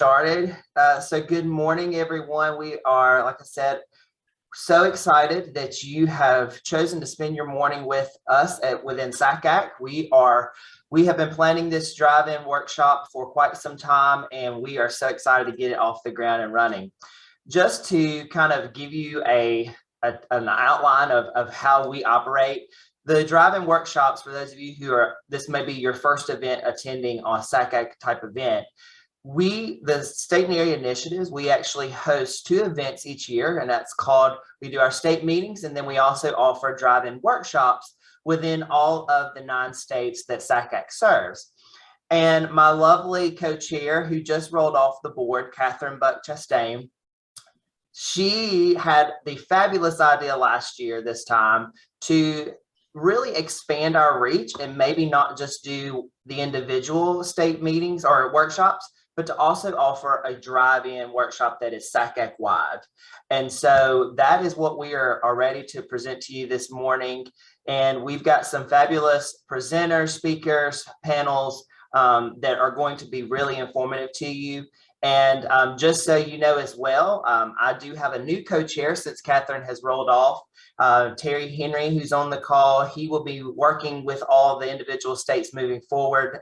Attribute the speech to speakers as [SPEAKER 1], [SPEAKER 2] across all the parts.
[SPEAKER 1] Started. So good morning, everyone. We are, like I said, so excited that you have chosen to spend your morning with us within SACAC. We have been planning this drive-in workshop for quite some time, and we are so excited to get it off the ground and running. Just to kind of give you an outline of how we operate, the drive-in workshops, for those of you who this may be your first event attending on a SACAC type event, the state and area initiatives, we actually host 2 events each year, and we do our state meetings, and then we also offer drive-in workshops within all of the 9 states that SACAC serves. And my lovely co-chair who just rolled off the board, Catherine Buck-Chastain, she had the fabulous idea last year, this time, to really expand our reach and maybe not just do the individual state meetings or workshops, but to also offer a drive-in workshop that is SACAC-wide. And so that is what we are ready to present to you this morning. And we've got some fabulous presenters, speakers, panels that are going to be really informative to you. And just so you know as well, I do have a new co-chair since Catherine has rolled off. Terry Henry, who's on the call, he will be working with all the individual states moving forward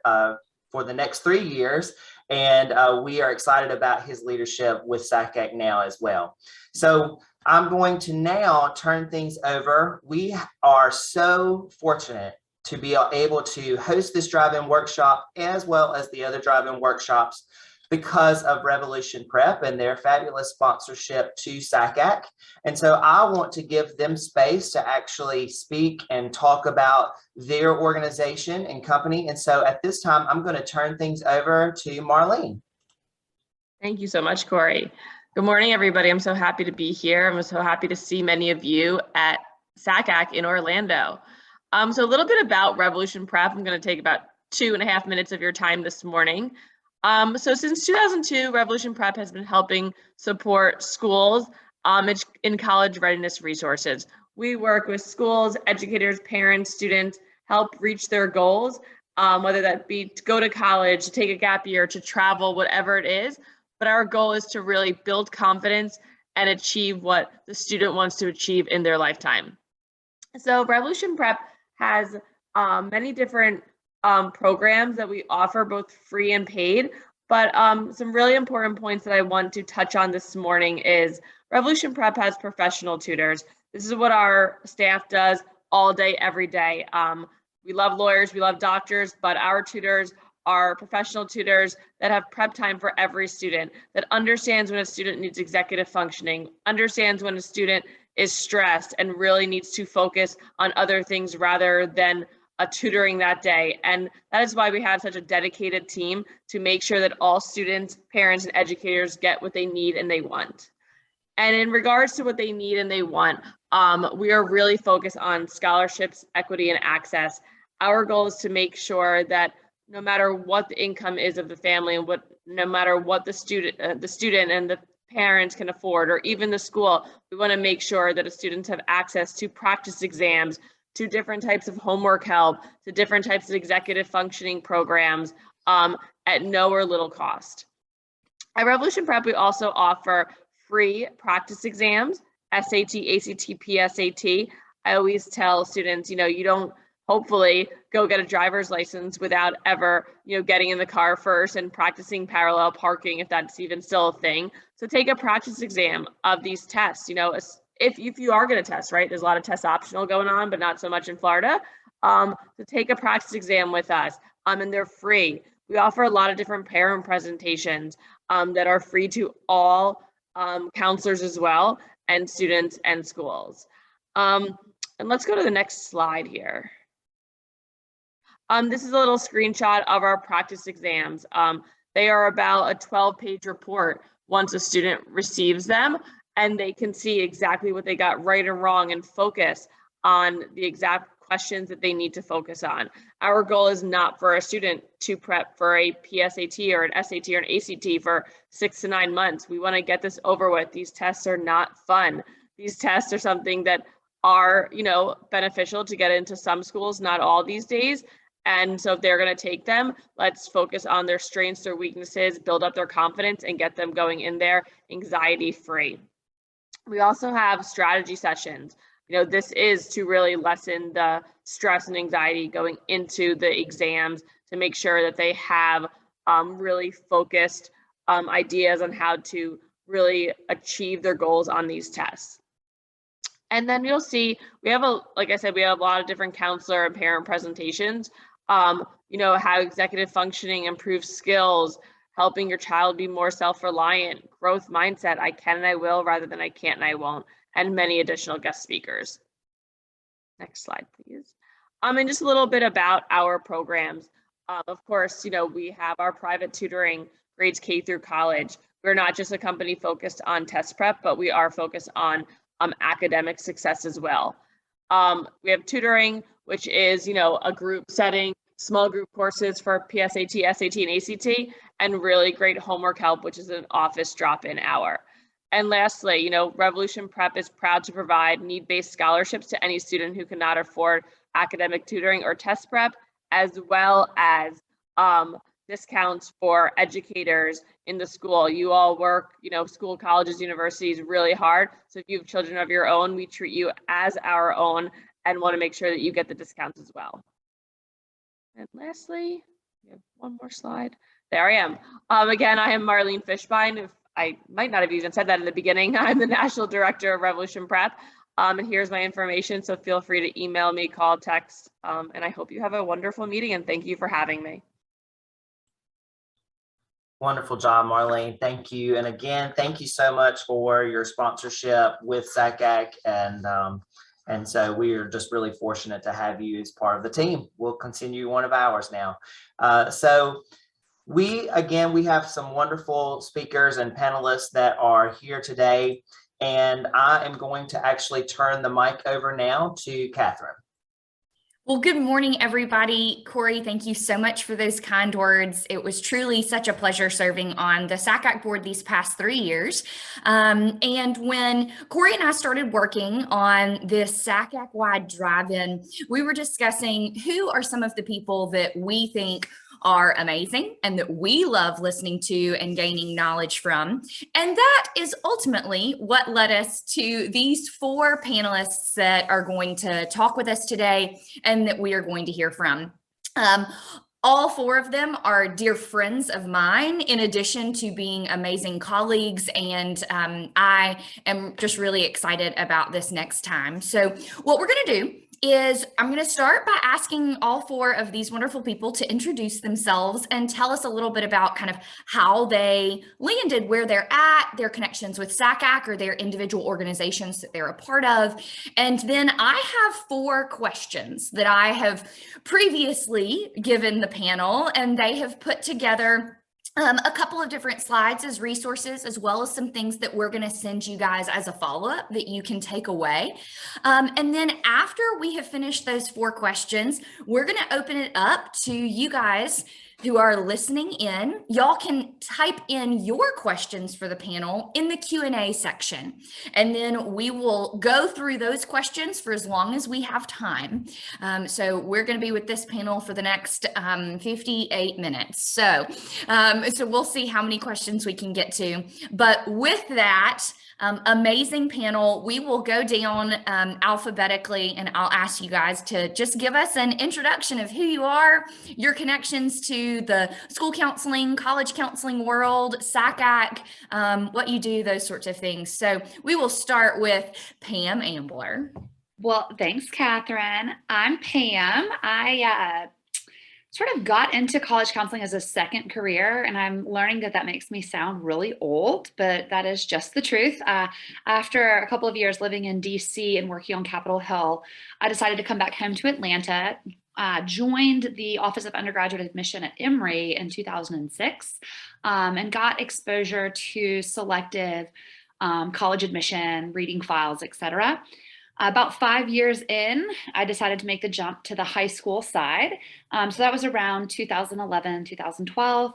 [SPEAKER 1] for the next 3 years. And we are excited about his leadership with SACAC now as well. So I'm going to now turn things over. We are so fortunate to be able to host this drive-in workshop as well as the other drive-in workshops because of Revolution Prep and their fabulous sponsorship to SACAC. And so I want to give them space to actually speak and talk about their organization and company. And so at this time, I'm going to turn things over to Marlene.
[SPEAKER 2] Thank you so much, Corey. Good morning, everybody. I'm so happy to be here. I'm so happy to see many of you at SACAC in Orlando. So a little bit about Revolution Prep. I'm going to take about 2.5 minutes of your time this morning. So since 2002, Revolution Prep has been helping support schools in college readiness resources. We work with schools, educators, parents, students, help reach their goals, whether that be to go to college, to take a gap year, to travel, whatever it is. But our goal is to really build confidence and achieve what the student wants to achieve in their lifetime. So Revolution Prep has many different programs that we offer, both free and paid. But some really important points that I want to touch on this morning is Revolution Prep has professional tutors. This is what our staff does all day, every day. We love lawyers, we love doctors, but our tutors are professional tutors that have prep time for every student, that understands when a student needs executive functioning, understands when a student is stressed and really needs to focus on other things rather than tutoring that day. And that is why we have such a dedicated team to make sure that all students, parents, and educators get what they need and they want. And in regards to what they need and they want, we are really focused on scholarships, equity, and access. Our goal is to make sure that no matter what the income is of the family and no matter what the student and the parents can afford, or even the school, we want to make sure that the students have access to practice exams, to different types of homework help, to different types of executive functioning programs at no or little cost. At Revolution Prep, we also offer free practice exams, SAT, ACT, PSAT. I always tell students, you don't hopefully go get a driver's license without ever, getting in the car first and practicing parallel parking, if that's even still a thing. So take a practice exam of these tests, if you are going to test, right? There's a lot of tests optional going on, but not so much in Florida. So take a practice exam with us, and they're free. We offer a lot of different parent presentations that are free to all counselors as well, and students and schools. And let's go to the next slide here. This is a little screenshot of our practice exams. They are about a 12-page report once a student receives them, and they can see exactly what they got right or wrong and focus on the exact questions that they need to focus on. Our goal is not for a student to prep for a PSAT or an SAT or an ACT for 6 to 9 months. We want to get this over with. These tests are not fun. These tests are something that are, beneficial to get into some schools, not all these days. And so if they're going to take them, let's focus on their strengths, their weaknesses, build up their confidence, and get them going in there anxiety-free. We also have strategy sessions. This is to really lessen the stress and anxiety going into the exams, to make sure that they have really focused ideas on how to really achieve their goals on these tests. And then you'll see like I said, we have a lot of different counselor and parent presentations. How executive functioning improves skills, helping your child be more self-reliant, growth mindset, I can and I will rather than I can't and I won't, and many additional guest speakers. Next slide, please. And just a little bit about our programs. Of course, we have our private tutoring, grades K through college. We're not just a company focused on test prep, but we are focused on academic success as well. We have tutoring, which is, a group setting, small group courses for PSAT, SAT, and ACT, and really great homework help, which is an office drop-in hour. And lastly, Revolution Prep is proud to provide need-based scholarships to any student who cannot afford academic tutoring or test prep, as well as discounts for educators in the school. You all work, school, colleges, universities really hard. So if you have children of your own, we treat you as our own and want to make sure that you get the discounts as well. And lastly, we have one more slide. There I am. Again, I am Marlene Fishbein. If I might not have even said that in the beginning, I'm the National Director of Revolution Prep. And here's my information. So feel free to email me, call, text, and I hope you have a wonderful meeting and thank you for having me.
[SPEAKER 1] Wonderful job, Marlene. Thank you. And again, thank you so much for your sponsorship with SACAC. And so we are just really fortunate to have you as part of the team. We'll continue one of ours now. So we have some wonderful speakers and panelists that are here today. And I am going to actually turn the mic over now to Catherine.
[SPEAKER 3] Well, good morning, everybody. Corey, thank you so much for those kind words. It was truly such a pleasure serving on the SACAC board these past 3 years. And when Corey and I started working on this SACAC-wide drive-in, we were discussing who are some of the people that we think are amazing and that we love listening to and gaining knowledge from. And that is ultimately what led us to these 4 panelists that are going to talk with us today and that we are going to hear from. All 4 of them are dear friends of mine, in addition to being amazing colleagues, and I am just really excited about this next time. So what we're going to do is I'm going to start by asking all 4 of these wonderful people to introduce themselves and tell us a little bit about kind of how they landed where they're at, their connections with SACAC or their individual organizations that they're a part of. And then I have 4 questions that I have previously given the panel, and they have put together a couple of different slides as resources, as well as some things that we're going to send you guys as a follow-up that you can take away. And then after we have finished those 4 questions, we're going to open it up to you guys who are listening in. Y'all can type in your questions for the panel in the Q&A section, and then we will go through those questions for as long as we have time. So we're going to be with this panel for the next 58 minutes. So we'll see how many questions we can get to. But with that, amazing panel, we will go down alphabetically, and I'll ask you guys to just give us an introduction of who you are, your connections to the school counseling, college counseling world, SACAC, what you do, those sorts of things. So we will start with Pam Ambler.
[SPEAKER 4] Well, thanks, Catherine. I'm Pam. I sort of got into college counseling as a second career, and I'm learning that makes me sound really old, but that is just the truth. After a couple of years living in DC and working on Capitol Hill, I decided to come back home to Atlanta, joined the Office of Undergraduate Admission at Emory in 2006, and got exposure to selective college admission, reading files, etc. About 5 years in, I decided to make the jump to the high school side. So that was around 2011, 2012.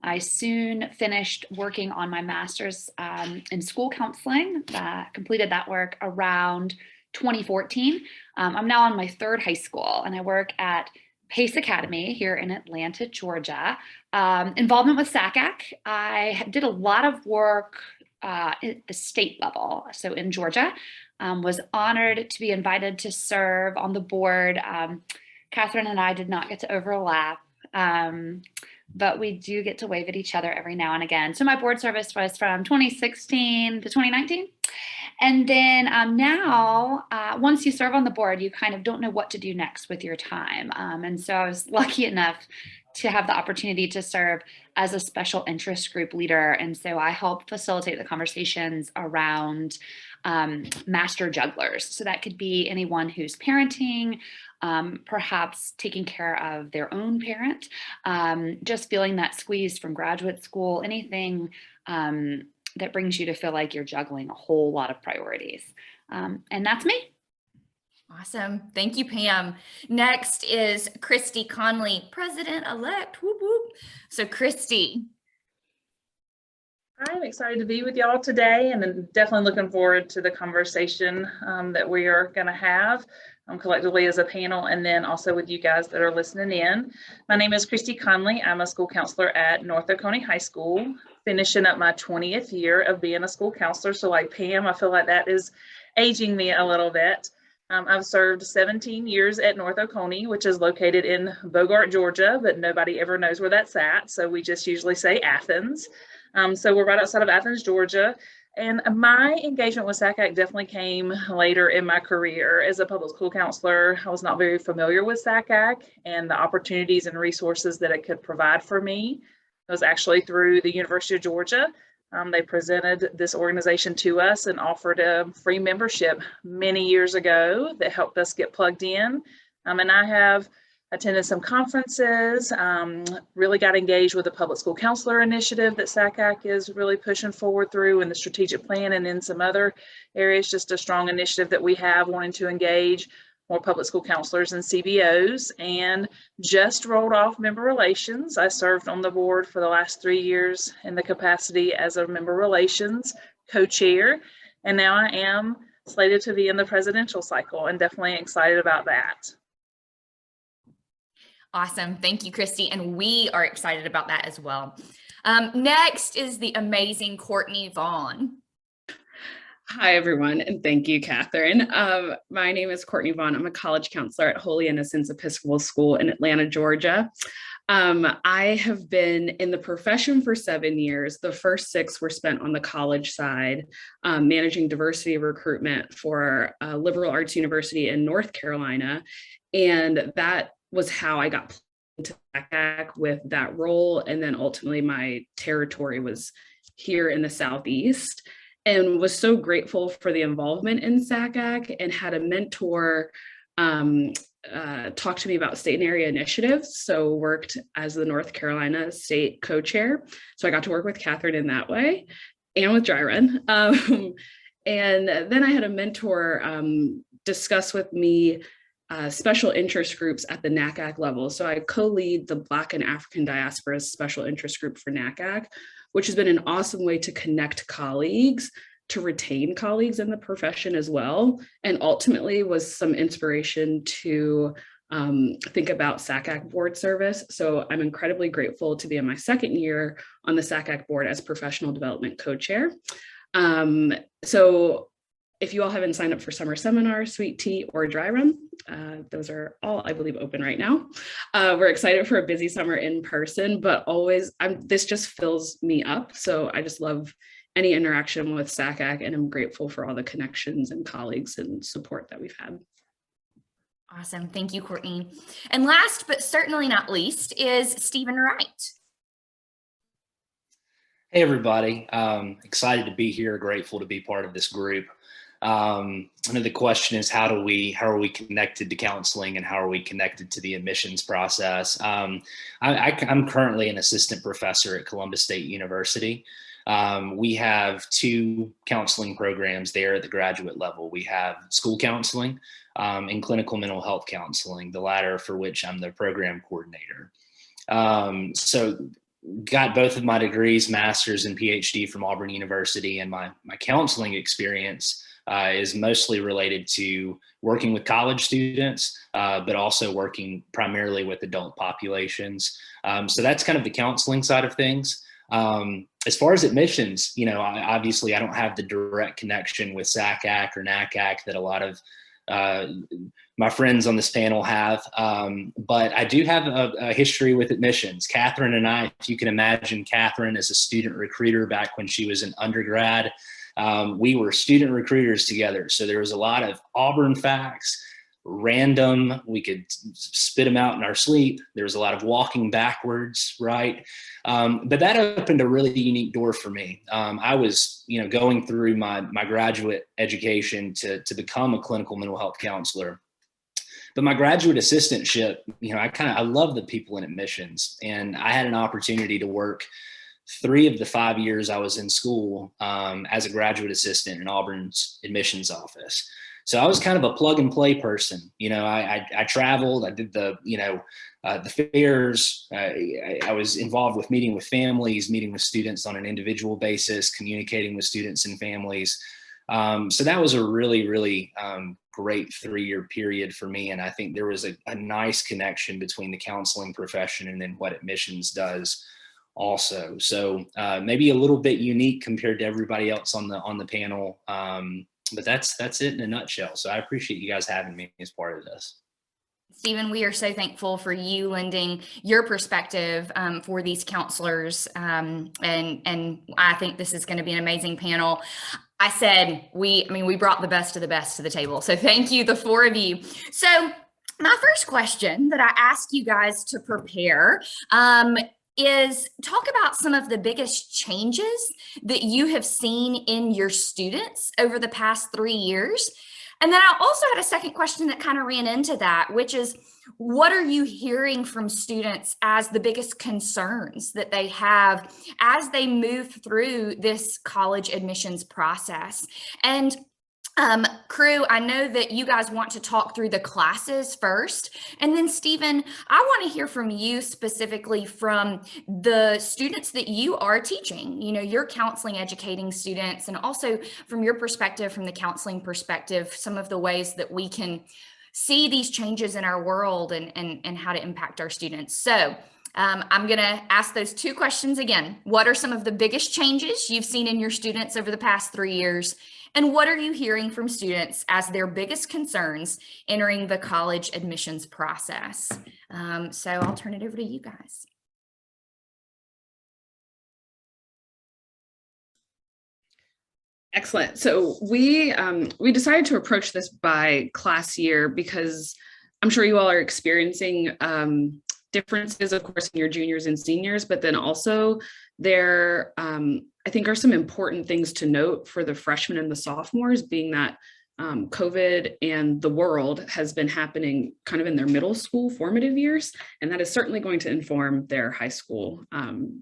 [SPEAKER 4] I soon finished working on my master's in school counseling, completed that work around 2014. I'm now on my 3rd high school, and I work at Pace Academy here in Atlanta, Georgia. Involvement with SACAC. I did a lot of work at the state level. So in Georgia, was honored to be invited to serve on the board. Catherine and I did not get to overlap, but we do get to wave at each other every now and again. So my board service was from 2016 to 2019. And then now, once you serve on the board, you kind of don't know what to do next with your time. And so I was lucky enough to have the opportunity to serve as a special interest group leader. And so I help facilitate the conversations around master jugglers. So that could be anyone who's parenting, perhaps taking care of their own parent, just feeling that squeeze from graduate school, anything that brings you to feel like you're juggling a whole lot of priorities. And that's me.
[SPEAKER 3] Awesome. Thank you, Pam. Next is Christy Conley, President-elect. Whoop, whoop. So Christy.
[SPEAKER 5] I'm excited to be with y'all today, and then definitely looking forward to the conversation that we are going to have collectively as a panel, and then also with you guys that are listening in. My name is Christy Conley. I'm a school counselor at North Oconee High School, finishing up my 20th year of being a school counselor. So like Pam, I feel like that is aging me a little bit. I've served 17 years at North Oconee, which is located in Bogart, Georgia, but nobody ever knows where that's at. So we just usually say Athens. So we're right outside of Athens, Georgia. And my engagement with SACAC definitely came later in my career. As a public school counselor, I was not very familiar with SACAC and the opportunities and resources that it could provide for me. It was actually through the University of Georgia. They presented this organization to us and offered a free membership many years ago that helped us get plugged in. And I have attended some conferences, really got engaged with the public school counselor initiative that SACAC is really pushing forward through, and the strategic plan, and in some other areas, just a strong initiative that we have wanting to engage more public school counselors and CBOs, and just rolled off member relations. I served on the board for the last 3 years in the capacity as a member relations co-chair, and now I am slated to be in the presidential cycle, and definitely excited about that.
[SPEAKER 3] Awesome. Thank you, Christy. And we are excited about that as well. Next is the amazing Courtney Vaughn.
[SPEAKER 6] Hi, everyone, and thank you, Catherine. My name is Courtney Vaughn. I'm a college counselor at Holy Innocents Episcopal School in Atlanta, Georgia. I have been in the profession for 7 years. The first 6 were spent on the college side, managing diversity recruitment for a liberal arts university in North Carolina. And that was how I got into SACAC with that role. And then ultimately my territory was here in the Southeast, and was so grateful for the involvement in SACAC, and had a mentor talk to me about state and area initiatives. So worked as the North Carolina state co-chair. So I got to work with Catherine in that way, and with Jairen. And then I had a mentor discuss with me special interest groups at the NACAC level. So I co-lead the Black and African Diaspora's special interest group for NACAC, which has been an awesome way to connect colleagues, to retain colleagues in the profession as well, and ultimately was some inspiration to think about SACAC board service. So I'm incredibly grateful to be in my 2nd year on the SACAC board as professional development co-chair. So if you all haven't signed up for summer seminars, sweet tea, or dry run, those are all, I believe, open right now. We're excited for a busy summer in person, but always, this just fills me up. So I just love any interaction with SACAC, and I'm grateful for all the connections and colleagues and support that we've had.
[SPEAKER 3] Awesome. Thank you, Courtney. And last, but certainly not least, is Stephen Wright.
[SPEAKER 7] Hey, everybody. Excited to be here, grateful to be part of this group. I know the question is, how are we connected to counseling, and how are we connected to the admissions process? I'm currently an assistant professor at Columbus State University. We have 2 counseling programs there at the graduate level. We have school counseling and clinical mental health counseling, the latter for which I'm the program coordinator. So got both of my degrees, master's and PhD from Auburn University, and my counseling experience is mostly related to working with college students, but also working primarily with adult populations. So that's kind of the counseling side of things. As far as admissions, obviously I don't have the direct connection with SACAC or NACAC that a lot of my friends on this panel have, but I do have a history with admissions. Catherine and I, if you can imagine Catherine as a student recruiter back when she was an undergrad, we were student recruiters together. So there was a lot of Auburn facts, random, we could spit them out in our sleep. There was a lot of walking backwards, right? But that opened a really unique door for me. I was, going through my graduate education to become a clinical mental health counselor. But my graduate assistantship, I love the people in admissions, and I had an opportunity to work 3 of the 5 years I was in school as a graduate assistant in Auburn's admissions office. So I was kind of a plug and play person. I traveled, I did the fairs. I was involved with meeting with families, meeting with students on an individual basis, communicating with students and families. So that was a really, really great 3-year period for me. And I think there was a nice connection between the counseling profession and then what admissions does also. So maybe a little bit unique compared to everybody else on the panel. But that's it in a nutshell. So I appreciate you guys having me as part of this.
[SPEAKER 3] Stephen, we are so thankful for you lending your perspective for these counselors. And I think this is going to be an amazing panel. I said, we brought the best of the best to the table. So thank you, the 4 of you. So my first question that I ask you guys to prepare is talk about some of the biggest changes that you have seen in your students over the past 3 years. And then I also had a second question that kind of ran into that, which is, what are you hearing from students as the biggest concerns that they have as they move through this college admissions process? And crew, I know that you guys want to talk through the classes first. And then Stephen, I want to hear from you specifically from the students that you are teaching. You're counseling, educating students, and also from your perspective, from the counseling perspective, some of the ways that we can see these changes in our world and how to impact our students. So I'm going to ask those 2 questions again. What are some of the biggest changes you've seen in your students over the past 3 years? And what are you hearing from students as their biggest concerns entering the college admissions process? So I'll turn it over to you guys.
[SPEAKER 6] Excellent. So we decided to approach this by class year because I'm sure you all are experiencing differences, of course, in your juniors and seniors, but then also there, I think, are some important things to note for the freshmen and the sophomores, being that COVID and the world has been happening kind of in their middle school formative years, and that is certainly going to inform their high school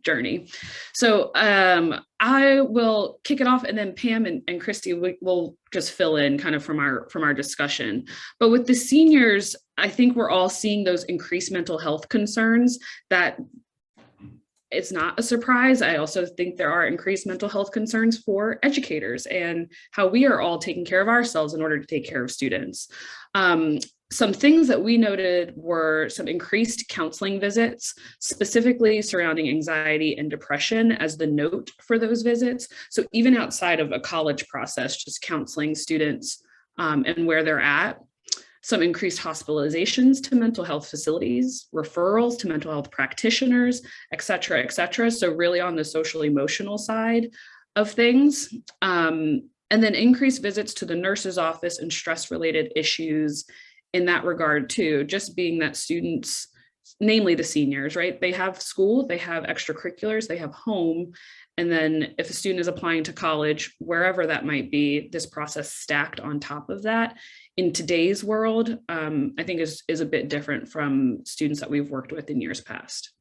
[SPEAKER 6] journey. So I will kick it off, and then Pam and Christy will just fill in kind of from our discussion. But with the seniors, I think we're all seeing those increased mental health concerns that it's not a surprise. I also think there are increased mental health concerns for educators and how we are all taking care of ourselves in order to take care of students. Some things that we noted were some increased counseling visits, specifically surrounding anxiety and depression as the note for those visits. So even outside of a college process, just counseling students and where they're at. Some increased hospitalizations to mental health facilities, referrals to mental health practitioners, et cetera, et cetera. So really on the social emotional side of things. And then increased visits to the nurse's office and stress-related issues in that regard too, just being that students, namely the seniors, right? They have school, they have extracurriculars, they have home. And then if a student is applying to college, wherever that might be, this process stacked on top of that in today's world, I think is a bit different from students that we've worked with in years past.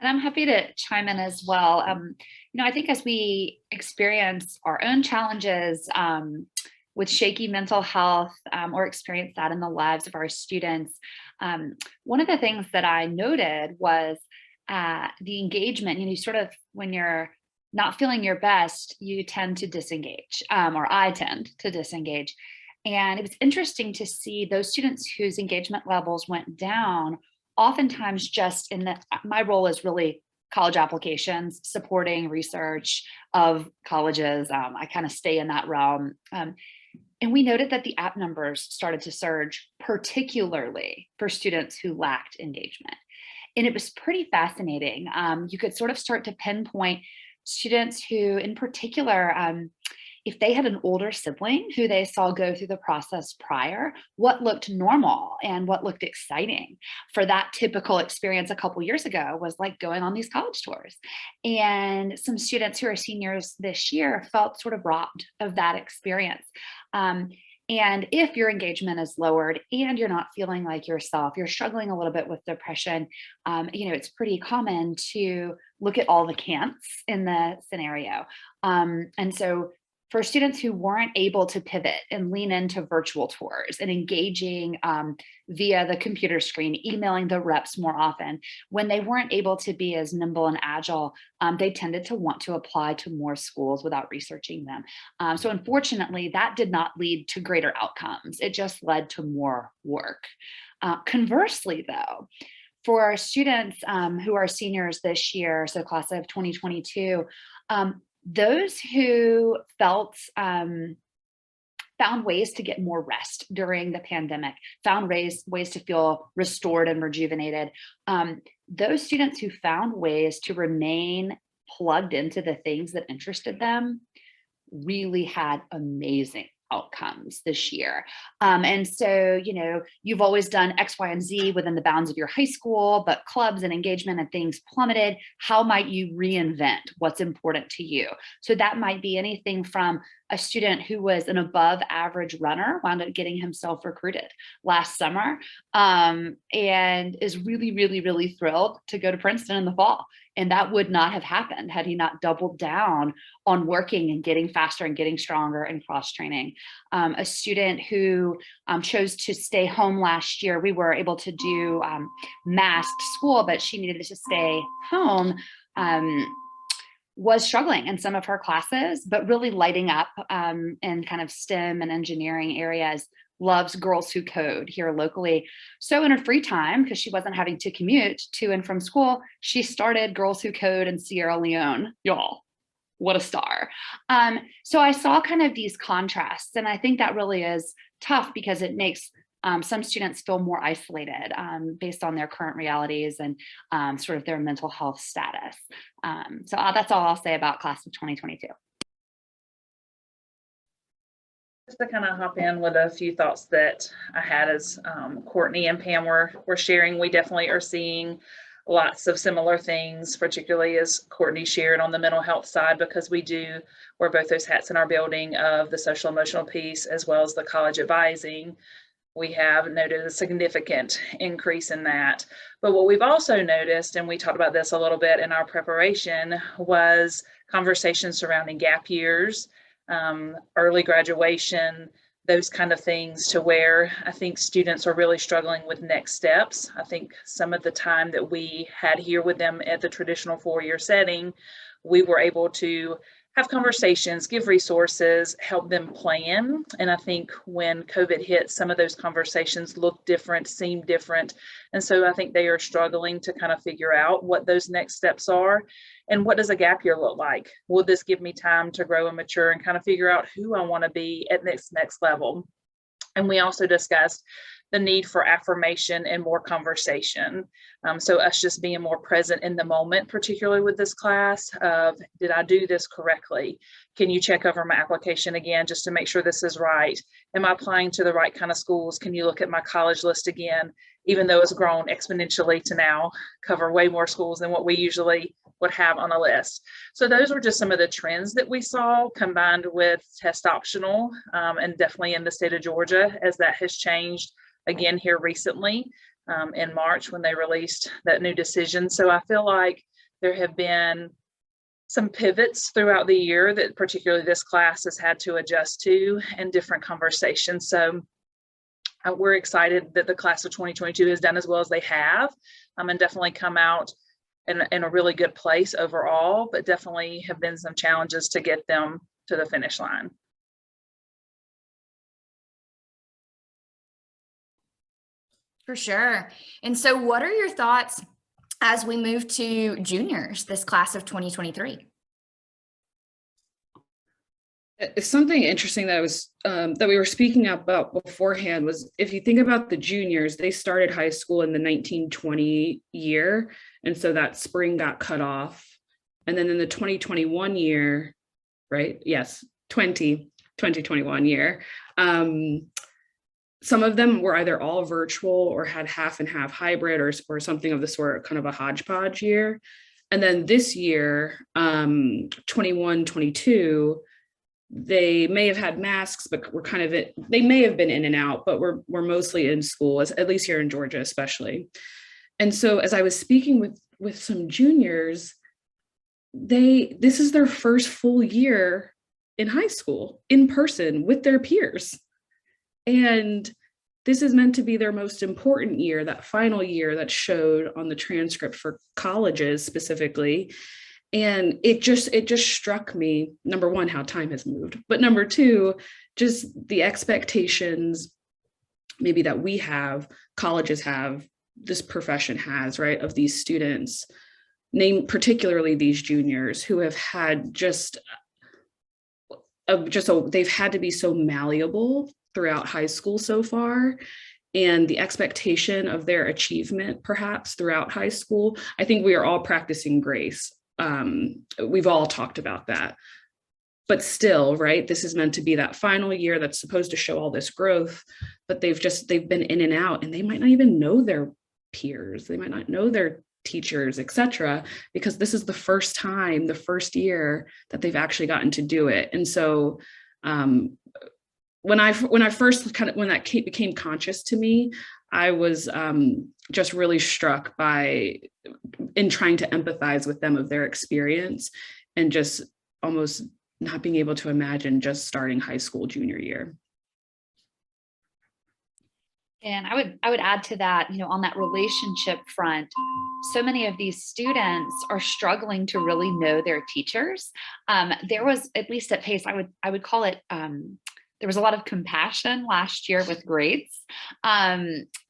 [SPEAKER 4] And I'm happy to chime in as well. I think as we experience our own challenges with shaky mental health or experience that in the lives of our students, one of the things that I noted was the engagement. Sort of when you're not feeling your best, you tend to disengage, or I tend to disengage. And it was interesting to see those students whose engagement levels went down, oftentimes just my role is really college applications, supporting research of colleges. I kind of stay in that realm. And we noted that the app numbers started to surge, particularly for students who lacked engagement. And it was pretty fascinating. You could sort of start to pinpoint students who, in particular, if they had an older sibling who they saw go through the process prior, what looked normal and what looked exciting for that typical experience a couple years ago was like going on these college tours. And some students who are seniors this year felt sort of robbed of that experience. And if your engagement is lowered and you're not feeling like yourself, you're struggling a little bit with depression, it's pretty common to look at all the can'ts in the scenario. And so for students who weren't able to pivot and lean into virtual tours and engaging via the computer screen, emailing the reps more often, when they weren't able to be as nimble and agile, they tended to want to apply to more schools without researching them. So unfortunately, that did not lead to greater outcomes. It just led to more work. Conversely, though, for our students who are seniors this year, so class of 2022, those who found ways to get more rest during the pandemic, found ways to feel restored and rejuvenated. Those students who found ways to remain plugged into the things that interested them really had amazing outcomes this year. And so, you've always done X, Y, and Z within the bounds of your high school, but clubs and engagement and things plummeted. How might you reinvent what's important to you? So that might be anything from a student who was an above average runner, wound up getting himself recruited last summer, and is really, really, really thrilled to go to Princeton in the fall. And that would not have happened had he not doubled down on working and getting faster and getting stronger and cross-training. A student who chose to stay home last year, we were able to do masked school, but she needed to stay home, was struggling in some of her classes, but really lighting up in kind of STEM and engineering areas. Loves Girls Who Code here locally. So in her free time, because she wasn't having to commute to and from school, she started Girls Who Code in Sierra Leone. Y'all, what a star. So I saw kind of these contrasts, and I think that really is tough because it makes some students feel more isolated based on their current realities and sort of their mental health status. So that's all I'll say about class of 2022.
[SPEAKER 5] Just to kind of hop in with a few thoughts that I had as Courtney and Pam were sharing, we definitely are seeing lots of similar things, particularly as Courtney shared on the mental health side, because we do wear both those hats in our building of the social emotional piece as well as the college advising. We have noted a significant increase in that. But what we've also noticed, and we talked about this a little bit in our preparation, was conversations surrounding gap years, early graduation, those kind of things, to where I think students are really struggling with next steps. I think some of the time that we had here with them at the traditional four-year setting, we were able to have conversations, give resources, help them plan. And I think when COVID hit, some of those conversations looked different, seemed different. And so I think they are struggling to kind of figure out what those next steps are. And what does a gap year look like? Will this give me time to grow and mature and kind of figure out who I want to be at next level? And we also discussed the need for affirmation and more conversation. So us just being more present in the moment, particularly with this class of, did I do this correctly? Can you check over my application again just to make sure this is right? Am I applying to the right kind of schools? Can you look at my college list again, even though it's grown exponentially to now cover way more schools than what we usually would have on a list. So those were just some of the trends that we saw, combined with test optional, and definitely in the state of Georgia, as that has changed again here recently in March when they released that new decision. So I feel like there have been some pivots throughout the year that particularly this class has had to adjust to, and different conversations. So we're excited that the class of 2022 has done as well as they have, and definitely come out in a really good place overall, but definitely have been some challenges to get them to the finish line.
[SPEAKER 3] For sure. And so what are your thoughts as we move to juniors, this class of 2023?
[SPEAKER 6] Something interesting that that we were speaking about beforehand was, if you think about the juniors, they started high school in the 1920 year. And so that spring got cut off. And then in the 2021 year, right? Yes, 2021 year. Some of them were either all virtual or had half and half hybrid or something of the sort, kind of a hodgepodge year. And then this year, 21, 22, they may have had masks, but they may have been in and out, but we're mostly in school, at least here in Georgia, especially. And so as I was speaking with some juniors, this is their first full year in high school in person with their peers. And this is meant to be their most important year, that final year that showed on the transcript for colleges specifically. And it just struck me, number one, how time has moved, but number two, just the expectations maybe that we have, colleges have, this profession has, right, of these students, particularly these juniors who have had they've had to be so malleable throughout high school so far, and the expectation of their achievement perhaps throughout high school. I think we are all practicing grace. We've all talked about that, but still, right, this is meant to be that final year that's supposed to show all this growth, but they've been in and out, and they might not even know their peers, they might not know their teachers, etc., because this is the first year that they've actually gotten to do it. And so when that became conscious to me, I was just really struck by, in trying to empathize with them of their experience, and just almost not being able to imagine just starting high school junior year.
[SPEAKER 4] And I would add to that, on that relationship front, so many of these students are struggling to really know their teachers. There was, at least at Pace, I would call it, there was a lot of compassion last year with grades,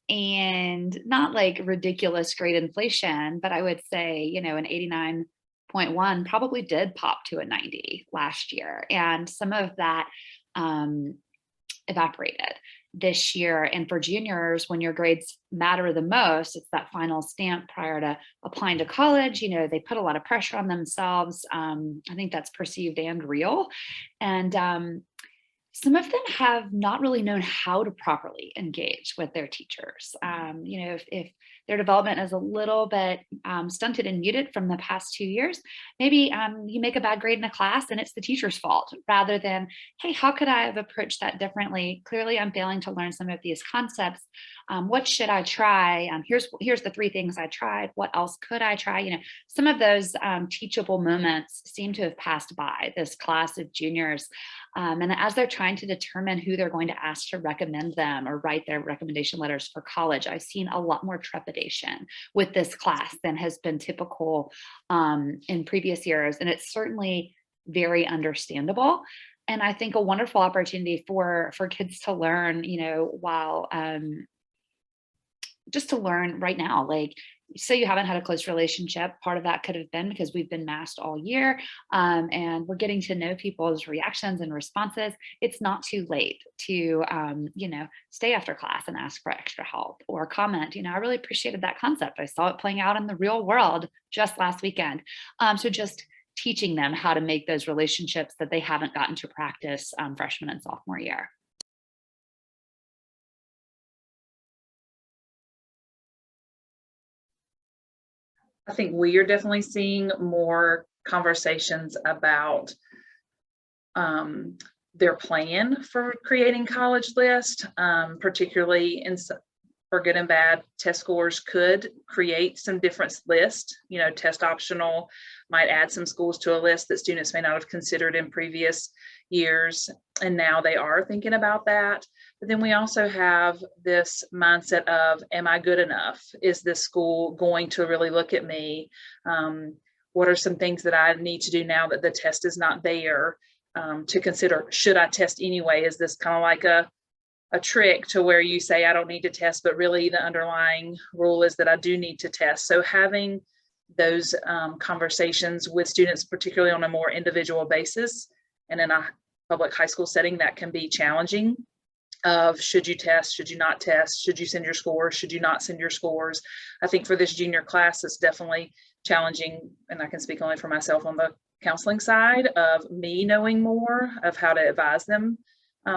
[SPEAKER 4] and not like ridiculous grade inflation, but I would say, an 89.1 probably did pop to a 90 last year. And some of that evaporated this year. And for juniors, when your grades matter the most, it's that final stamp prior to applying to college. They put a lot of pressure on themselves. I think that's perceived and real. And some of them have not really known how to properly engage with their teachers. If their development is a little bit stunted and muted from the past 2 years, maybe you make a bad grade in a class and it's the teacher's fault, rather than, hey, how could I have approached that differently? Clearly, I'm failing to learn some of these concepts. What should I try? Here's the 3 things I tried. What else could I try? Some of those teachable moments seem to have passed by this class of juniors. And as they're trying to determine who they're going to ask to recommend them or write their recommendation letters for college, I've seen a lot more trepidation with this class than has been typical in previous years. And it's certainly very understandable. And I think a wonderful opportunity for kids to learn, while just to learn right now, like, say you haven't had a close relationship, part of that could have been because we've been masked all year, and we're getting to know people's reactions and responses. It's not too late to, stay after class and ask for extra help or comment. I really appreciated that concept. I saw it playing out in the real world just last weekend. So just teaching them how to make those relationships that they haven't gotten to practice freshman and sophomore year.
[SPEAKER 5] I think we are definitely seeing more conversations about their plan for creating college list, particularly for good and bad. Test scores could create some different lists, test optional might add some schools to a list that students may not have considered in previous years. And now they are thinking about that. But then we also have this mindset of, am I good enough? Is this school going to really look at me? What are some things that I need to do now that the test is not there, to consider? Should I test anyway? Is this kind of like a trick to where you say, I don't need to test, but really the underlying rule is that I do need to test. So having those conversations with students, particularly on a more individual basis, and in a public high school setting, that can be challenging. Of should you test, should you not test, should you send your scores, should you not send your scores? I think for this junior class, it's definitely challenging, and I can speak only for myself on the counseling side of me knowing more of how to advise them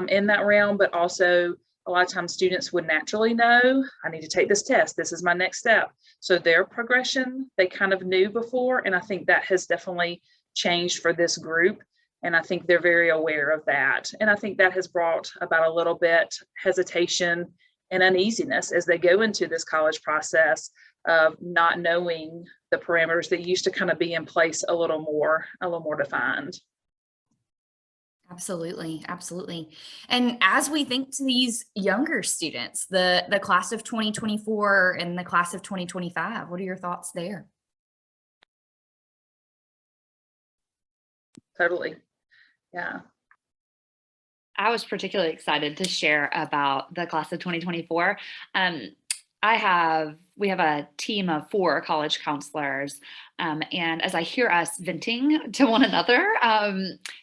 [SPEAKER 5] in that realm, but also a lot of times students would naturally know, I need to take this test. This is my next step. So their progression, they kind of knew before. And I think that has definitely changed for this group. And I think they're very aware of that. And I think that has brought about a little bit hesitation and uneasiness as they go into this college process of not knowing the parameters that used to kind of be in place a little more defined.
[SPEAKER 3] Absolutely. Absolutely. And as we think to these younger students, the class of 2024 and the class of 2025, what are your thoughts there?
[SPEAKER 5] Totally. Yeah.
[SPEAKER 4] I was particularly excited to share about the class of 2024. We have a team of 4 college counselors. And as I hear us venting to one another,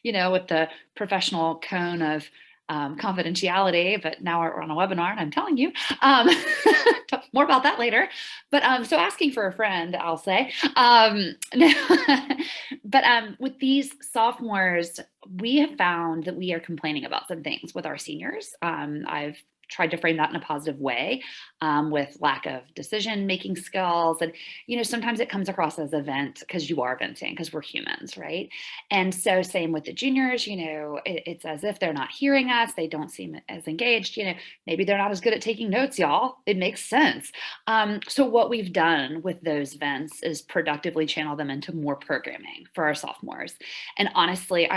[SPEAKER 4] with the professional cone of confidentiality, but now we're on a webinar and I'm telling you, more about that later. But so asking for a friend, I'll say. But with these sophomores, we have found that we are complaining about some things with our seniors. I've tried to frame that in a positive way, with lack of decision-making skills. And, sometimes it comes across as a vent because you are venting, because we're humans, right? And so same with the juniors, it's as if they're not hearing us. They don't seem as engaged, maybe they're not as good at taking notes, y'all. It makes sense. So what we've done with those vents is productively channel them into more programming for our sophomores. And honestly,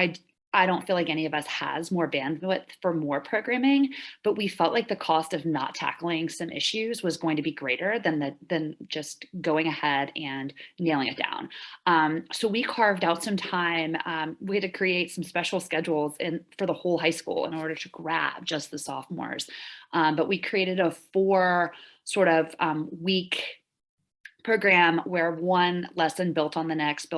[SPEAKER 4] I don't feel like any of us has more bandwidth for more programming, but we felt like the cost of not tackling some issues was going to be greater than just going ahead and nailing it down. So we carved out some time. We had to create some special schedules for the whole high school in order to grab just the sophomores. But we created a 4 sort of week program where one lesson built on the next.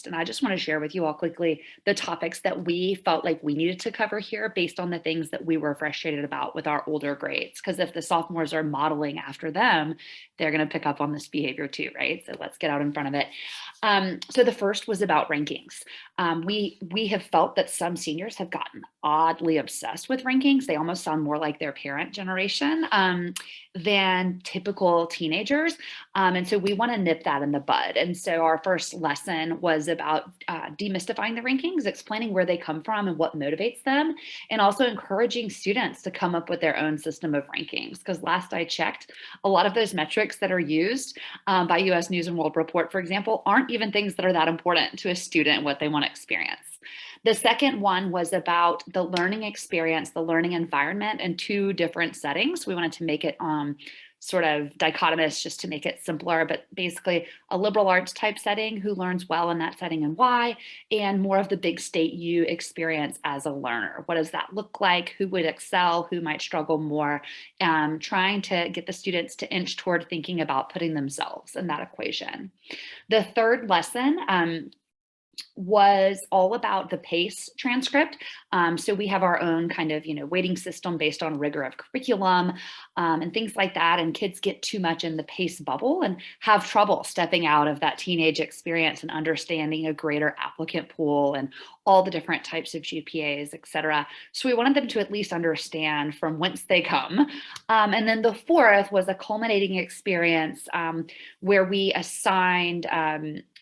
[SPEAKER 4] And I just want to share with you all quickly the topics that we felt like we needed to cover here based on the things that we were frustrated about with our older grades. Because if the sophomores are modeling after them, they're going to pick up on this behavior too, right? So let's get out in front of it. So the first was about rankings. We have felt that some seniors have gotten oddly obsessed with rankings. They almost sound more like their parent generation than typical teenagers. And so we want to nip that in the bud. And so our first lesson was about demystifying the rankings, explaining where they come from and what motivates them, and also encouraging students to come up with their own system of rankings. Because last I checked, a lot of those metrics that are used by US News and World Report, for example, aren't even things that are that important to a student, what they want to experience. The second one was about the learning experience, the learning environment in 2 different settings. We wanted to make it sort of dichotomous just to make it simpler, but basically a liberal arts type setting, who learns well in that setting and why, and more of the big state U experience as a learner. What does that look like? Who would excel? Who might struggle more? Trying to get the students to inch toward thinking about putting themselves in that equation. The third lesson was all about the PACE transcript. So we have our own kind of, weighting system based on rigor of curriculum and things like that. And kids get too much in the PACE bubble and have trouble stepping out of that teenage experience and understanding a greater applicant pool and all the different types of GPAs, et cetera. So we wanted them to at least understand from whence they come. And then the fourth was a culminating experience where we assigned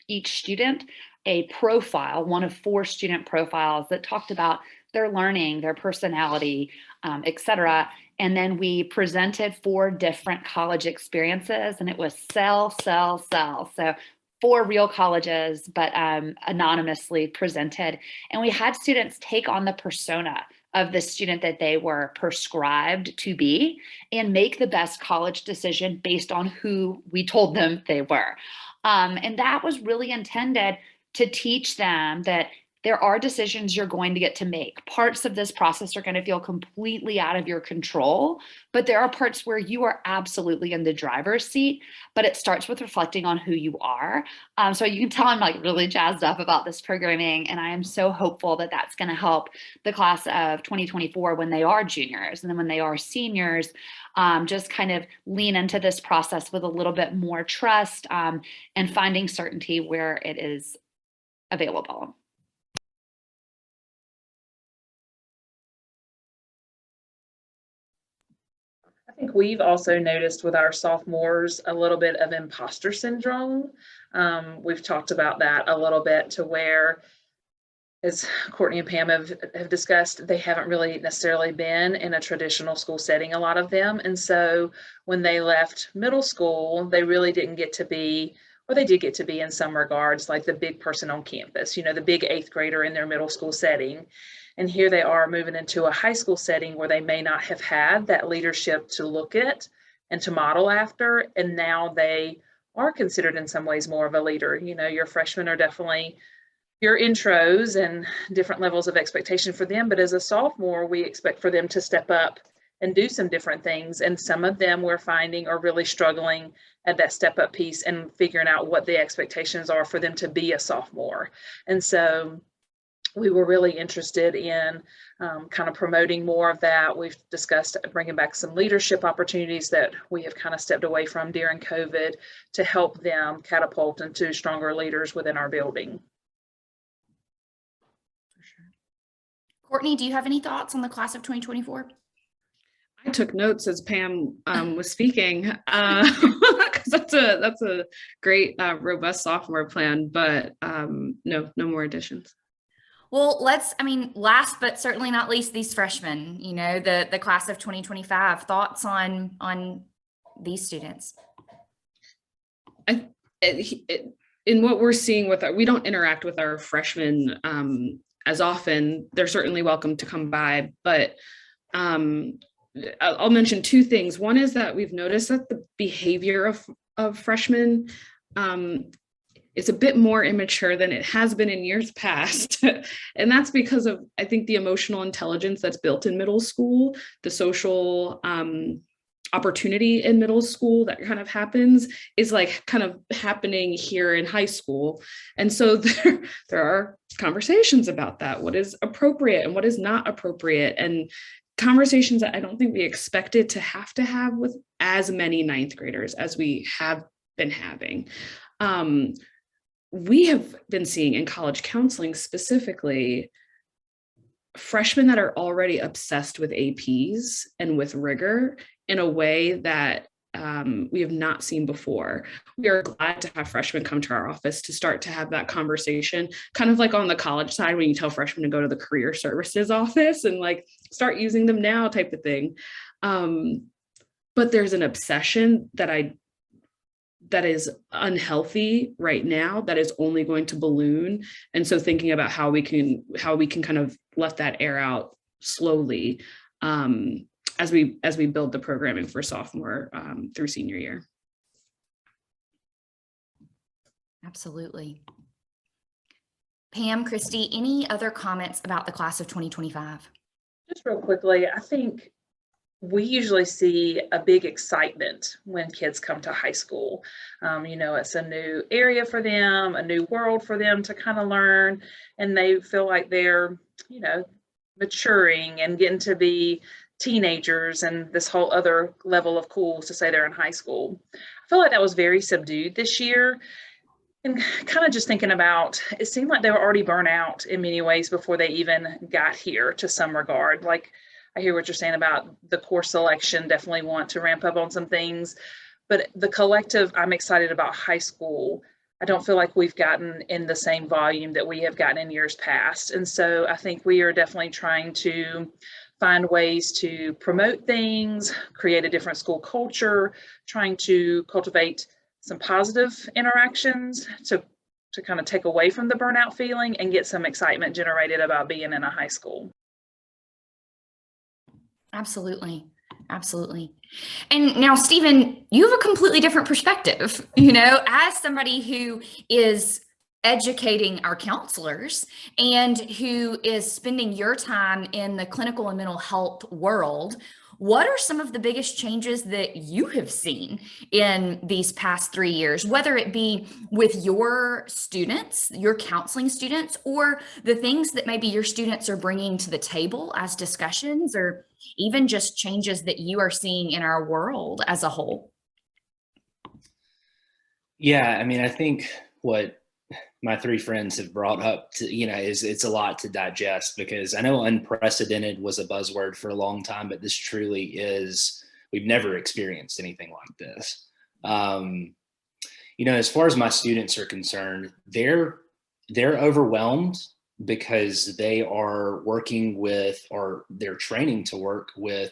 [SPEAKER 4] each student a profile, one of 4 student profiles that talked about their learning, their personality, et cetera. And then we presented 4 different college experiences, and it was sell. So 4 real colleges, but anonymously presented. And we had students take on the persona of the student that they were prescribed to be and make the best college decision based on who we told them they were. And that was really intended to teach them that there are decisions you're going to get to make. Parts of this process are going to feel completely out of your control, but there are parts where you are absolutely in the driver's seat, but it starts with reflecting on who you are. So you can tell I'm like really jazzed up about this programming, and I am so hopeful that that's going to help the class of 2024 when they are juniors, and then when they are seniors, just kind of lean into this process with a little bit more trust and finding certainty where it is available.
[SPEAKER 5] I think we've also noticed with our sophomores a little bit of imposter syndrome. We've talked about that a little bit, to where, as Courtney and Pam have discussed, they haven't really necessarily been in a traditional school setting, a lot of them. And so when they left middle school, they really didn't get to be, or they did get to be in some regards, like the big person on campus, the big 8th grader in their middle school setting. And here they are moving into a high school setting where they may not have had that leadership to look at and to model after. And now they are considered in some ways more of a leader. Your freshmen are definitely your intros and different levels of expectation for them. But as a sophomore, we expect for them to step up and do some different things. And some of them we're finding are really struggling at that step up piece and figuring out what the expectations are for them to be a sophomore. And so we were really interested in kind of promoting more of that. We've discussed bringing back some leadership opportunities that we have kind of stepped away from during COVID to help them catapult into stronger leaders within our building.
[SPEAKER 3] Courtney, do you have any thoughts on the class of 2024?
[SPEAKER 6] I took notes as Pam was speaking, because that's a great, robust sophomore plan, but no more additions.
[SPEAKER 3] Well, last but certainly not least, these freshmen, the class of 2025, thoughts on these students?
[SPEAKER 6] In what we're seeing we don't interact with our freshmen as often. They're certainly welcome to come by, but I'll mention 2 things. One is that we've noticed that the behavior of freshmen is a bit more immature than it has been in years past. And that's because of, I think, the emotional intelligence that's built in middle school, the social opportunity in middle school that kind of happens is like kind of happening here in high school. And so there are conversations about that. What is appropriate and what is not appropriate, and conversations that I don't think we expected to have with as many 9th graders as we have been having. We have been seeing in college counseling specifically freshmen that are already obsessed with APs and with rigor in a way that we have not seen before. We are glad to have freshmen come to our office to start to have that conversation, kind of like on the college side when you tell freshmen to go to the career services office and like start using them now type of thing. But there's an obsession that is unhealthy right now, that is only going to balloon. And so thinking about how we can kind of let that air out slowly as we build the programming for sophomore through senior year.
[SPEAKER 3] Absolutely. Pam, Christy, any other comments about the class of 2025?
[SPEAKER 5] Just real quickly, I think we usually see a big excitement when kids come to high school. It's a new area for them, a new world for them to kind of learn, and they feel like they're, maturing and getting to be teenagers and this whole other level of cool to say they're in high school. I feel like that was very subdued this year. And kind of just thinking about, it seemed like they were already burnt out in many ways before they even got here to some regard. Like, I hear what you're saying about the course selection, definitely want to ramp up on some things, but the collective, I'm excited about high school. I don't feel like we've gotten in the same volume that we have gotten in years past. And so I think we are definitely trying to find ways to promote things, create a different school culture, trying to cultivate some positive interactions to kind of take away from the burnout feeling and get some excitement generated about being in a high school.
[SPEAKER 3] Absolutely. Absolutely. And now, Stephen, you have a completely different perspective, you know, as somebody who is educating our counselors and who is spending your time in the clinical and mental health world. What are some of the biggest changes that you have seen in these past 3 years, whether it be with your students, your counseling students, or the things that maybe your students are bringing to the table as discussions, or even just changes that you are seeing in our world as a whole?
[SPEAKER 7] Yeah, I mean, I think what my three friends have brought up to, is it's a lot to digest, because I know unprecedented was a buzzword for a long time, but this truly is, we've never experienced anything like this. As far as my students are concerned, they're overwhelmed because they are working with, or they're training to work with,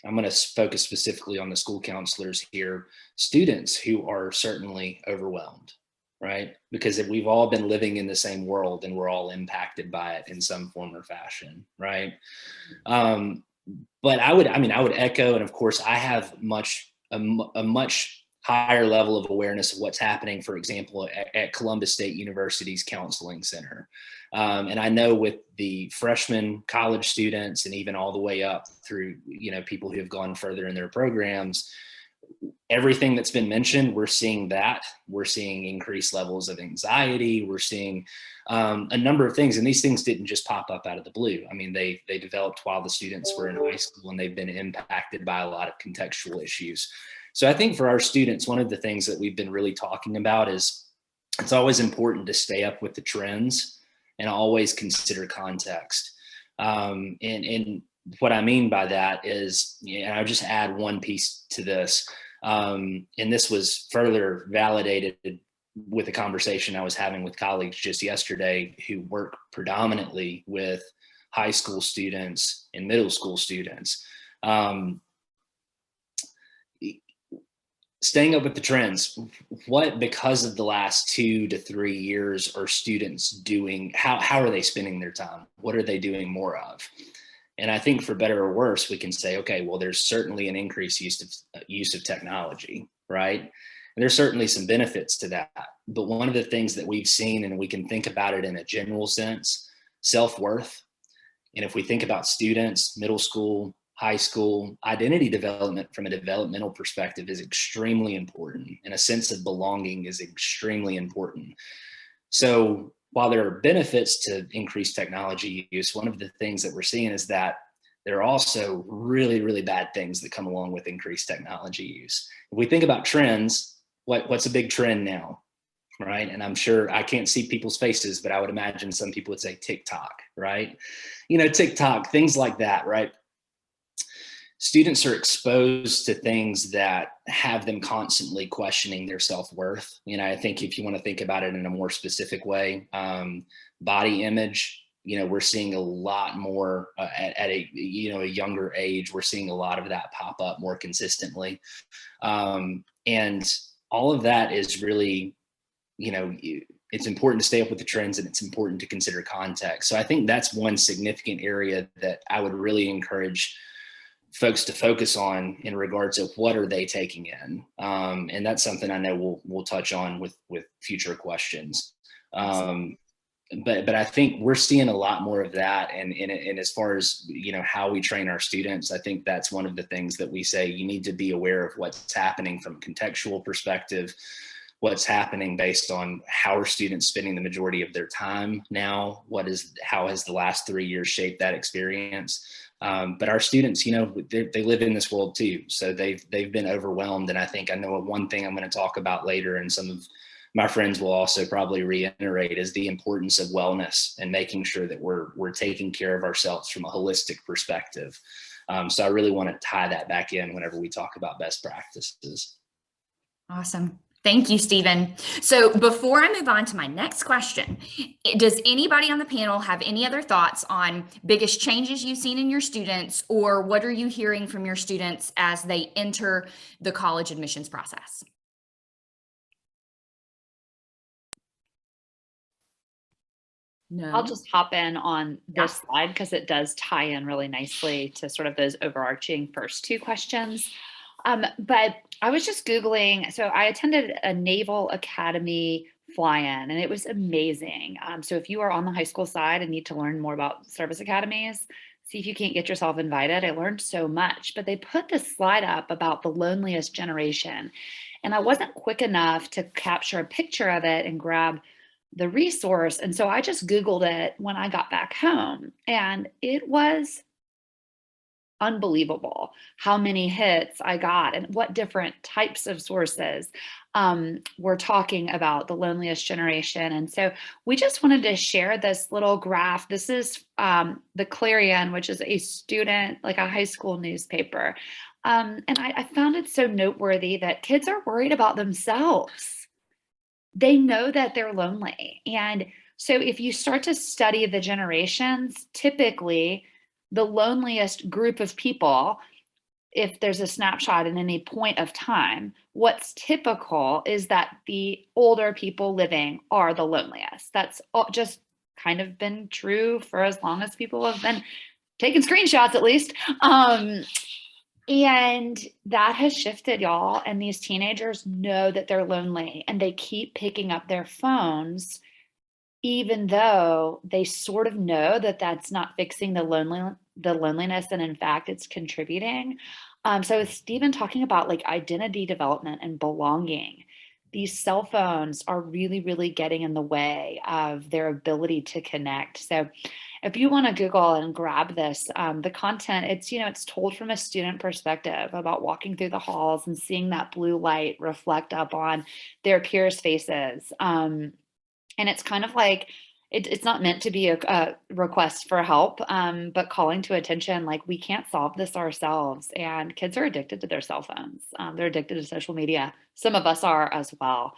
[SPEAKER 7] I'm going to focus specifically on the school counselors here, students who are certainly overwhelmed, right? Because we've all been living in the same world and we're all impacted by it in some form or fashion, right? But I would echo, and of course I have a much higher level of awareness of what's happening, for example, at Columbus State University's counseling center. And I know with the freshman college students and even all the way up through, people who have gone further in their programs, everything that's been mentioned, we're seeing that. We're seeing increased levels of anxiety. We're seeing a number of things, and these things didn't just pop up out of the blue. I mean, they developed while the students were in high school, and they've been impacted by a lot of contextual issues. So I think for our students, one of the things that we've been really talking about is it's always important to stay up with the trends and always consider context. And what I mean by that is, and I'll just add one piece to this, and this was further validated with a conversation I was having with colleagues just yesterday who work predominantly with high school students and middle school students. Staying up with the trends, because of the last 2 to 3 years are students doing, how are they spending their time? What are they doing more of? And I think for better or worse, we can say, okay, well, there's certainly an increased use of technology, right? And there's certainly some benefits to that. But one of the things that we've seen, and we can think about it in a general sense, self-worth. And if we think about students, middle school, high school, identity development from a developmental perspective is extremely important, and a sense of belonging is extremely important. So while there are benefits to increased technology use, one of the things that we're seeing is that there are also really, really bad things that come along with increased technology use. If we think about trends, what's a big trend now, right? And I'm sure I can't see people's faces, but I would imagine some people would say TikTok, right? TikTok, things like that, right? Students are exposed to things that have them constantly questioning their self-worth. I think if you want to think about it in a more specific way, body image, we're seeing a lot more at a younger age. We're seeing a lot of that pop up more consistently. And all of that is really, it's important to stay up with the trends, and it's important to consider context. So I think that's one significant area that I would really encourage folks to focus on in regards of what are they taking in. And that's something I know we'll touch on with future questions. But I think we're seeing a lot more of that. And as far as, how we train our students, I think that's one of the things that we say, you need to be aware of what's happening from a contextual perspective, what's happening based on how are students spending the majority of their time now, how has the last 3 years shaped that experience. But our students, they live in this world too. So they've been overwhelmed. And I know one thing I'm going to talk about later, and some of my friends will also probably reiterate, is the importance of wellness and making sure that we're taking care of ourselves from a holistic perspective. So I really want to tie that back in whenever we talk about best practices.
[SPEAKER 3] Awesome. Thank you, Stephen. So before I move on to my next question, does anybody on the panel have any other thoughts on biggest changes you've seen in your students, or what are you hearing from your students as they enter the college admissions process? No.
[SPEAKER 4] I'll just hop in on this slide because it does tie in really nicely to sort of those overarching first two questions. But I was just Googling, so I attended a Naval Academy fly-in and it was amazing. So if you are on the high school side and need to learn more about service academies, see if you can't get yourself invited. I learned so much, but they put this slide up about the loneliest generation. And I wasn't quick enough to capture a picture of it and grab the resource. And so I just Googled it when I got back home, and it was unbelievable how many hits I got and what different types of sources were talking about the loneliest generation. And so we just wanted to share this little graph. This is the Clarion, which is a student, like a high school newspaper. And I found it so noteworthy that kids are worried about themselves. They know that they're lonely. And so if you start to study the generations, typically the loneliest group of people, if there's a snapshot in any point of time, what's typical is that the older people living are the loneliest. That's just kind of been true for as long as people have been taking screenshots, at least. And that has shifted, y'all. And these teenagers know that they're lonely and they keep picking up their phones, even though they sort of know that that's not fixing the loneliness. And in fact, it's contributing. So with Stephen talking about like identity development and belonging, these cell phones are really, really getting in the way of their ability to connect. So if you want to Google and grab this, the content, it's told from a student perspective about walking through the halls and seeing that blue light reflect up on their peers' faces. And it's kind of like, it's not meant to be a request for help, but calling to attention, like we can't solve this ourselves. And kids are addicted to their cell phones. They're addicted to social media. Some of us are as well.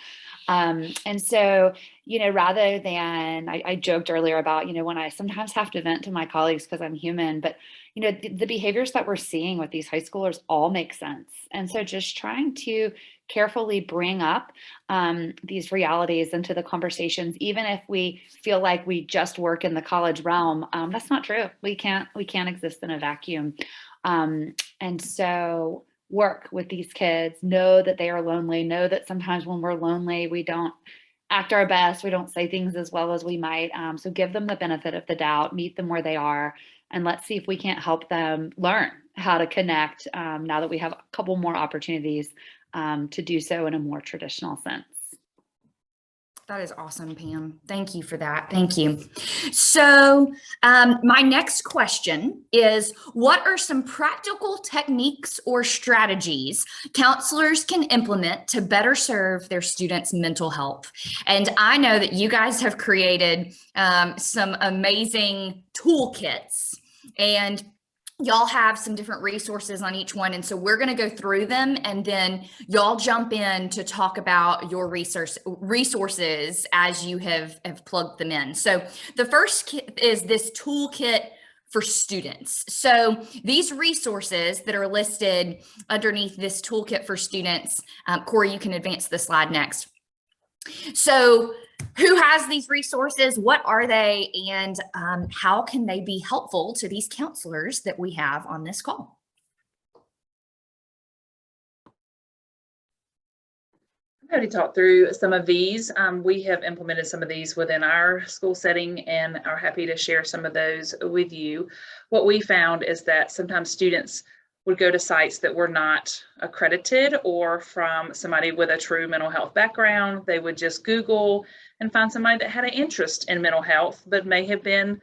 [SPEAKER 4] And so, rather than, I joked earlier about, when I sometimes have to vent to my colleagues because I'm human, but, the behaviors that we're seeing with these high schoolers all make sense. And so just trying to carefully bring up these realities into the conversations, even if we feel like we just work in the college realm, that's not true. We can't exist in a vacuum. And so work with these kids, know that they are lonely, know that sometimes when we're lonely, we don't act our best, we don't say things as well as we might. So give them the benefit of the doubt, meet them where they are, and let's see if we can't help them learn how to connect now that we have a couple more opportunities to do so in a more traditional sense.
[SPEAKER 3] That is awesome, Pam. Thank you for that. Thank you. So my next question is, what are some practical techniques or strategies counselors can implement to better serve their students' mental health? And I know that you guys have created some amazing toolkits, and y'all have some different resources on each one. And so we're going to go through them, and then y'all jump in to talk about your resources as you have plugged them in. So the first is this toolkit for students. So these resources that are listed underneath this toolkit for students, Corey, you can advance the slide next. So who has these resources? What are they? And how can they be helpful to these counselors that we have on this call?
[SPEAKER 5] I've already talked through some of these. We have implemented some of these within our school setting and are happy to share some of those with you. What we found is that sometimes students would go to sites that were not accredited or from somebody with a true mental health background. They would just Google and find somebody that had an interest in mental health, but may have been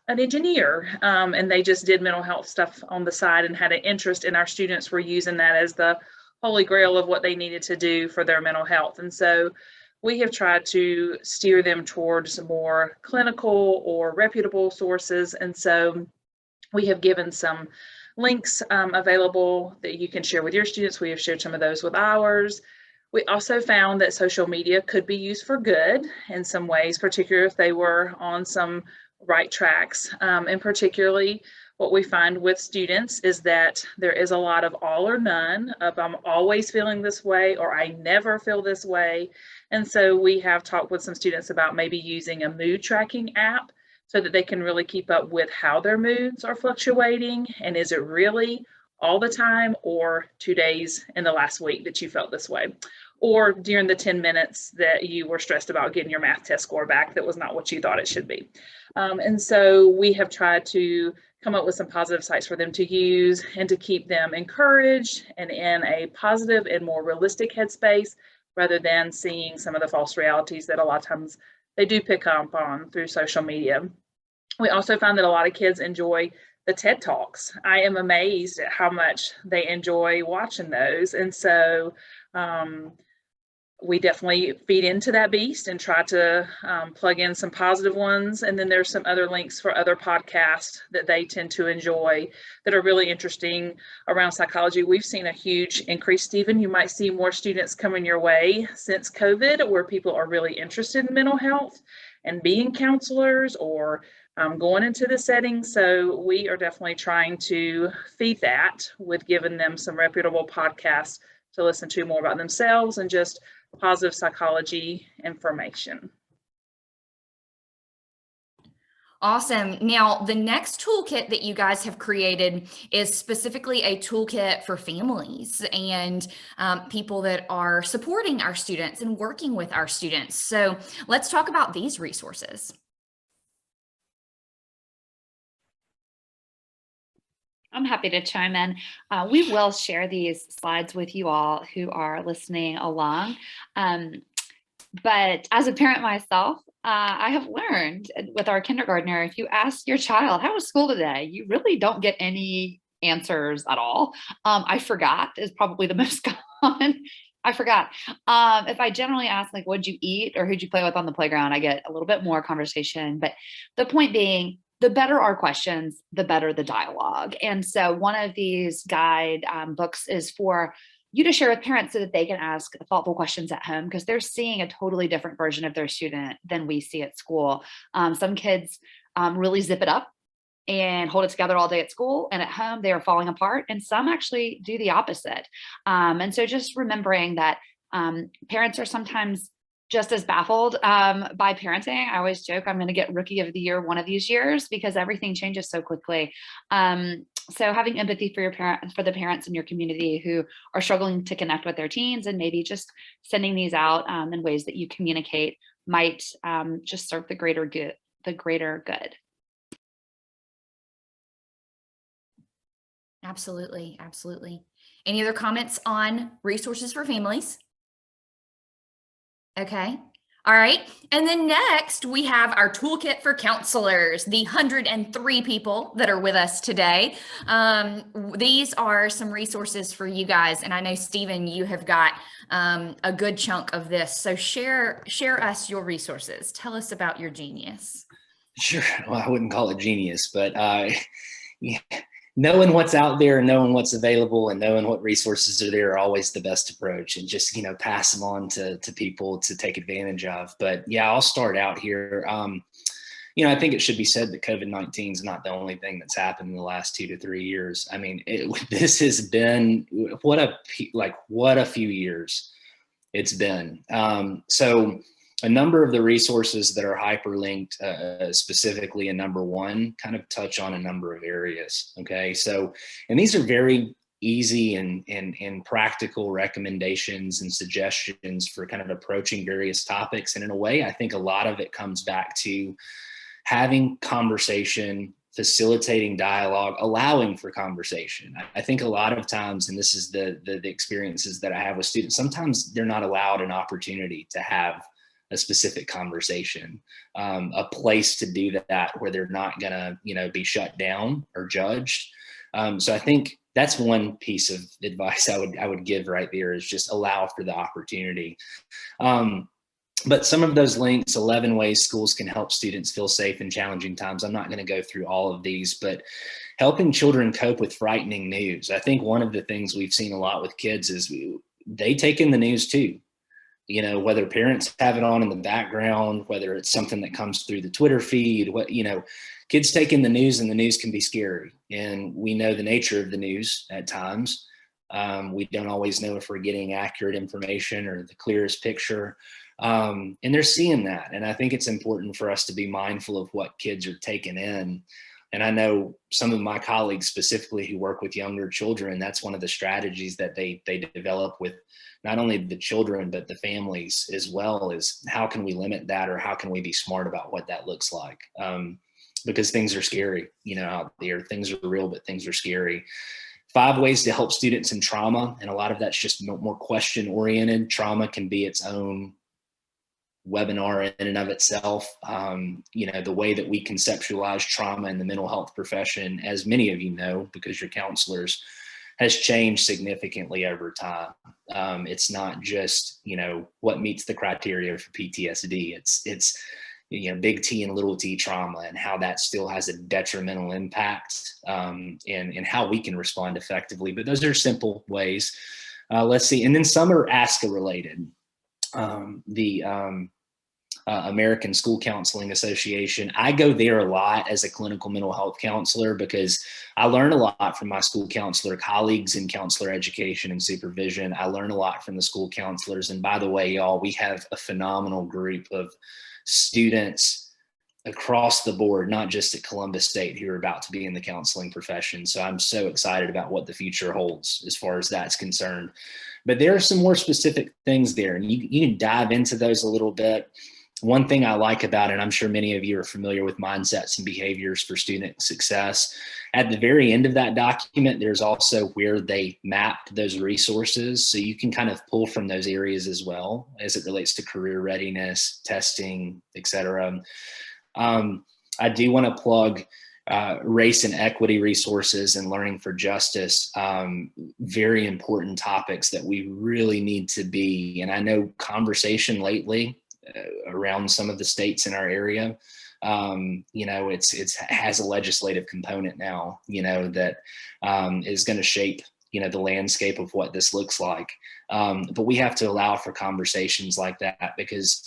[SPEAKER 5] an engineer, and they just did mental health stuff on the side and had an interest, and our students were using that as the holy grail of what they needed to do for their mental health. And so we have tried to steer them towards more clinical or reputable sources. And so we have given some links available that you can share with your students. We have shared some of those with ours. We also found that social media could be used for good in some ways, particularly if they were on some right tracks. And particularly what we find with students is that there is a lot of all or none of I'm always feeling this way or I never feel this way. And so we have talked with some students about maybe using a mood tracking app so that they can really keep up with how their moods are fluctuating. And is it really all the time or 2 days in the last week that you felt this way? Or during the 10 minutes that you were stressed about getting your math test score back that was not what you thought it should be. And so we have tried to come up with some positive sites for them to use and to keep them encouraged and in a positive and more realistic headspace rather than seeing some of the false realities that a lot of times they do pick up on through social media. We also found that a lot of kids enjoy the TED Talks. I am amazed at how much they enjoy watching those. And so we definitely feed into that beast and try to plug in some positive ones. And then there's some other links for other podcasts that they tend to enjoy that are really interesting around psychology. We've seen a huge increase, Stephen. You might see more students coming your way since COVID, where people are really interested in mental health and being counselors or going into the setting. So we are definitely trying to feed that with giving them some reputable podcasts to listen to more about themselves and just positive psychology information.
[SPEAKER 3] Awesome. Now, the next toolkit that you guys have created is specifically a toolkit for families and people that are supporting our students and working with our students. So let's talk about these resources.
[SPEAKER 4] I'm happy to chime in. We will share these slides with you all who are listening along. But as a parent myself, I have learned with our kindergartner, if you ask your child, how was school today? You really don't get any answers at all. I forgot is probably the most common. I forgot. If I generally ask, like, what'd you eat or who'd you play with on the playground, I get a little bit more conversation. But the point being, the better our questions, the better the dialogue. And so one of these guide books is for you to share with parents so that they can ask thoughtful questions at home because they're seeing a totally different version of their student than we see at school. Some kids really zip it up and hold it together all day at school, and at home they are falling apart, and some actually do the opposite. And so just remembering that parents are sometimes just as baffled by parenting. I always joke I'm going to get Rookie of the Year one of these years because everything changes so quickly. So having empathy for the parents in your community who are struggling to connect with their teens, and maybe just sending these out in ways that you communicate might just serve the greater good.
[SPEAKER 3] Absolutely, absolutely. Any other comments on resources for families? Okay. All right. And then next we have our toolkit for counselors, the 103 people that are with us today. These are some resources for you guys. And I know, Stephen, you have got a good chunk of this. So share us your resources. Tell us about your genius.
[SPEAKER 7] Sure. Well, I wouldn't call it genius, but yeah. Knowing what's out there, knowing what's available, and knowing what resources are there are always the best approach, and just, pass them on to people to take advantage of. But yeah, I'll start out here. I think it should be said that COVID-19 is not the only thing that's happened in the last 2 to 3 years. I mean, this has been what a few years it's been. So a number of the resources that are hyperlinked, specifically in number one, kind of touch on a number of areas. Okay, so, and these are very easy and practical recommendations and suggestions for kind of approaching various topics. And in a way, I think a lot of it comes back to having conversation, facilitating dialogue, allowing for conversation. I think a lot of times, and this is the experiences that I have with students, sometimes they're not allowed an opportunity to have a specific conversation, a place to do that where they're not gonna, be shut down or judged. So I think that's one piece of advice I would give right there, is just allow for the opportunity. But some of those links, 11 ways schools can help students feel safe in challenging times. I'm not going to go through all of these, but helping children cope with frightening news. I think one of the things we've seen a lot with kids is they take in the news too. You know, whether parents have it on in the background, whether it's something that comes through the Twitter feed, kids take in the news, and the news can be scary. And we know the nature of the news at times. We don't always know if we're getting accurate information or the clearest picture. And they're seeing that. And I think it's important for us to be mindful of what kids are taking in. And I know some of my colleagues specifically who work with younger children, that's one of the strategies that they develop with not only the children, but the families as well, is how can we limit that, or how can we be smart about what that looks like? Because things are scary, out there. Things are real, but things are scary. 5 ways to help students in trauma. And a lot of that's just more question oriented. Trauma can be its own webinar in and of itself. The way that we conceptualize trauma in the mental health profession, as many of you know, because you're counselors, has changed significantly over time. It's not just, what meets the criteria for PTSD. It's big T and little t trauma, and how that still has a detrimental impact, and how we can respond effectively. But those are simple ways. Let's see. And then some are ASCA related. American School Counseling Association. I go there a lot as a clinical mental health counselor because I learn a lot from my school counselor colleagues in counselor education and supervision. I learn a lot from the school counselors. And by the way, y'all, we have a phenomenal group of students across the board, not just at Columbus State, who are about to be in the counseling profession. So I'm so excited about what the future holds as far as that's concerned. But there are some more specific things there, and you can dive into those a little bit. One thing I like about it, I'm sure many of you are familiar with mindsets and behaviors for student success. At the very end of that document, there's also where they mapped those resources. So you can kind of pull from those areas as well as it relates to career readiness, testing, et cetera. I do want to plug race and equity resources and learning for justice. Very important topics that we really need to be. And I know conversation lately around some of the states in our area, it has a legislative component now, that is going to shape, the landscape of what this looks like. But we have to allow for conversations like that, because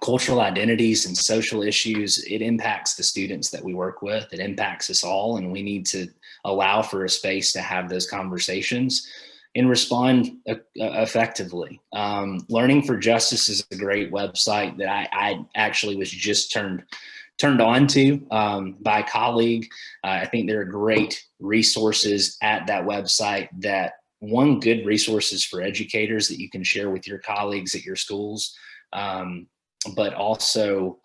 [SPEAKER 7] cultural identities and social issues, it impacts the students that we work with. It impacts us all, and we need to allow for a space to have those conversations and respond effectively. Learning for Justice is a great website that I actually was just turned on to by a colleague. I think there are great resources at that website, good resources for educators that you can share with your colleagues at your schools, but also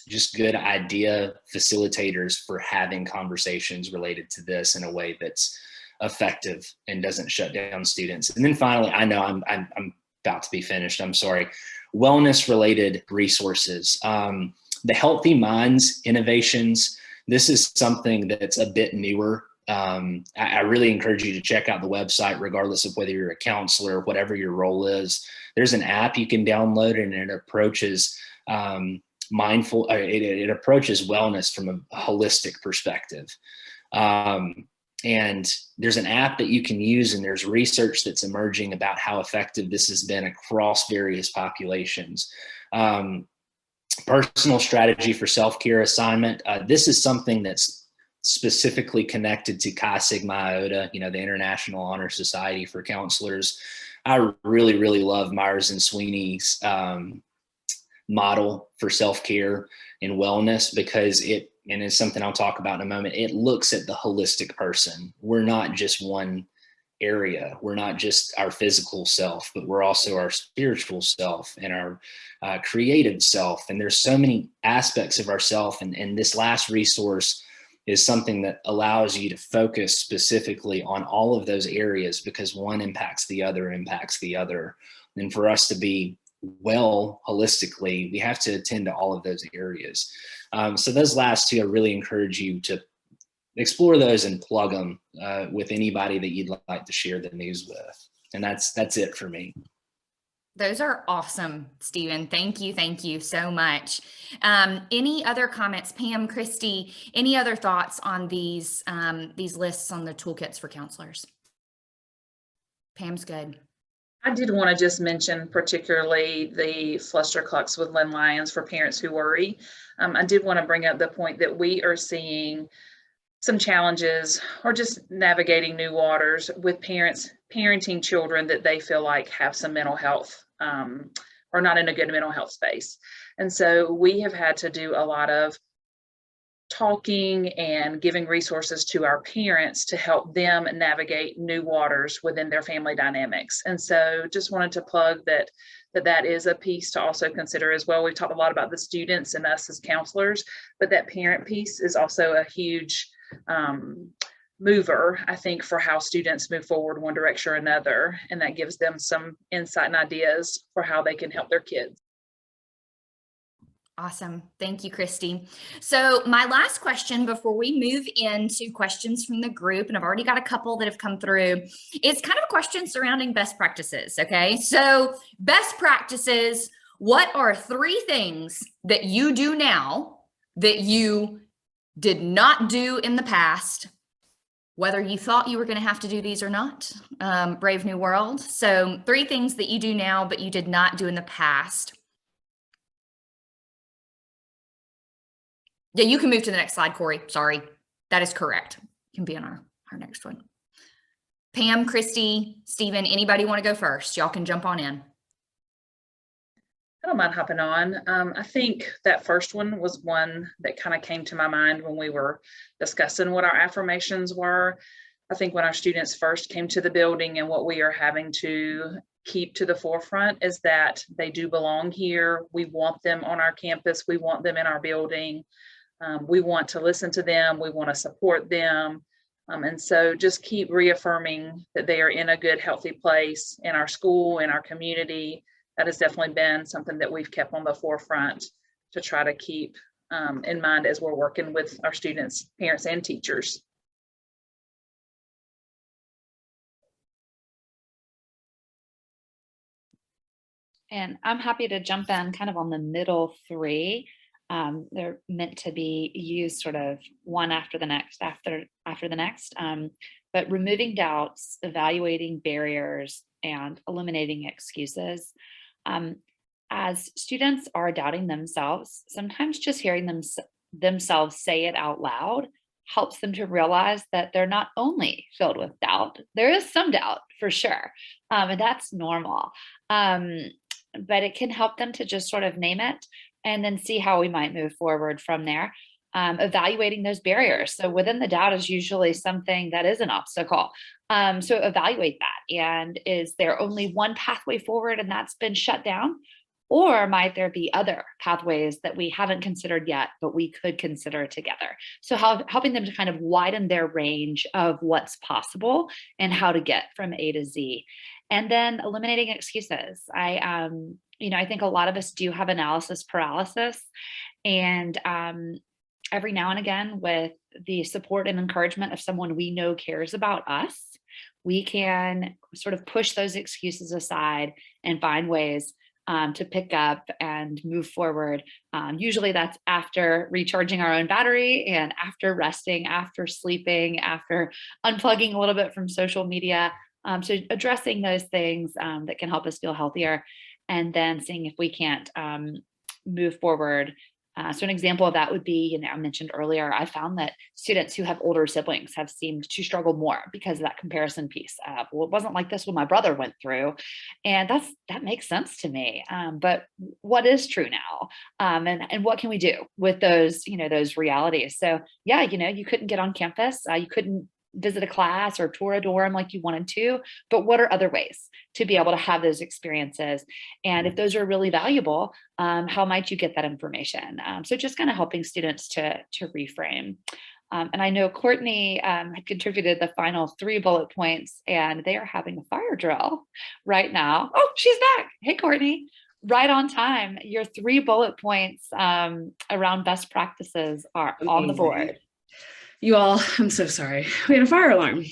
[SPEAKER 7] just good idea facilitators for having conversations related to this in a way that's effective and doesn't shut down students. And then finally, I know I'm about to be finished, I'm sorry, wellness related resources. The Healthy Minds innovations, this is something that's a bit newer. I really encourage you to check out the website, regardless of whether you're a counselor, whatever your role is. There's an app you can download, and it approaches it approaches wellness from a holistic perspective. And there's an app that you can use, and there's research that's emerging about how effective this has been across various populations. Personal strategy for self-care assignment. This is something that's specifically connected to Chi Sigma Iota, the International Honor Society for Counselors. I really, really love Myers and Sweeney's model for self-care and wellness, because and it's something I'll talk about in a moment, it looks at the holistic person. We're not just one area. We're not just our physical self, but we're also our spiritual self and our creative self. And there's so many aspects of ourself. And this last resource is something that allows you to focus specifically on all of those areas, because one impacts the other. And for us to be well holistically, we have to attend to all of those areas. So those last two, I really encourage you to explore those and plug them with anybody that you'd like to share the news with. And that's it for me.
[SPEAKER 3] Those are awesome, Stephen. Thank you so much. Any other comments, Pam, Christy, any other thoughts on these lists on the toolkits for counselors? Pam's good.
[SPEAKER 5] I did want to just mention particularly the fluster clucks with Lynn Lyons for parents who worry. I did want to bring up the point that we are seeing some challenges or just navigating new waters with parents parenting children that they feel like have some mental health or not in a good mental health space. And so we have had to do a lot of talking and giving resources to our parents to help them navigate new waters within their family dynamics. And so just wanted to plug that is a piece to also consider as well. We've talked a lot about the students and us as counselors, but that parent piece is also a huge mover, I think, for how students move forward one direction or another. And that gives them some insight and ideas for how they can help their kids.
[SPEAKER 3] Awesome. Thank you, Christy. So my last question before we move into questions from the group, and I've already got a couple that have come through, is kind of a question surrounding best practices. Okay. So best practices, what are 3 things that you do now that you did not do in the past, whether you thought you were going to have to do these or not? Brave New World. So 3 things that you do now, but you did not do in the past. Yeah, you can move to the next slide, Corey. Sorry. That is correct. You can be on our next one. Pam, Christy, Stephen, anybody want to go first? Y'all can jump on in.
[SPEAKER 5] I don't mind hopping on. I think that first one was one that kind of came to my mind when we were discussing what our affirmations were. I think when our students first came to the building and what we are having to keep to the forefront is that they do belong here. We want them on our campus. We want them in our building. We want to listen to them. We want to support them. And so just keep reaffirming that they are in a good, healthy place in our school, in our community. That has definitely been something that we've kept on the forefront to try to keep in mind as we're working with our students, parents, and teachers.
[SPEAKER 4] And I'm happy to jump in kind of on the middle 3. They're meant to be used sort of one after the next, after the next. But removing doubts, evaluating barriers, and eliminating excuses. As students are doubting themselves, sometimes just hearing themselves say it out loud helps them to realize that they're not only filled with doubt. There is some doubt for sure, and that's normal. But it can help them to just sort of name it and then see how we might move forward from there. Evaluating those barriers. So within the doubt is usually something that is an obstacle. So evaluate that. And is there only one pathway forward and that's been shut down? Or might there be other pathways that we haven't considered yet, but we could consider together? So helping them to kind of widen their range of what's possible and how to get from A to Z. And then eliminating excuses. I think a lot of us do have analysis paralysis, and every now and again, with the support and encouragement of someone we know cares about us, we can sort of push those excuses aside and find ways to pick up and move forward. Usually that's after recharging our own battery and after resting, after sleeping, after unplugging a little bit from social media. So addressing those things that can help us feel healthier, and then seeing if we can't move forward. So an example of that would be, I mentioned earlier, I found that students who have older siblings have seemed to struggle more because of that comparison piece. Well, it wasn't like this when my brother went through, and that makes sense to me. But what is true now, and what can we do with those, those realities? So yeah, you couldn't get on campus, you couldn't visit a class or tour a dorm like you wanted to, but what are other ways to be able to have those experiences? And if those are really valuable, how might you get that information? So just kind of helping students to reframe. And I know Courtney had contributed the final 3 bullet points, and they are having a fire drill right now. Oh, she's back. Hey, Courtney. Right on time. Your 3 bullet points around best practices are on the board.
[SPEAKER 6] You all, I'm so sorry. We had a fire alarm.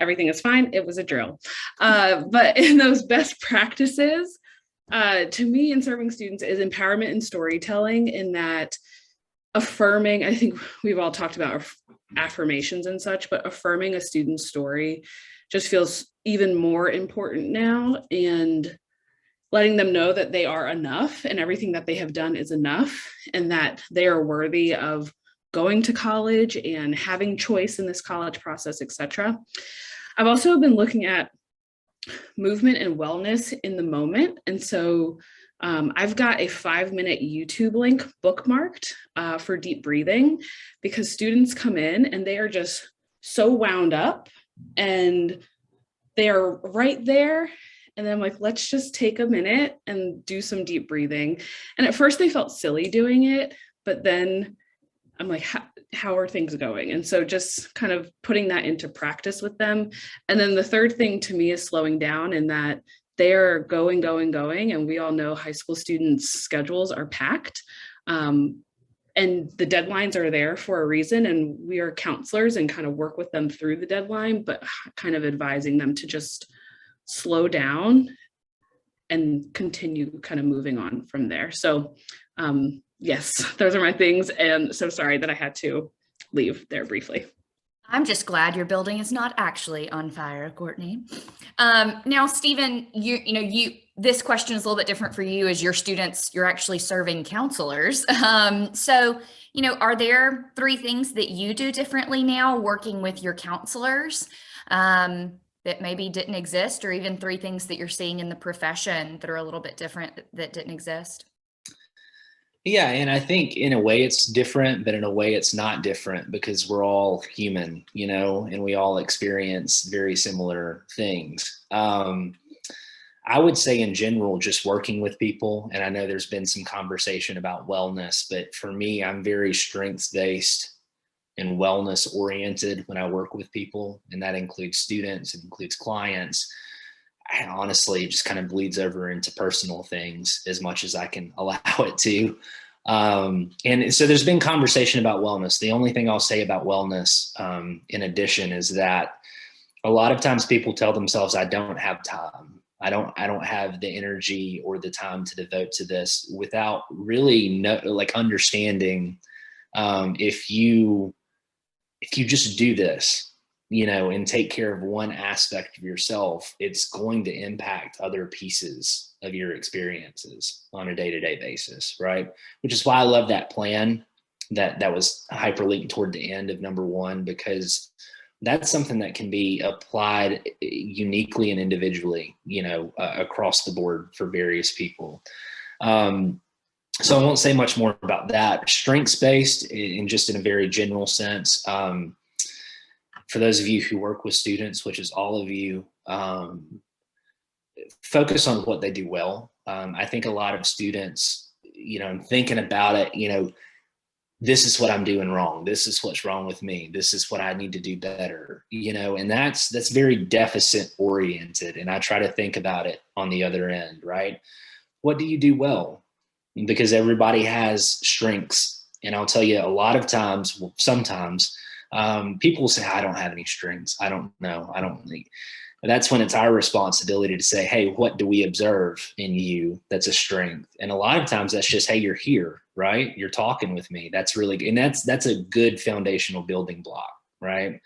[SPEAKER 6] Everything is fine. It was a drill. But in those best practices, to me, in serving students is empowerment and storytelling, in that affirming, I think we've all talked about affirmations and such, but affirming a student's story just feels even more important now, and letting them know that they are enough and everything that they have done is enough, and that they are worthy of going to college and having choice in this college process, etc. I've also been looking at movement and wellness in the moment. And so I've got a 5-minute YouTube link bookmarked for deep breathing, because students come in and they are just so wound up and they are right there. And then I'm like, let's just take a minute and do some deep breathing. And at first they felt silly doing it, but then I'm like, how are things going? And so just kind of putting that into practice with them. And then the third thing to me is slowing down, in that they're going. And we all know high school students' schedules are packed. And the deadlines are there for a reason. And we are counselors and kind of work with them through the deadline, but kind of advising them to just slow down and continue kind of moving on from there. So yes, those are my things. And so sorry that I had to leave there briefly.
[SPEAKER 3] I'm just glad your building is not actually on fire, Courtney. Now, Stephen, this question is a little bit different for you, as your students, you're actually serving counselors. So, are there 3 things that you do differently now working with your counselors that maybe didn't exist, or even 3 things that you're seeing in the profession that are a little bit different that didn't exist?
[SPEAKER 7] Yeah, and I think in a way it's different, but in a way it's not different, because we're all human, and we all experience very similar things. I would say in general, just working with people, and I know there's been some conversation about wellness, but for me, I'm very strengths-based and wellness-oriented when I work with people, and that includes students, it includes clients. And honestly, it just kind of bleeds over into personal things as much as I can allow it to. And so there's been conversation about wellness. The only thing I'll say about wellness, in addition, is that a lot of times people tell themselves, I don't have time. I don't have the energy or the time to devote to this, without really understanding, if you just do this, and take care of one aspect of yourself, it's going to impact other pieces of your experiences on a day-to-day basis, right? Which is why I love that plan that was hyperlinked toward the end of number 1, because that's something that can be applied uniquely and individually, across the board for various people. So I won't say much more about that. Strengths-based, in just in a very general sense, for those of you who work with students, which is all of you, focus on what they do well. I think a lot of students, thinking about it, this is what I'm doing wrong. This is what's wrong with me. This is what I need to do better, and that's very deficit oriented. And I try to think about it on the other end, right? What do you do well? Because everybody has strengths. And I'll tell you, a lot of times, well, sometimes, people will say, I don't have any strengths. I don't know. I don't think. That's when it's our responsibility to say, hey, what do we observe in you that's a strength? And a lot of times that's just, hey, you're here, right? You're talking with me. That's really good. And that's a good foundational building block, right?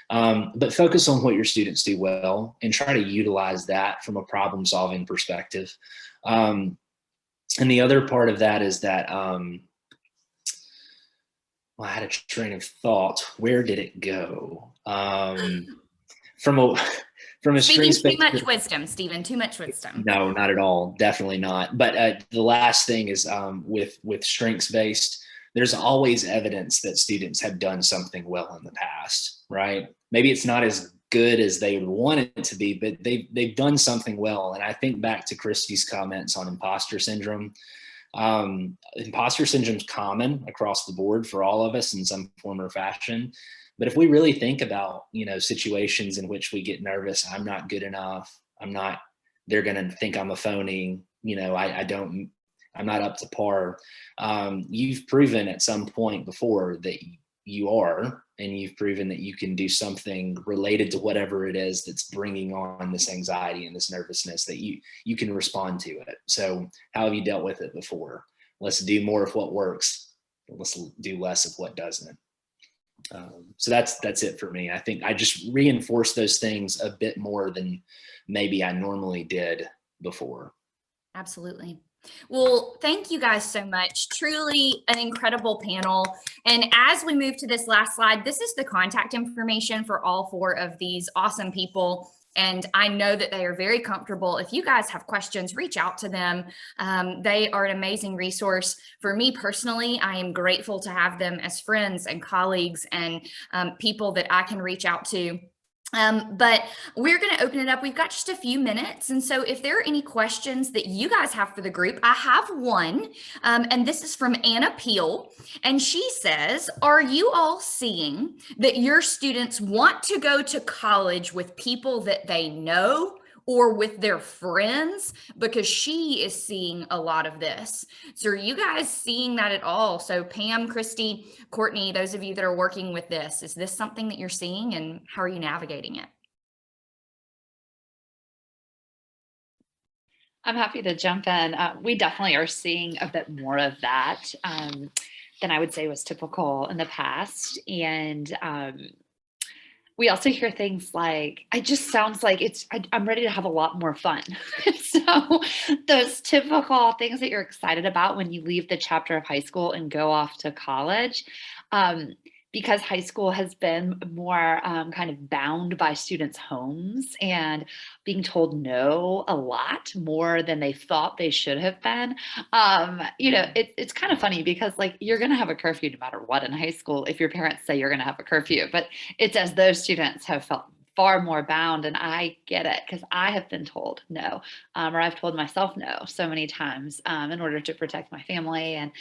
[SPEAKER 7] But focus on what your students do well and try to utilize that from a problem solving perspective. And the other part of that is that, I had a train of thought. Where did it go? From a
[SPEAKER 3] Speaking
[SPEAKER 7] strengths-based,
[SPEAKER 3] too much wisdom, Stephen, too much wisdom.
[SPEAKER 7] No, not at all. Definitely not. But the last thing is, with strengths-based, there's always evidence that students have done something well in the past, right? Maybe it's not as good as they would want it to be, but they've done something well. And I think back to Christy's comments on imposter syndrome. Imposter syndrome is common across the board for all of us in some form or fashion. But if we really think about, situations in which we get nervous, I'm not good enough. They're going to think I'm a phony. I'm not up to par. You've proven at some point before that you are, and you've proven that you can do something related to whatever it is that's bringing on this anxiety and this nervousness, that you can respond to it. So how have you dealt with it before? Let's do more of what works. Let's do less of what doesn't. So that's it for me. I think I just reinforce those things a bit more than maybe I normally did before.
[SPEAKER 3] Absolutely. Well, thank you guys so much. Truly an incredible panel. And as we move to this last slide, this is the contact information for all 4 of these awesome people. And I know that they are very comfortable. If you guys have questions, reach out to them. They are an amazing resource. For me personally, I am grateful to have them as friends and colleagues and people that I can reach out to. But we're going to open it up. We've got just a few minutes. And so if there are any questions that you guys have for the group, I have one. And this is from Anna Peel. And she says, are you all seeing that your students want to go to college with people that they know or with their friends? Because she is seeing a lot of this. So are you guys seeing that at all? So Pam, Christy, Courtney, those of you that are working with this, is this something that you're seeing, and how are you navigating it?
[SPEAKER 4] I'm happy to jump in. We definitely are seeing a bit more of that than I would say was typical in the past. And we also hear things like, it just sounds like I'm ready to have a lot more fun. So those typical things that you're excited about when you leave the chapter of high school and go off to college, because high school has been more kind of bound by students' homes and being told no a lot more than they thought they should have been. It's kind of funny because like you're going to have a curfew no matter what in high school if your parents say you're going to have a curfew, but it's as those students have felt far more bound. And I get it because I have been told no, or I've told myself no so many times in order to protect my family and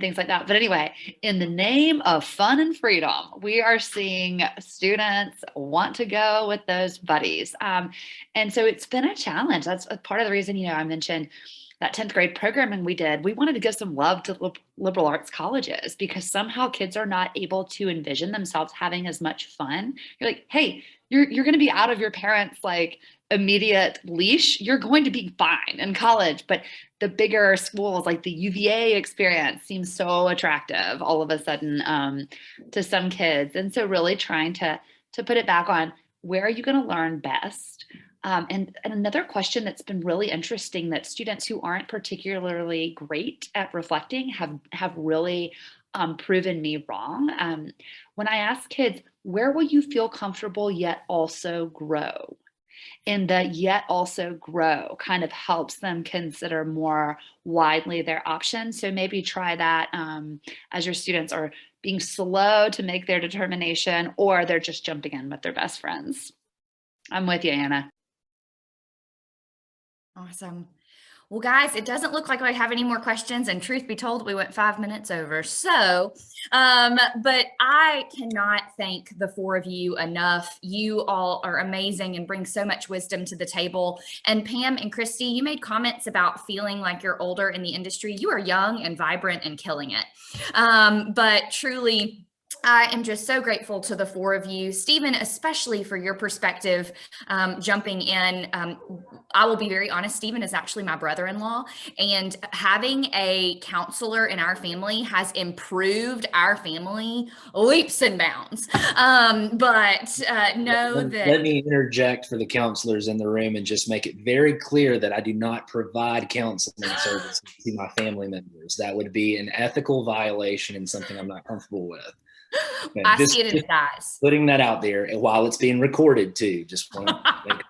[SPEAKER 4] things like that. But anyway, in the name of fun and freedom, we are seeing students want to go with those buddies. And so it's been a challenge. That's a part of the reason, I mentioned that 10th grade programming we did. We wanted to give some love to liberal arts colleges because somehow kids are not able to envision themselves having as much fun. You're like, hey, you're going to be out of your parents' like immediate leash. You're going to be fine in college. But the bigger schools like the UVA experience seems so attractive all of a sudden to some kids. And so really trying to put it back on, where are you going to learn best? And another question that's been really interesting that students who aren't particularly great at reflecting have really proven me wrong. When I ask kids, where will you feel comfortable yet also grow? And the yet also grow kind of helps them consider more widely their options. So maybe try that as your students are being slow to make their determination, or they're just jumping in with their best friends. I'm with you, Anna.
[SPEAKER 3] Awesome. Well, guys, it doesn't look like I have any more questions, and truth be told, we went 5 minutes over. So, but I cannot thank the 4 of you enough. You all are amazing and bring so much wisdom to the table. And Pam and Christy, you made comments about feeling like you're older in the industry. You are young and vibrant and killing it. But truly, I am just so grateful to the 4 of you, Stephen, especially for your perspective, jumping in. I will be very honest, Stephen is actually my brother-in-law, and having a counselor in our family has improved our family leaps and bounds. Know that.
[SPEAKER 7] Let me interject for the counselors in the room and just make it very clear that I do not provide counseling services to my family members. That would be an ethical violation and something I'm not comfortable with. Okay,
[SPEAKER 3] I see it in his eyes.
[SPEAKER 7] Putting that out there while it's being recorded too. Just want to make it.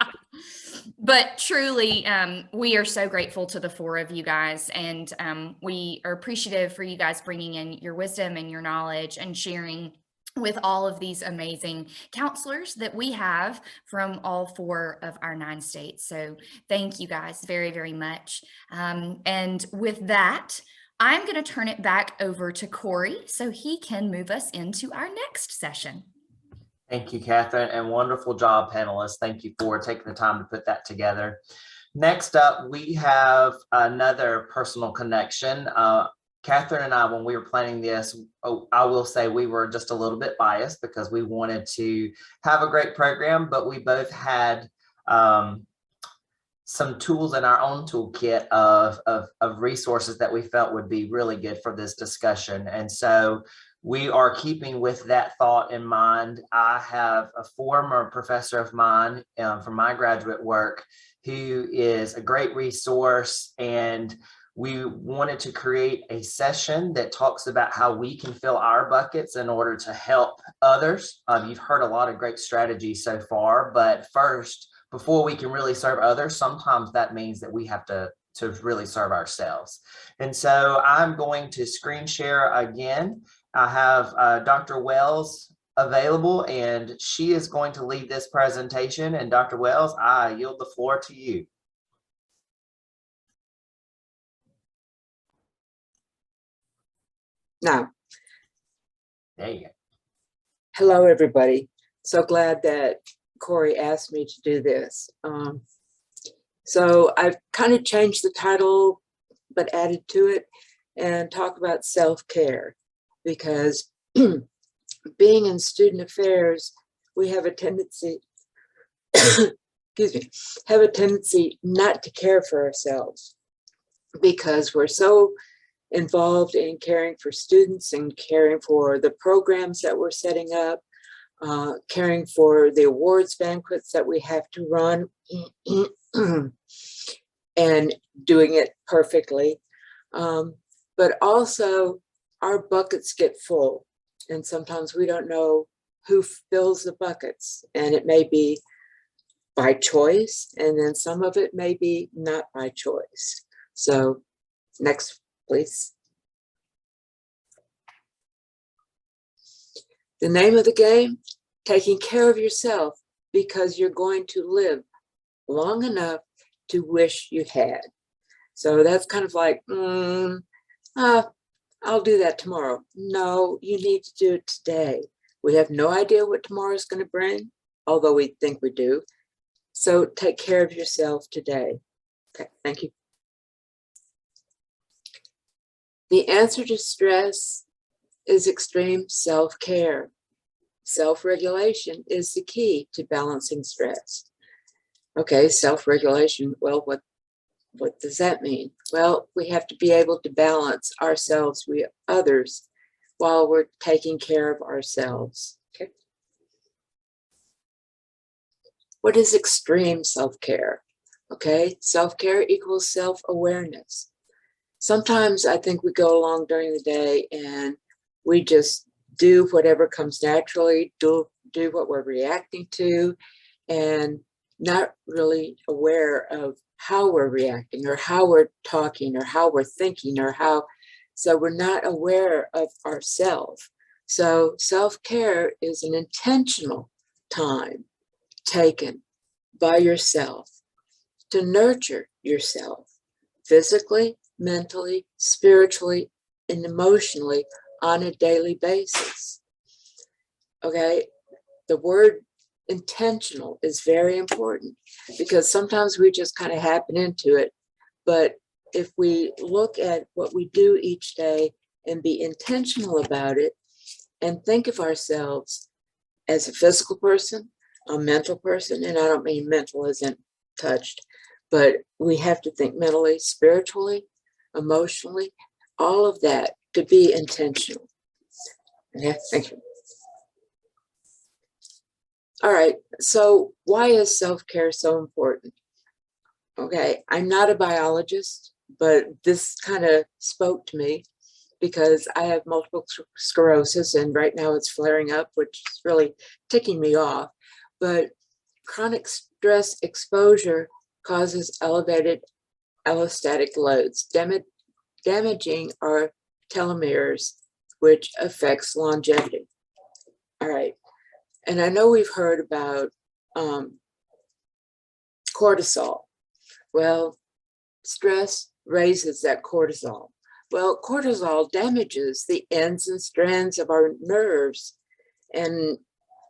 [SPEAKER 3] But truly, we are so grateful to the 4 of you guys, and we are appreciative for you guys bringing in your wisdom and your knowledge and sharing with all of these amazing counselors that we have from all 4 of our 9 states. So thank you guys very, very much. And with that, I'm going to turn it back over to Corey so he can move us into our next session.
[SPEAKER 1] Thank you, Catherine, and wonderful job, panelists. Thank you for taking the time to put that together. Next up, we have another personal connection. Catherine and I, when we were planning this, I will say we were just a little bit biased because we wanted to have a great program, but we both had some tools in our own toolkit of resources that we felt would be really good for this discussion. And so we are keeping with that thought in mind. I have a former professor of mine from my graduate work who is a great resource, and we wanted to create a session that talks about how we can fill our buckets in order to help others. You've heard a lot of great strategies so far, but first, before we can really serve others, sometimes that means that we have to really serve ourselves. And so I'm going to screen share again. I have Dr. Wells available, and she is going to lead this presentation. And Dr. Wells, I yield the floor to you.
[SPEAKER 8] Now,
[SPEAKER 1] There you go.
[SPEAKER 8] hello, everybody. So glad that Corey asked me to do this. So I've kind of changed the title, but added to it and talk about self-care, because being in student affairs, we have a tendency, excuse me, have a tendency not to care for ourselves, because we're so involved in caring for students and caring for the programs that we're setting up, caring for the awards banquets that we have to run, and doing it perfectly. But also our buckets get full, and sometimes we don't know who fills the buckets, and it may be by choice, and then some of it may be not by choice. So next, please. The name of the game, taking care of yourself, because you're going to live long enough to wish you had. So that's kind of like, I'll do that tomorrow. No, you need to do it today. We have no idea what tomorrow is going to bring, although we think we do. So take care of yourself today. Okay, thank you. The answer to stress is extreme self-care. Self-regulation is the key to balancing stress. Okay, self-regulation, well, what does that mean? Well, we have to be able to balance ourselves with others while we're taking care of ourselves. Okay. What is extreme self-care? Okay, self-care equals self-awareness. Sometimes I think we go along during the day and we just do whatever comes naturally, do what we're reacting to, and not really aware of how we're reacting or how we're talking or how we're thinking or how, so we're not aware of ourselves. So self-care is an intentional time taken by yourself to nurture yourself physically, mentally, spiritually, and emotionally on a daily basis. Okay, the word intentional is very important, because sometimes we just kind of happen into it. But if we look at what we do each day and be intentional about it and think of ourselves as a physical person, a mental person, and I don't mean mental isn't touched, but we have to think mentally, spiritually, emotionally, all of that to be intentional. Okay, thank you. All right, so why is self-care so important? Okay, I'm not a biologist, but this kind of spoke to me because I have multiple sclerosis, and right now it's flaring up, which is really ticking me off. But chronic stress exposure causes elevated allostatic loads, damaging our telomeres, which affects longevity. All right. And I know we've heard about cortisol. Well, stress raises that cortisol. Well, cortisol damages the ends and strands of our nerves and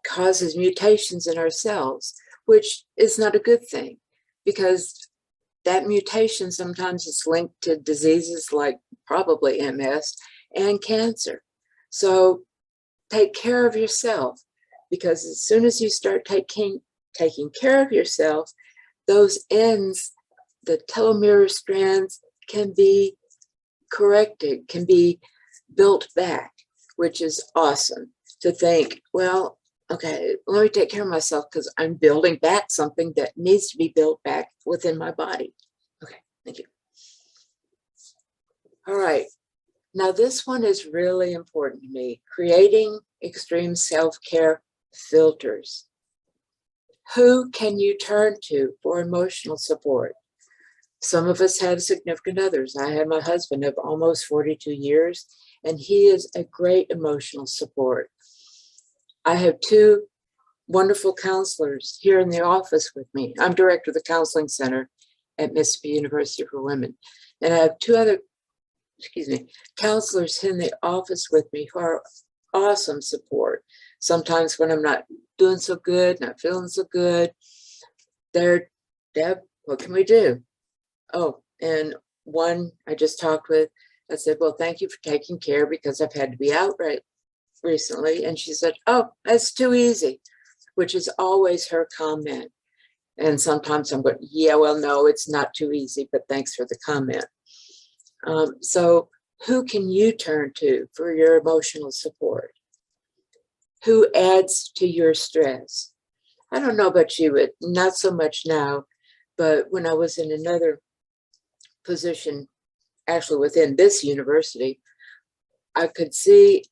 [SPEAKER 8] causes mutations in our cells, which is not a good thing, because that mutation sometimes is linked to diseases like probably MS and cancer. So take care of yourself, because as soon as you start taking care of yourself, those ends, the telomere strands, can be corrected, can be built back, which is awesome to think, well, okay, let me take care of myself because I'm building back something that needs to be built back within my body. Okay, thank you. All right. Now, this one is really important to me, creating extreme self-care filters. Who can you turn to for emotional support? Some of us have significant others. I have my husband of almost 42 years, and he is a great emotional support. I have two wonderful counselors here in the office with me. I'm director of the Counseling Center at Mississippi University for Women. And I have two other counselors in the office with me who are awesome support. Sometimes when I'm not doing so good, not feeling so good, they're, Deb, what can we do? Oh, and one I just talked with, I said, well, thank you for taking care because I've had to be out right recently. And she said, oh, that's too easy, which is always her comment. And sometimes I'm going, yeah, well, no, it's not too easy, but thanks for the comment. So who can you turn to for your emotional support? Who adds to your stress? I don't know about you, but not so much now, but when I was in another position, actually within this university, I could see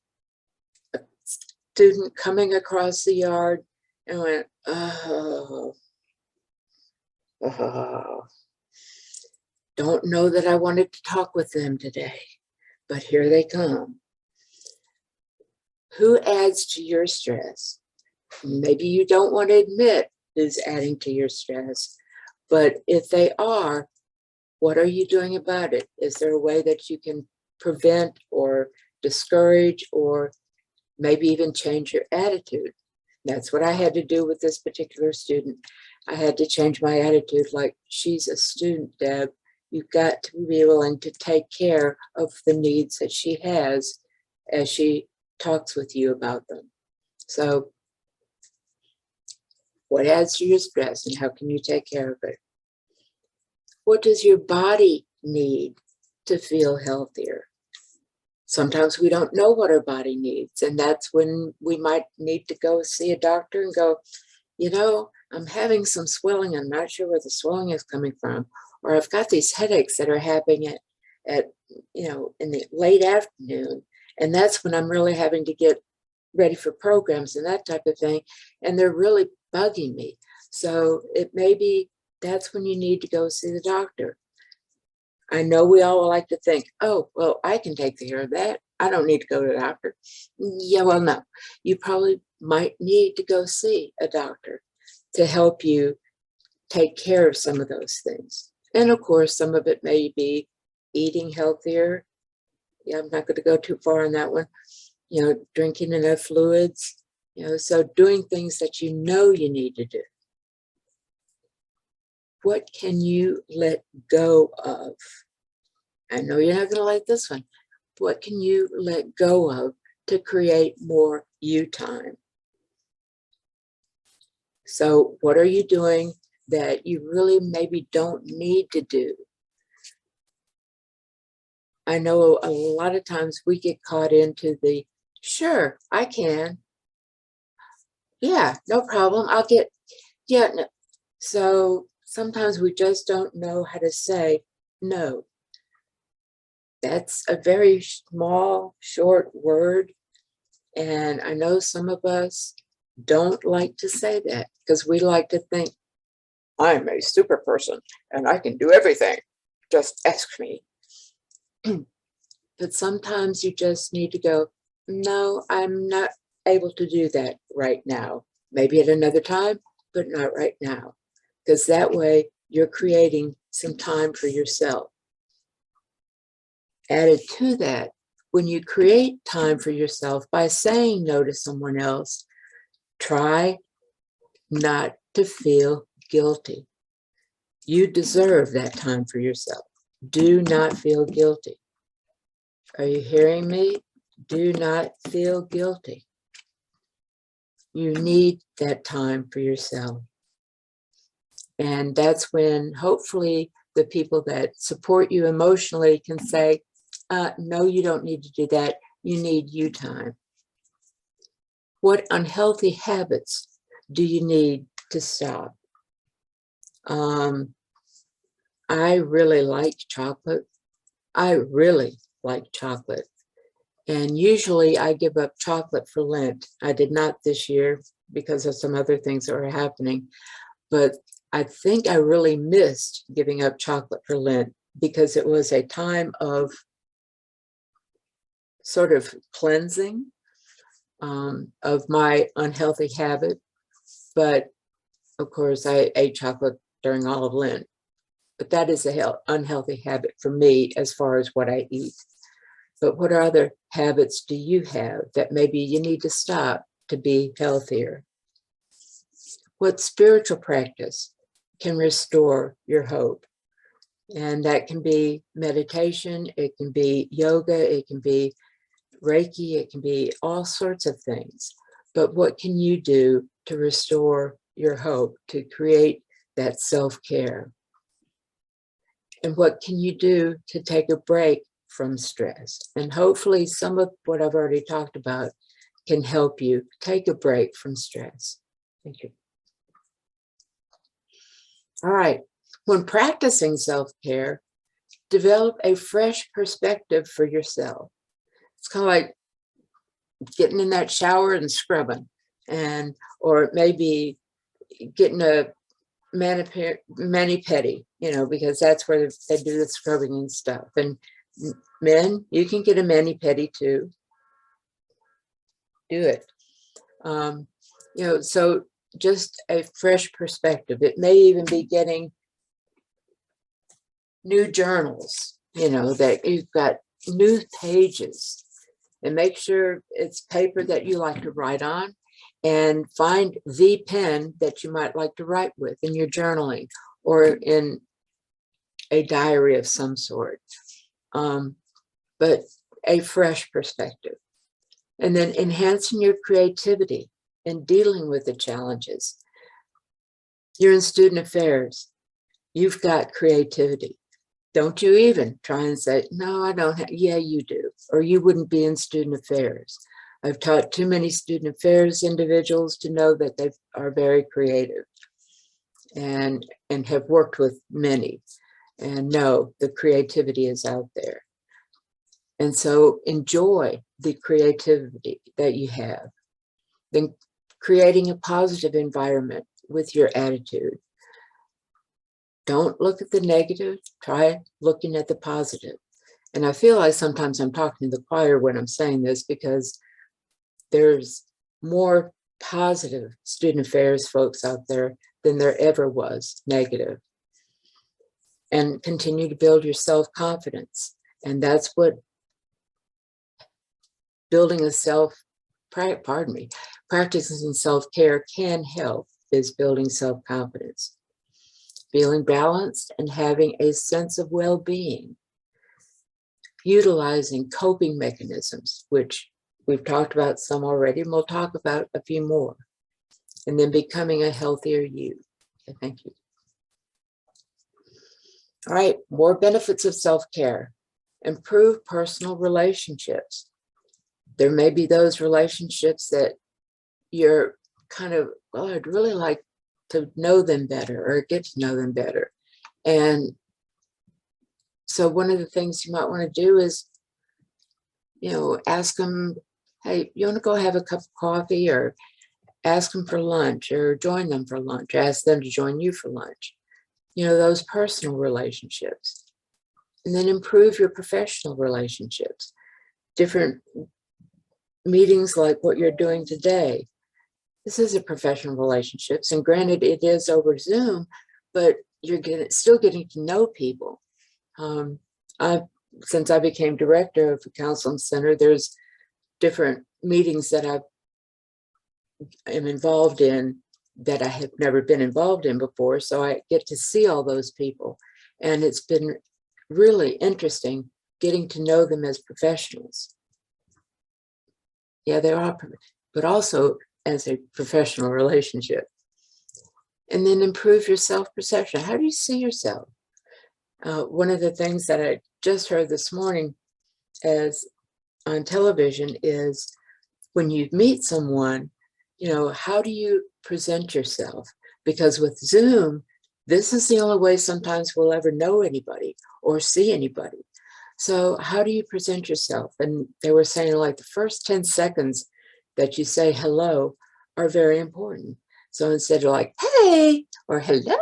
[SPEAKER 8] a student coming across the yard and went, oh. Don't know that I wanted to talk with them today, but here they come. Who adds to your stress? Maybe you don't want to admit who's adding to your stress, but if they are, what are you doing about it? Is there a way that you can prevent or discourage or maybe even change your attitude? That's what I had to do with this particular student. I had to change my attitude, like, she's a student, Deb. You've got to be willing to take care of the needs that she has as she talks with you about them. So what adds to your stress and how can you take care of it? What does your body need to feel healthier? Sometimes we don't know what our body needs, and that's when we might need to go see a doctor and go, you know, I'm having some swelling. I'm not sure where the swelling is coming from. Or I've got these headaches that are happening at in the late afternoon. And that's when I'm really having to get ready for programs and that type of thing. And they're really bugging me. So it may be that's when you need to go see the doctor. I know we all like to think, oh, well, I can take care of that. I don't need to go to the doctor. Yeah, well, no. You probably might need to go see a doctor to help you take care of some of those things. And of course, some of it may be eating healthier. Yeah, I'm not going to go too far on that one. Drinking enough fluids, so doing things that you know you need to do. What can you let go of? I know you're not going to like this one. What can you let go of to create more you time? So what are you doing that you really maybe don't need to do? I know a lot of times we get caught into the, sure, I can. Yeah, no problem. No. So sometimes we just don't know how to say no. That's a very small, short word. And I know some of us don't like to say that because we like to think, I'm a super person and I can do everything. Just ask me. But sometimes you just need to go, no, I'm not able to do that right now. Maybe at another time, but not right now. Because that way you're creating some time for yourself. Added to that, when you create time for yourself by saying no to someone else, try not to feel guilty. You deserve that time for yourself. Do not feel guilty. Are you hearing me? Do not feel guilty. You need that time for yourself. And that's when hopefully the people that support you emotionally can say, no, you don't need to do that. you need you time? What unhealthy habits do you need to stop? I really like chocolate. I really like chocolate. And usually I give up chocolate for Lent. I did not this year because of some other things that were happening. But I think I really missed giving up chocolate for Lent because it was a time of sort of cleansing of my unhealthy habit. But of course, I ate chocolate during all of Lent. But that is a unhealthy habit for me as far as what I eat. But what other habits do you have that maybe you need to stop to be healthier? What spiritual practice can restore your hope? And that can be meditation, it can be yoga, it can be Reiki, it can be all sorts of things. But what can you do to restore your hope, to create that self-care? And what can you do to take a break from stress? And hopefully some of what I've already talked about can help you take a break from stress. Thank you. All right, when practicing self-care, develop a fresh perspective for yourself. It's kind of like getting in that shower and scrubbing, or maybe getting a mani-pedi, because that's where they do the scrubbing and stuff. And men, you can get a mani-pedi too. Do it. So just a fresh perspective. It may even be getting new journals, that you've got new pages, and make sure it's paper that you like to write on, and find the pen that you might like to write with in your journaling or in a diary of some sort. But a fresh perspective. And then enhancing your creativity and dealing with the challenges. You're in student affairs. You've got creativity. Don't you even try and say, no, I don't have, yeah, you do, or you wouldn't be in student affairs. I've taught too many student affairs individuals to know that they are very creative and have worked with many and know the creativity is out there. And so enjoy the creativity that you have. Then creating a positive environment with your attitude. Don't look at the negative, try looking at the positive. And I feel like sometimes I'm talking to the choir when I'm saying this, because there's more positive student affairs folks out there than there ever was negative. And continue to build your self-confidence. And that's what practicing self-care can help, is building self-confidence. Feeling balanced and having a sense of well-being. Utilizing coping mechanisms, which we've talked about some already, and we'll talk about a few more. And then becoming a healthier you. Okay, thank you. All right, more benefits of self-care. Improve personal relationships. There may be those relationships that you're kind of, well, I'd really like to know them better or get to know them better. And so one of the things you might want to do is, ask them, hey, you want to go have a cup of coffee, or ask them for lunch, or join them for lunch, or ask them to join you for lunch. Those personal relationships. And then improve your professional relationships. Different meetings like what you're doing today. This is a professional relationships, and granted it is over Zoom, but you're still getting to know people. Since I became director of the counseling center, there's different meetings that I am involved in that I have never been involved in before. So I get to see all those people, and it's been really interesting getting to know them as professionals. Yeah, they are, but also as a professional relationship. And then improve your self-perception. How do you see yourself? One of the things that I just heard this morning as on television is when you meet someone, how do you present yourself? Because with Zoom, this is the only way sometimes we'll ever know anybody or see anybody. So how do you present yourself? And they were saying like the first 10 seconds that you say hello are very important. So instead of like, hey, or hello,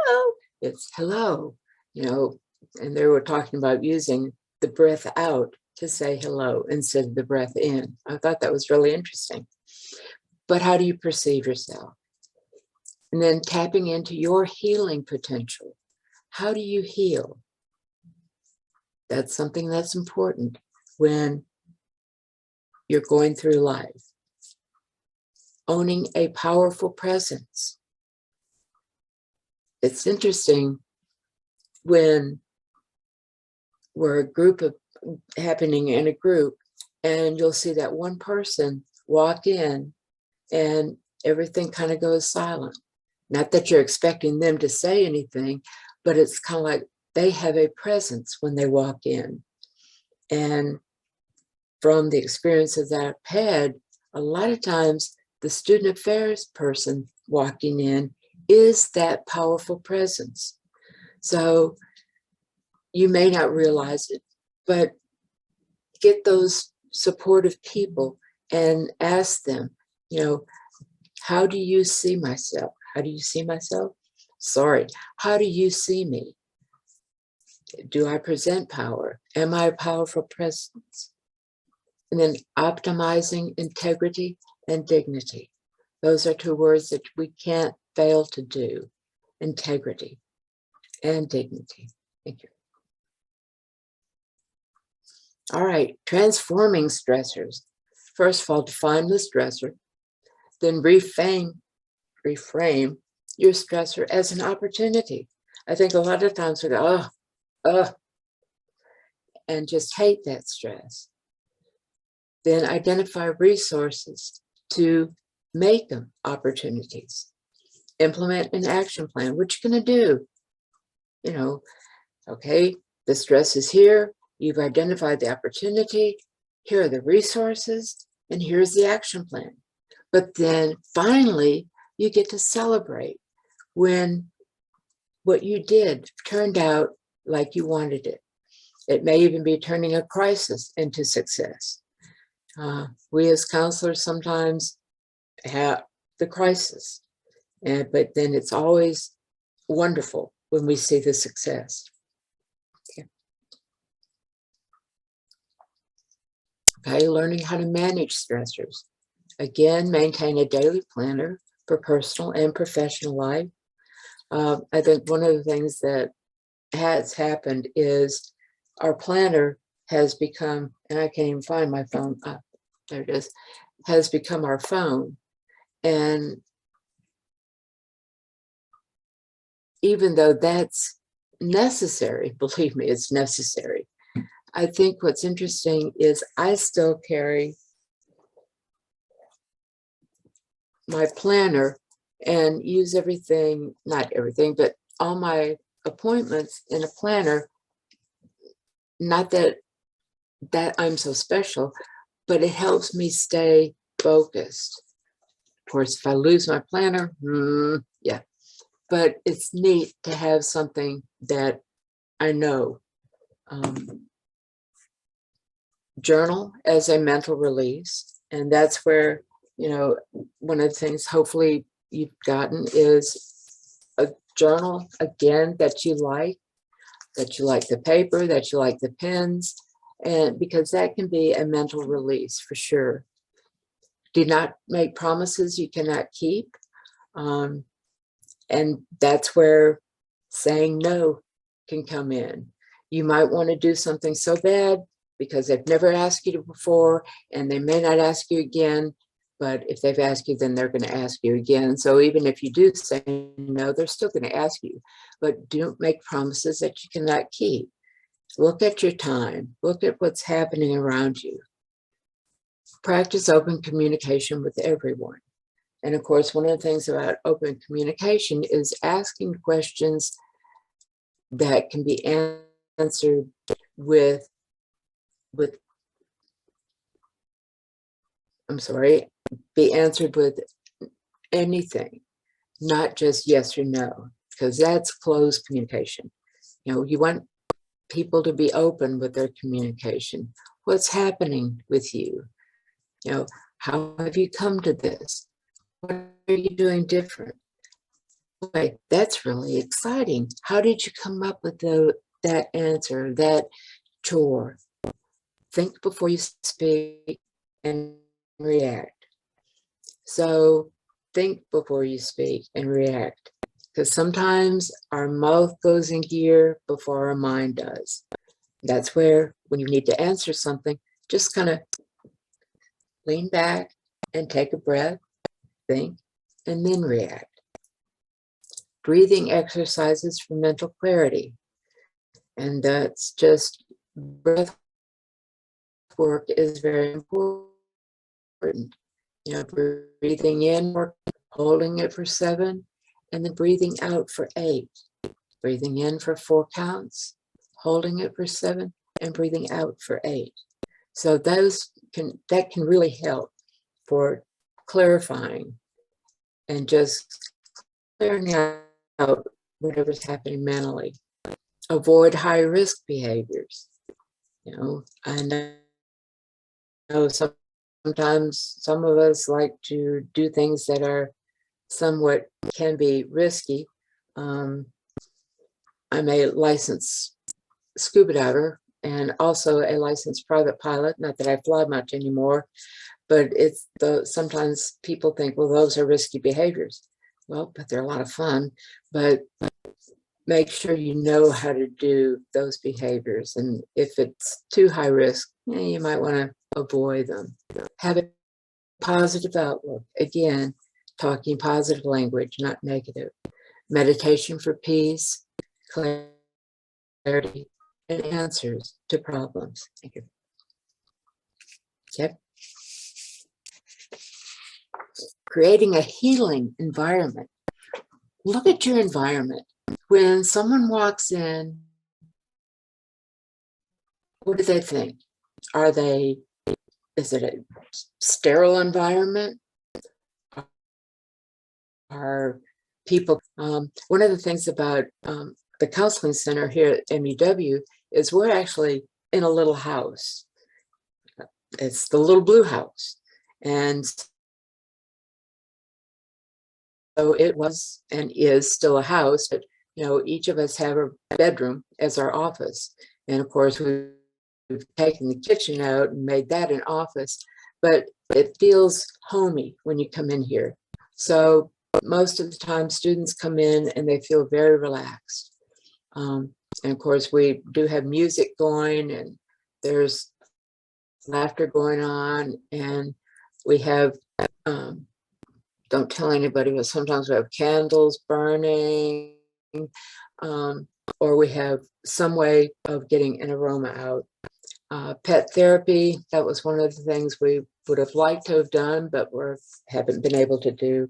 [SPEAKER 8] it's hello, and they were talking about using the breath out to say hello instead of the breath in. I thought that was really interesting. But how do you perceive yourself? And then tapping into your healing potential. How do you heal? That's something that's important when you're going through life. Owning a powerful presence. It's interesting when we're happening in a group, and you'll see that one person walk in and everything kind of goes silent. Not that you're expecting them to say anything, but it's kind of like they have a presence when they walk in. And from the experiences that I've had, a lot of times the student affairs person walking in is that powerful presence. So you may not realize it, but get those supportive people and ask them, how do you see myself? How do you see myself? Sorry, how do you see me? Do I present power? Am I a powerful presence? And then optimizing integrity and dignity. Those are two words that we can't fail to do. Integrity and dignity. Thank you. All right, transforming stressors. First of all, define the stressor, then reframe your stressor as an opportunity. I think a lot of times we go, and just hate that stress. Then identify resources to make them opportunities. Implement an action plan. What you're going to do? Okay, the stress is here. You've identified the opportunity. Here are the resources, and here's the action plan. But then finally, you get to celebrate when what you did turned out like you wanted it. It may even be turning a crisis into success. We as counselors sometimes have the crisis, but then it's always wonderful when we see the success. Okay, learning how to manage stressors. Again, maintain a daily planner for personal and professional life. I think one of the things that has happened is our planner has become, and I can't even find my phone, there it is, has become our phone. And even though that's necessary, believe me, it's necessary. I think what's interesting is I still carry my planner and use everything, not everything, but all my appointments in a planner. Not that I'm so special, but it helps me stay focused. Of course, if I lose my planner, yeah. But it's neat to have something that I know. Journal as a mental release. And that's where, one of the things hopefully you've gotten is a journal, again, that you like the paper, that you like the pens, and because that can be a mental release for sure. Do not make promises you cannot keep. And that's where saying no can come in. You might want to do something so bad because they've never asked you to before, and they may not ask you again, but if they've asked you, then they're going to ask you again. So even if you do say no, they're still going to ask you, but don't make promises that you cannot keep. Look at your time. Look at what's happening around you. Practice open communication with everyone. And of course, one of the things about open communication is asking questions that can be answered with be answered with anything, not just yes or no, because that's closed communication. You want people to be open with their communication. What's happening with you? How have you come to this? What are you doing different? Boy, that's really exciting. How did you come up with that answer, that chore? Think before you speak and react. So think before you speak and react, because sometimes our mouth goes in gear before our mind does. That's where, when you need to answer something, just kind of lean back and take a breath, think, and then react. Breathing exercises for mental clarity. And that's just, breath work is very important. Breathing in, holding it for 7, and then breathing out for 8. Breathing in for 4 counts, holding it for 7, and breathing out for 8. So that can really help for clarifying and just clearing out whatever's happening mentally. Avoid high risk behaviors. I know sometimes some of us like to do things that are somewhat can be risky. I'm a licensed scuba diver and also a licensed private pilot. Not that I fly much anymore, but sometimes people think, well, those are risky behaviors. Well, but they're a lot of fun. But make sure you know how to do those behaviors. And if it's too high risk, you might want to avoid them. Have a positive outlook. Again, talking positive language, not negative. Meditation for peace, clarity, and answers to problems. Thank you. Okay. Creating a healing environment. Look at your environment. When someone walks in, what do they think? Is it a sterile environment? Are people, one of the things about the counseling center here at MEW is we're actually in a little house. It's the little blue house. And so it was and is still a house, but each of us have a bedroom as our office. And of course, we've taken the kitchen out and made that an office, but it feels homey when you come in here. So most of the time students come in and they feel very relaxed. And of course, we do have music going and there's laughter going on, and we have, don't tell anybody, but sometimes we have candles burning, or we have some way of getting an aroma out. Pet therapy, that was one of the things we would have liked to have done, but haven't been able to do.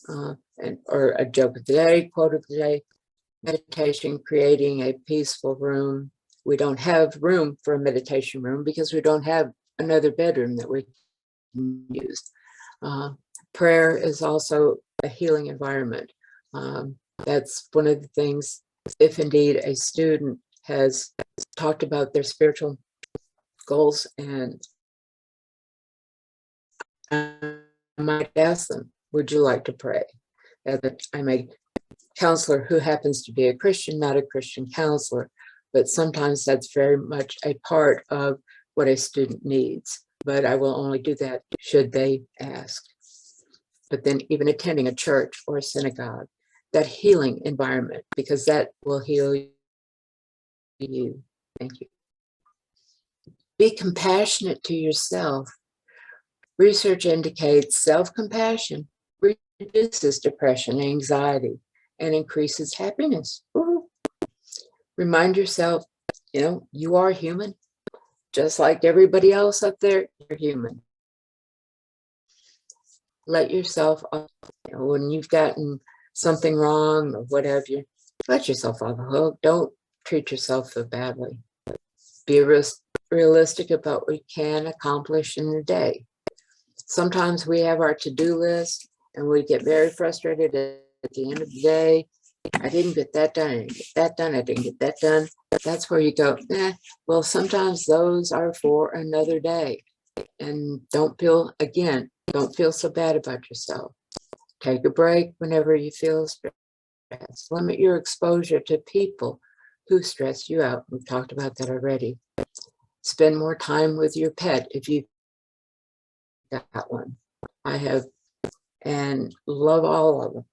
[SPEAKER 8] Or a joke of the day, quote of the day, meditation, creating a peaceful room. We don't have room for a meditation room because we don't have another bedroom that we can use. Prayer is also a healing environment. That's one of the things, if indeed a student has talked about their spiritual goals, and I might ask them, would you like to pray? I'm a counselor who happens to be a Christian, not a Christian counselor, but sometimes that's very much a part of what a student needs. But I will only do that should they ask. But then even attending a church or a synagogue, that healing environment, because that will heal you. Thank you. Be compassionate to yourself. Research indicates self-compassion reduces depression, anxiety, and increases happiness. Woo-hoo. Remind yourself, you are human. Just like everybody else up there, you're human. Let yourself, when you've gotten something wrong or whatever, let yourself off the hook. Don't treat yourself so badly. Be realistic about what you can accomplish in the day. Sometimes we have our to-do list and we get very frustrated at the end of the day. I didn't get that done, I didn't get that done, I didn't get that done. That's where you go, well, sometimes those are for another day. And don't feel so bad about yourself. Take a break whenever you feel stressed. Limit your exposure to people who stress you out. We've talked about that already. Spend more time with your pet if you got one. I have, and love all of them.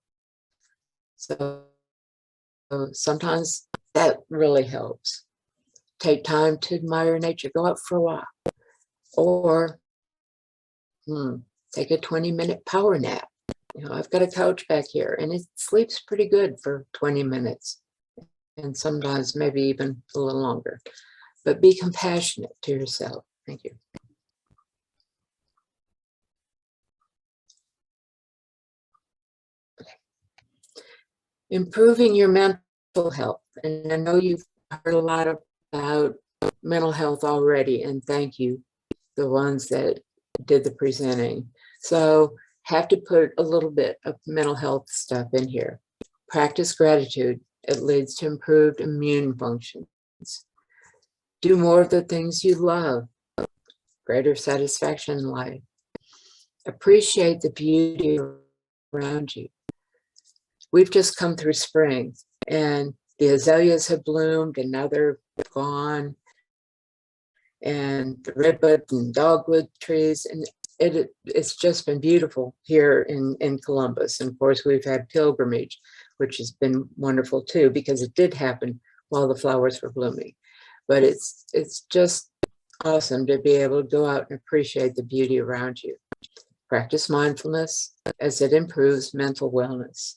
[SPEAKER 8] So sometimes that really helps. Take time to admire nature. Go out for a walk. Or take a 20-minute power nap. I've got a couch back here and it sleeps pretty good for 20 minutes and sometimes maybe even a little longer. But be compassionate to yourself. Thank you. Improving your mental health. And I know you've heard a lot about mental health already, and thank you, the ones that did the presenting. So have to put a little bit of mental health stuff in here. Practice gratitude. It leads to improved immune functions. Do more of the things you love. Greater satisfaction in life. Appreciate the beauty around you. We've just come through spring and the azaleas have bloomed and now they're gone. And the redbud and dogwood trees, and it's just been beautiful here in Columbus. And of course, we've had pilgrimage, which has been wonderful too, because it did happen while the flowers were blooming. But it's just awesome to be able to go out and appreciate the beauty around you. Practice mindfulness as it improves mental wellness.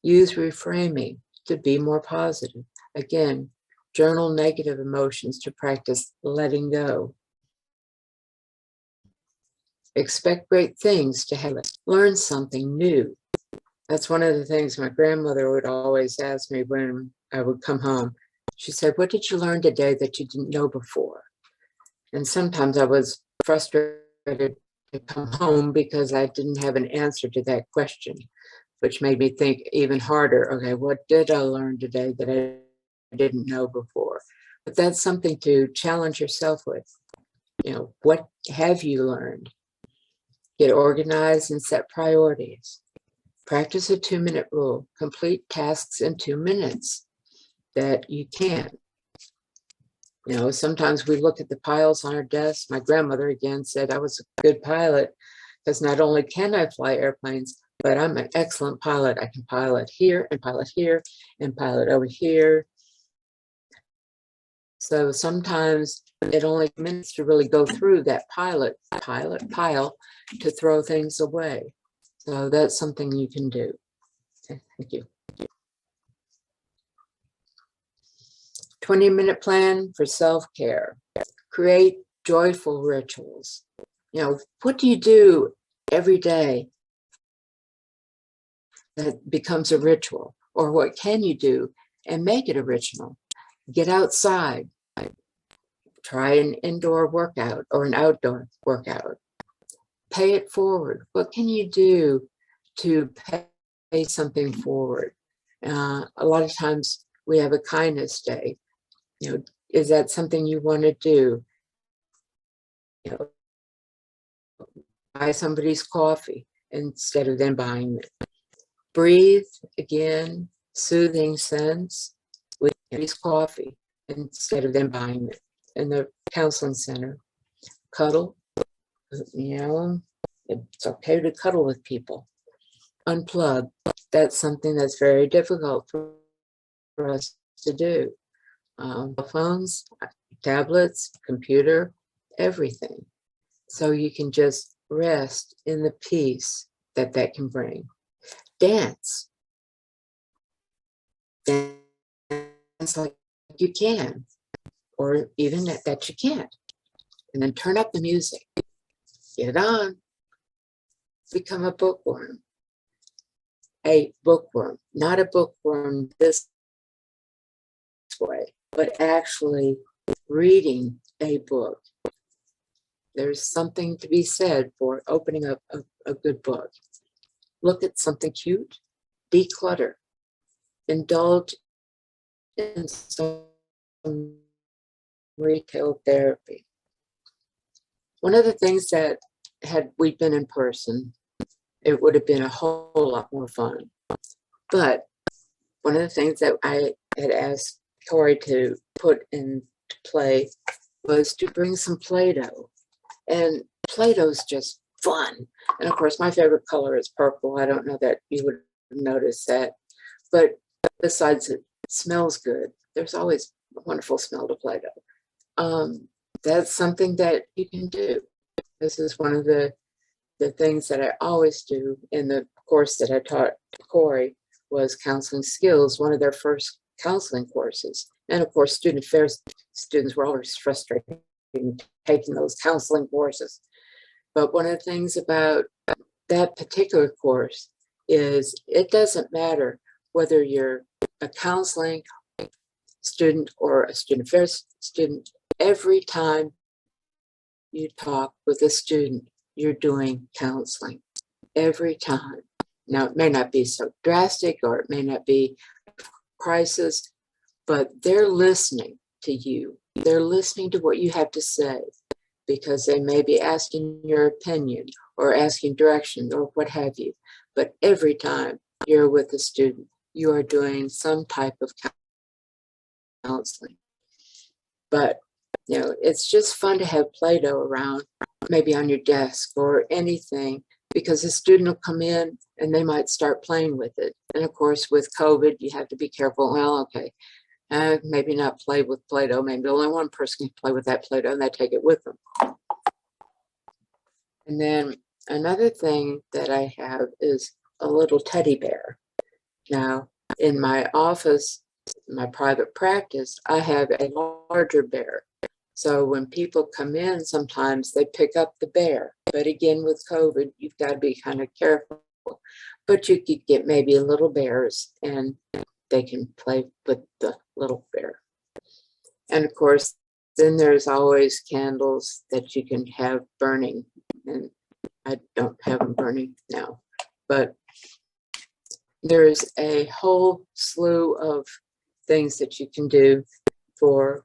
[SPEAKER 8] Use reframing to be more positive. Again, journal negative emotions to practice letting go. Expect great things to happen. Learn something new. That's one of the things my grandmother would always ask me when I would come home. She said, "What did you learn today that you didn't know before?" And sometimes I was frustrated to come home because I didn't have an answer to that question, which made me think even harder. Okay, what did I learn today that I didn't know before? But that's something to challenge yourself with. What have you learned? Get organized and set priorities. Practice a 2-minute rule. Complete tasks in 2 minutes that you can. Sometimes we look at the piles on our desk. My grandmother again said I was a good pilot because not only can I fly airplanes, but I'm an excellent pilot. I can pilot here and pilot here and pilot over here. So sometimes it only minutes to really go through that pile to throw things away. So that's something you can do. Okay, thank you. 20-minute plan for self-care. Create joyful rituals. What do you do every day that becomes a ritual? Or what can you do and make it original? Get outside. Try an indoor workout or an outdoor workout. Pay it forward. What can you do to pay something forward? A lot of times we have a kindness day. Is that something you want to do? Buy somebody's coffee instead of them buying it. Breathe, again, soothing scents with somebody's coffee instead of them buying it. In the counseling center, cuddle. It's okay to cuddle with people. Unplug. That's something that's very difficult for us to do. Phones, tablets, computer, everything. So you can just rest in the peace that can bring. Dance. Dance like you can, or even that you can't. And then turn up the music. Get it on. Become a bookworm. A bookworm, not a bookworm this way, but actually reading a book. there's something to be said for opening up a good book. Look at something cute, declutter, indulge in some retail therapy. One of the things that had we been in person, it would have been a whole lot more fun. But one of the things that I had asked Tori to put into play was to bring some Play-Doh. And Play-Doh's just fun. And of course, my favorite color is purple. I don't know that you would notice that. But besides it smells good, there's always a wonderful smell to Play-Doh. That's something that you can do. This is one of the things that I always do in the course that I taught Corey was counseling skills, one of their first counseling courses. And of course, student affairs students were always frustrated taking those counseling courses. But one of the things about that particular course is it doesn't matter whether you're a counseling student or a student affairs student. Every time you talk with a student, you're doing counseling. Every time. Now, it may not be so drastic or it may not be crisis, but they're listening to you. They're listening to what you have to say because they may be asking your opinion or asking direction or what have you. But every time you're with a student, you are doing some type of counseling. But you know, it's just fun to have Play-Doh around, maybe on your desk or anything, because the student will come in and they might start playing with it. And of course, with COVID, you have to be careful. Well, okay, maybe not play with Play-Doh. Maybe only one person can play with that Play-Doh and they take it with them. And then another thing that I have is a little teddy bear. Now, in my office, my private practice, I have a larger bear. So when people come in, sometimes they pick up the bear. But again, with COVID, you've got to be kind of careful. But you could get maybe little bears and they can play with the little bear. And of course, then there's always candles that you can have burning. And I don't have them burning now. But there's a whole slew of things that you can do for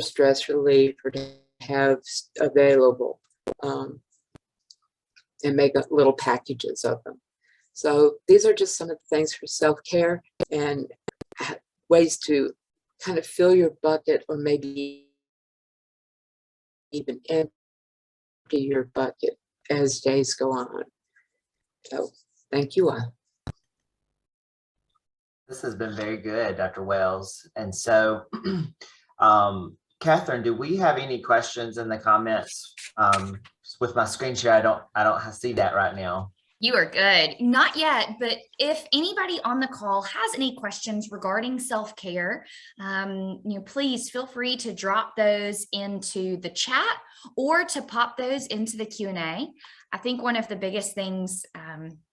[SPEAKER 8] stress relief or to have available and make little packages of them. So these are just some of the things for self-care and ways to kind of fill your bucket or maybe even empty your bucket as days go on. So thank you all.
[SPEAKER 1] This has been very good, Dr. Wells. And so, Catherine, do we have any questions in the comments? With my screen share, I don't see that right now.
[SPEAKER 3] You are good. Not yet, but if anybody on the call has any questions regarding self-care, please feel free to drop those into the chat or to pop those into the Q&A. I think one of the biggest things,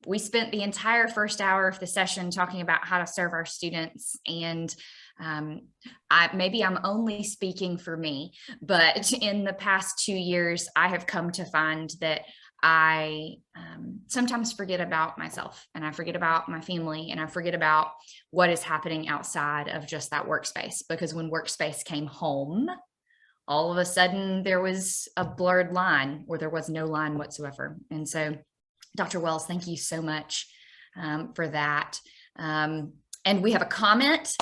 [SPEAKER 3] we spent the entire first hour of the session talking about how to serve our students, and maybe I'm only speaking for me, but in the past 2 years, I have come to find that I sometimes forget about myself, and I forget about my family, and I forget about what is happening outside of just that workspace, because when workspace came home, all of a sudden there was a blurred line, or there was no line whatsoever. And so, Dr. Wells, thank you so much for that. And we have a comment.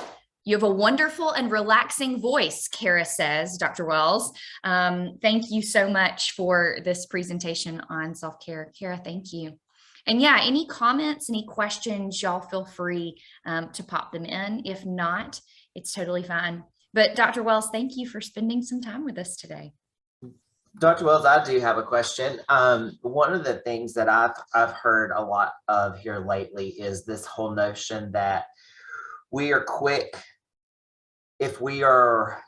[SPEAKER 3] You have a wonderful and relaxing voice, Kara says, Dr. Wells. Thank you so much for this presentation on self-care. Kara, thank you. And yeah, any comments, any questions, y'all feel free to pop them in. If not, it's totally fine. But Dr. Wells, thank you for spending some time with us today.
[SPEAKER 1] Dr. Wells, I do have a question. One of the things that I've heard a lot of here lately is this whole notion that we are quick if we are,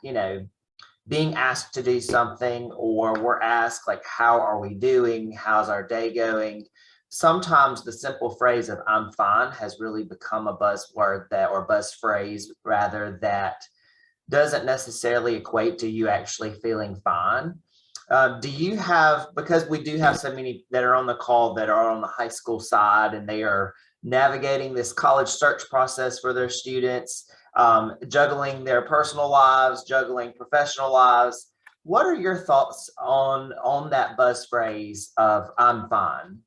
[SPEAKER 1] being asked to do something, or we're asked like, how are we doing? How's our day going? Sometimes the simple phrase of I'm fine has really become a buzzword or buzz phrase rather, that doesn't necessarily equate to you actually feeling fine. Do you have, because we do have so many that are on the call that are on the high school side and they are navigating this college search process for their students, juggling their personal lives, juggling professional lives. What are your thoughts on that buzz phrase of "I'm fine"?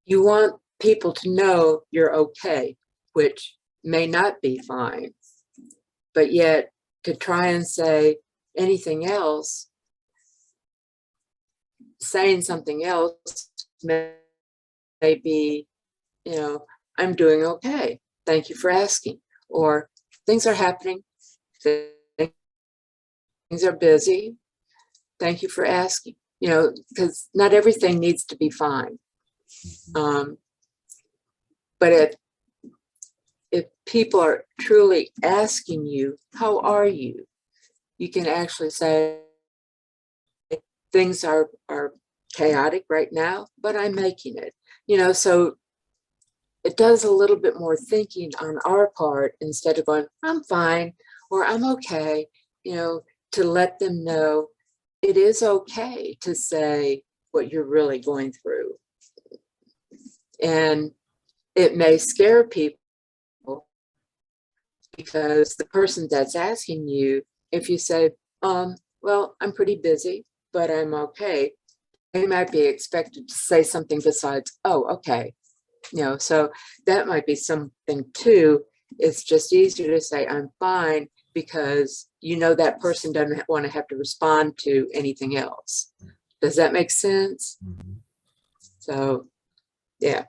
[SPEAKER 8] You want people to know you're okay, which may not be fine, but yet to try and say anything else, saying something else may be, you know, I'm doing okay. Thank you for asking. Or things are happening. Things are busy. Thank you for asking. You know, because not everything needs to be fine. But if people are truly asking you, how are you? You can actually say, things are chaotic right now, but I'm making it. You know, so it does a little bit more thinking on our part instead of going, I'm fine, or I'm okay, you know, to let them know it is okay to say what you're really going through. And it may scare people because the person that's asking you, if you say, well, I'm pretty busy, but I'm okay, they might be expected to say something besides, oh, okay. You know, so that might be something too. It's just easier to say I'm fine because you know that person doesn't want to have to respond to anything else. Does that make sense? So, yeah.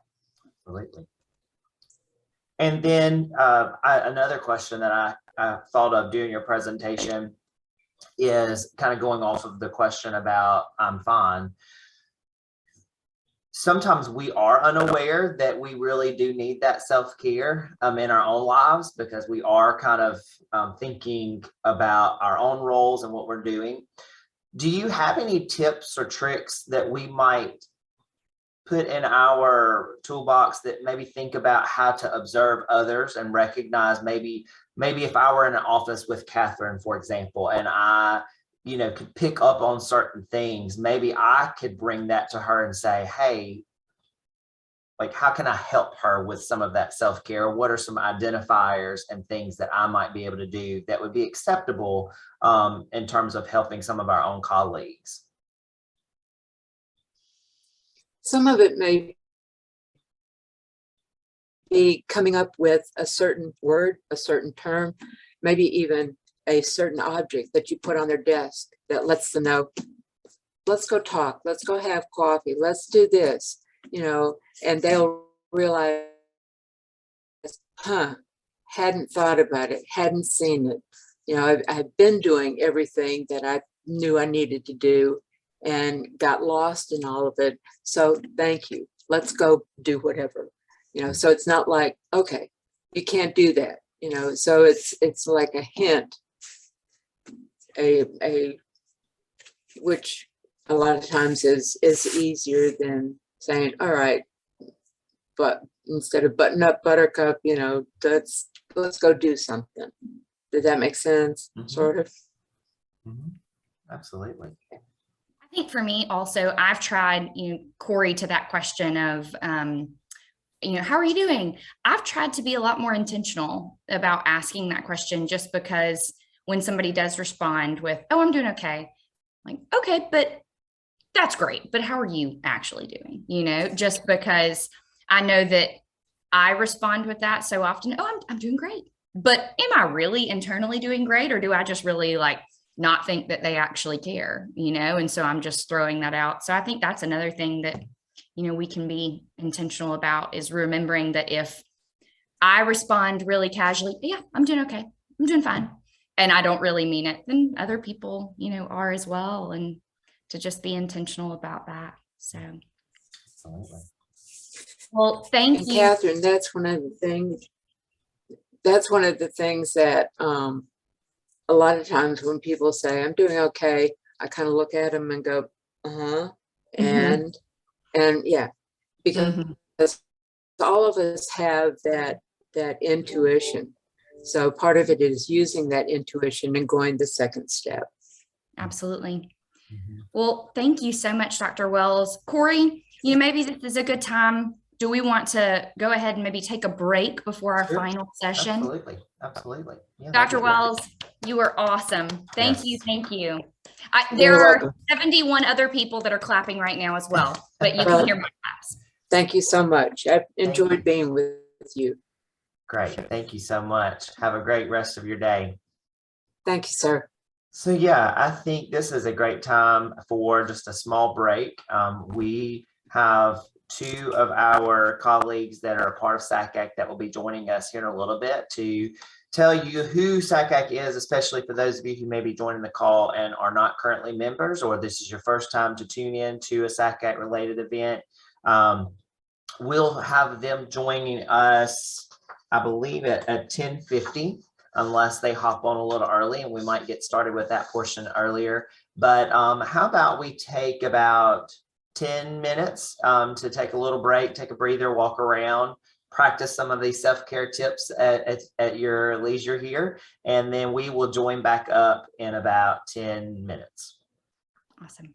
[SPEAKER 1] Absolutely. And then another question that I thought of during your presentation is kind of going off of the question about I'm fine. Sometimes we are unaware that we really do need that self-care in our own lives because we are kind of thinking about our own roles and what we're doing. Do you have any tips or tricks that we might put in our toolbox that maybe think about how to observe others and recognize maybe if I were in an office with Catherine, for example, and I, you know, could pick up on certain things, maybe I could bring that to her and say, hey, like, how can I help her with some of that self-care? What are some identifiers and things that I might be able to do that would be acceptable in terms of helping some of our own colleagues?
[SPEAKER 8] Some of it may be coming up with a certain word, a certain term, maybe even a certain object that you put on their desk that lets them know, let's go talk, let's go have coffee, let's do this, you know, and they'll realize, hadn't thought about it, hadn't seen it. You know, I've been doing everything that I knew I needed to do and got lost in all of it. So thank you. Let's go do whatever, you know, so it's not like, okay, you can't do that, you know, so it's like a hint, which a lot of times is easier than saying, all right, but instead of button up buttercup, you know, let's go do something. Did that make sense? Sort of.
[SPEAKER 1] Absolutely.
[SPEAKER 3] I think for me also, I've tried, you know, Corey, to that question of, you know, how are you doing? I've tried to be a lot more intentional about asking that question, just because when somebody does respond with, oh, I'm doing okay. Like, okay, but that's great. But how are you actually doing? You know, just because I know that I respond with that so often. Oh, I'm doing great. But am I really internally doing great? Or do I just really like not think that they actually care, you know? And so I'm just throwing that out. So I think that's another thing that, you know, we can be intentional about, is remembering that if I respond really casually, yeah, I'm doing okay, I'm doing fine, and I don't really mean it, then other people, you know, are as well, and to just be intentional about that. So, well, thank you.
[SPEAKER 8] Catherine, that's one of the things that a lot of times when people say I'm doing okay, I kind of look at them and go, and yeah, because all of us have that intuition. So part of it is using that intuition and going the second step.
[SPEAKER 3] Absolutely. Well, thank you so much, Dr. Wells. Corey, maybe this is a good time. Do we want to go ahead and maybe take a break before our
[SPEAKER 1] Sure.
[SPEAKER 3] final session?
[SPEAKER 1] Absolutely. Absolutely. Yeah,
[SPEAKER 3] Dr.
[SPEAKER 1] that'd be great.
[SPEAKER 3] Wells, you are awesome. Thank you.
[SPEAKER 1] Yes.
[SPEAKER 3] Thank you.
[SPEAKER 8] You're
[SPEAKER 3] There are
[SPEAKER 8] welcome.
[SPEAKER 3] 71 other people that are clapping right now as well, but you
[SPEAKER 8] Well,
[SPEAKER 3] can hear my claps.
[SPEAKER 8] Thank you so much. I've
[SPEAKER 1] you.
[SPEAKER 8] enjoyed being with you.
[SPEAKER 1] Great. Thank you so much. Have a great rest of your day.
[SPEAKER 8] Thank you, sir.
[SPEAKER 1] So yeah, I think this is a great time for just a small break. We have two of our colleagues that are a part of SACAC that will be joining us here in a little bit to tell you who SACAC is, especially for those of you who may be joining the call and are not currently members, or this is your first time to tune in to a SACAC related event. We'll have them joining us, I believe, at 10:50. Unless they hop on a little early, and we might get started with that portion earlier. But how about we take about 10 minutes to take a little break, take a breather, walk around, practice some of these self-care tips at your leisure here, and then we will join back up in about 10 minutes.
[SPEAKER 3] Awesome.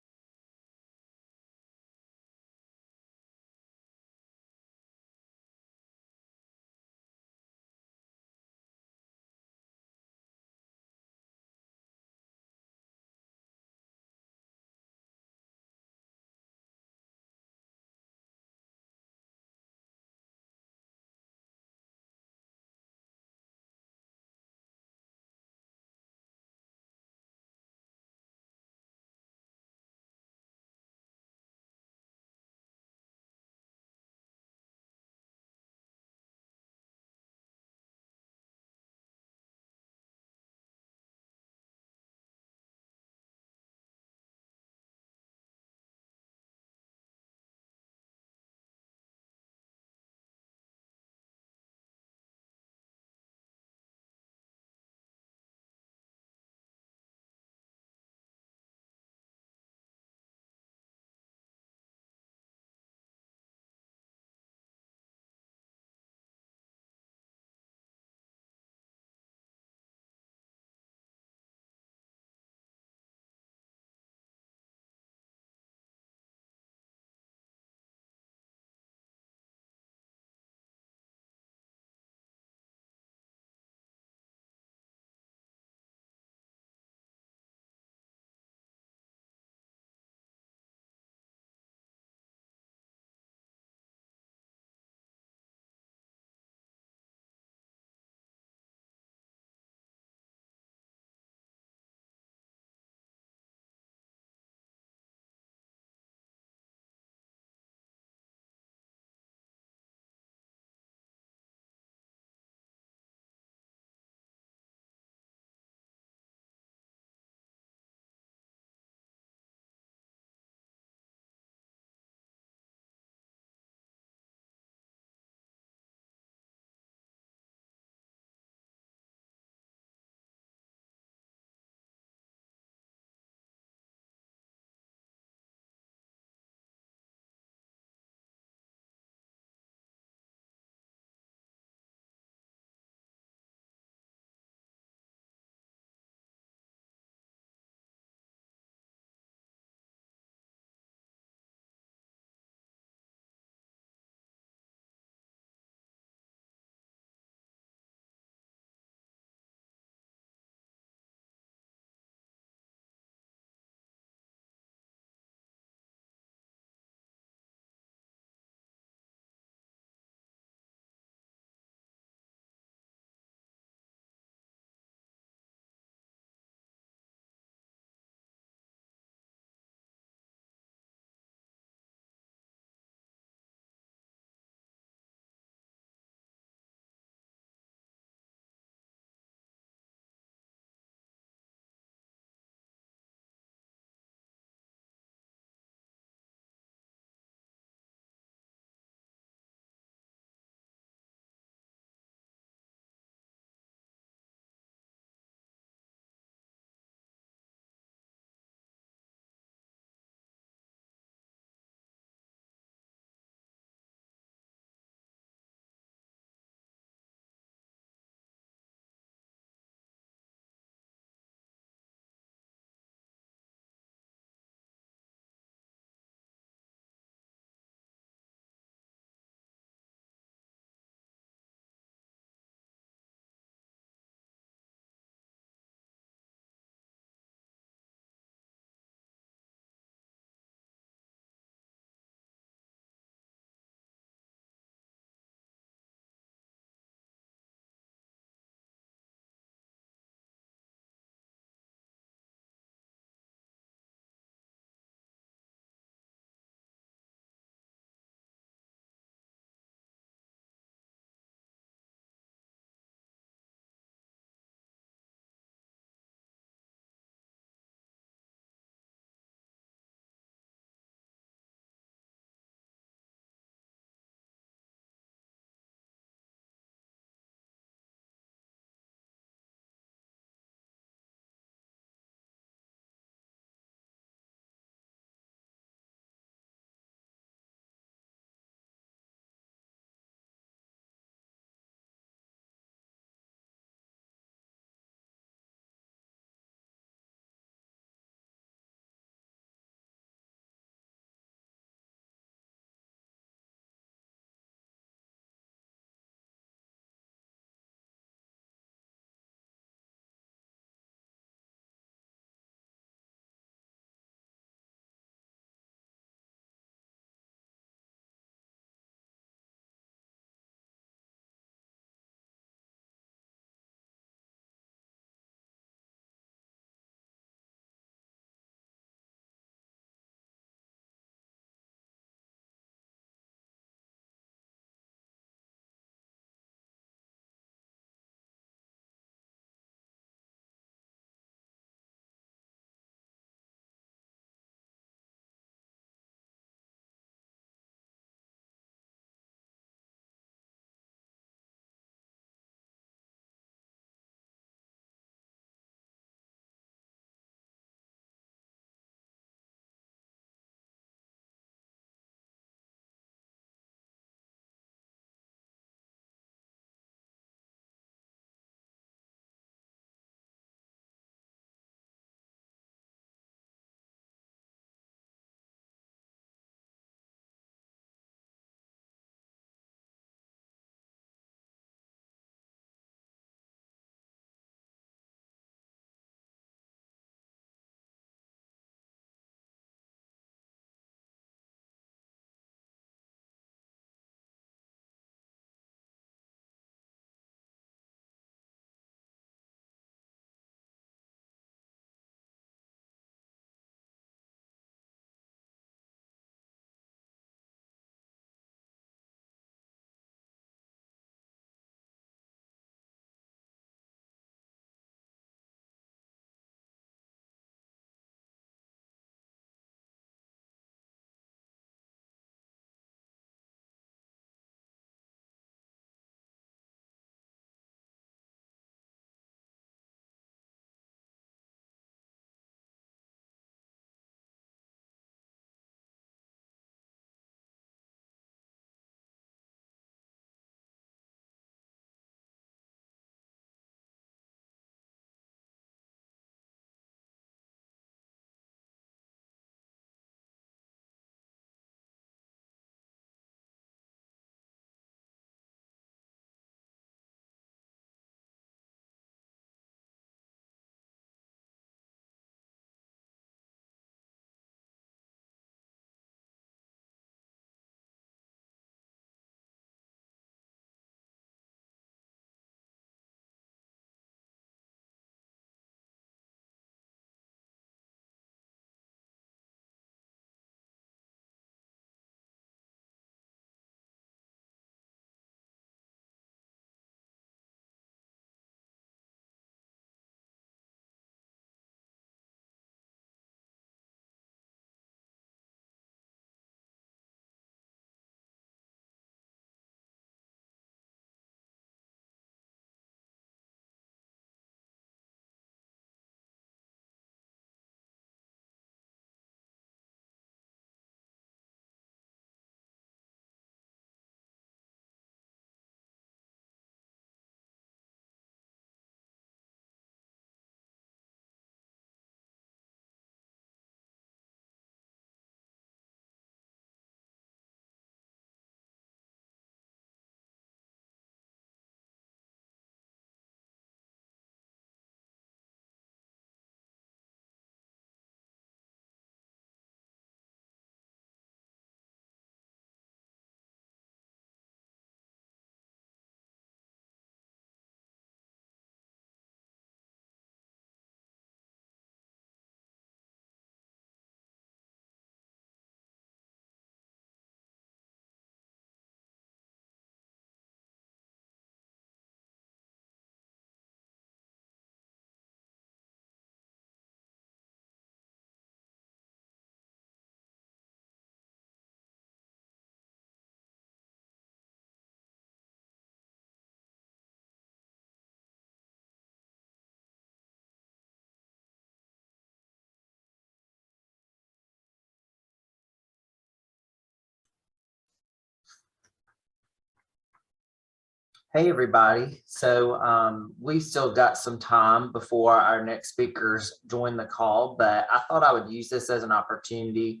[SPEAKER 1] Hey, everybody. So we still got some time before our next speakers join the call, but I thought I would use this as an opportunity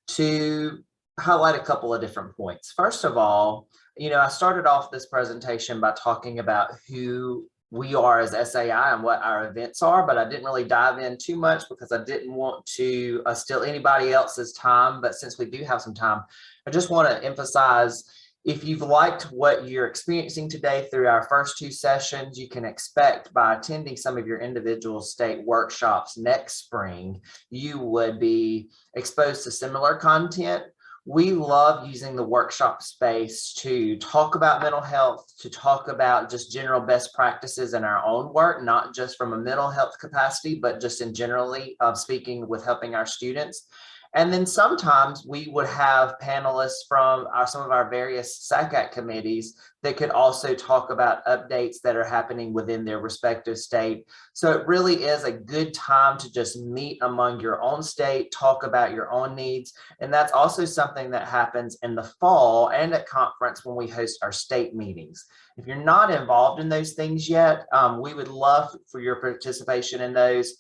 [SPEAKER 1] to highlight a couple of different points. First of all, I started off this presentation by talking about who we are as SAI and what our events are, but I didn't really dive in too much because I didn't want to steal anybody else's time. But since we do have some time, I just want to emphasize, if you've liked what you're experiencing today through our first two sessions, you can expect by attending some of your individual state workshops next spring, you would be exposed to similar content. We love using the workshop space to talk about mental health, to talk about just general best practices in our own work, not just from a mental health capacity, but just in generally speaking with helping our students. And then sometimes we would have panelists from some of our various SACAC committees that could also talk about updates that are happening within their respective state. So it really is a good time to just meet among your own state, talk about your own needs. And that's also something that happens in the fall and at conference when we host our state meetings. If you're not involved in those things yet, we would love for your participation in those.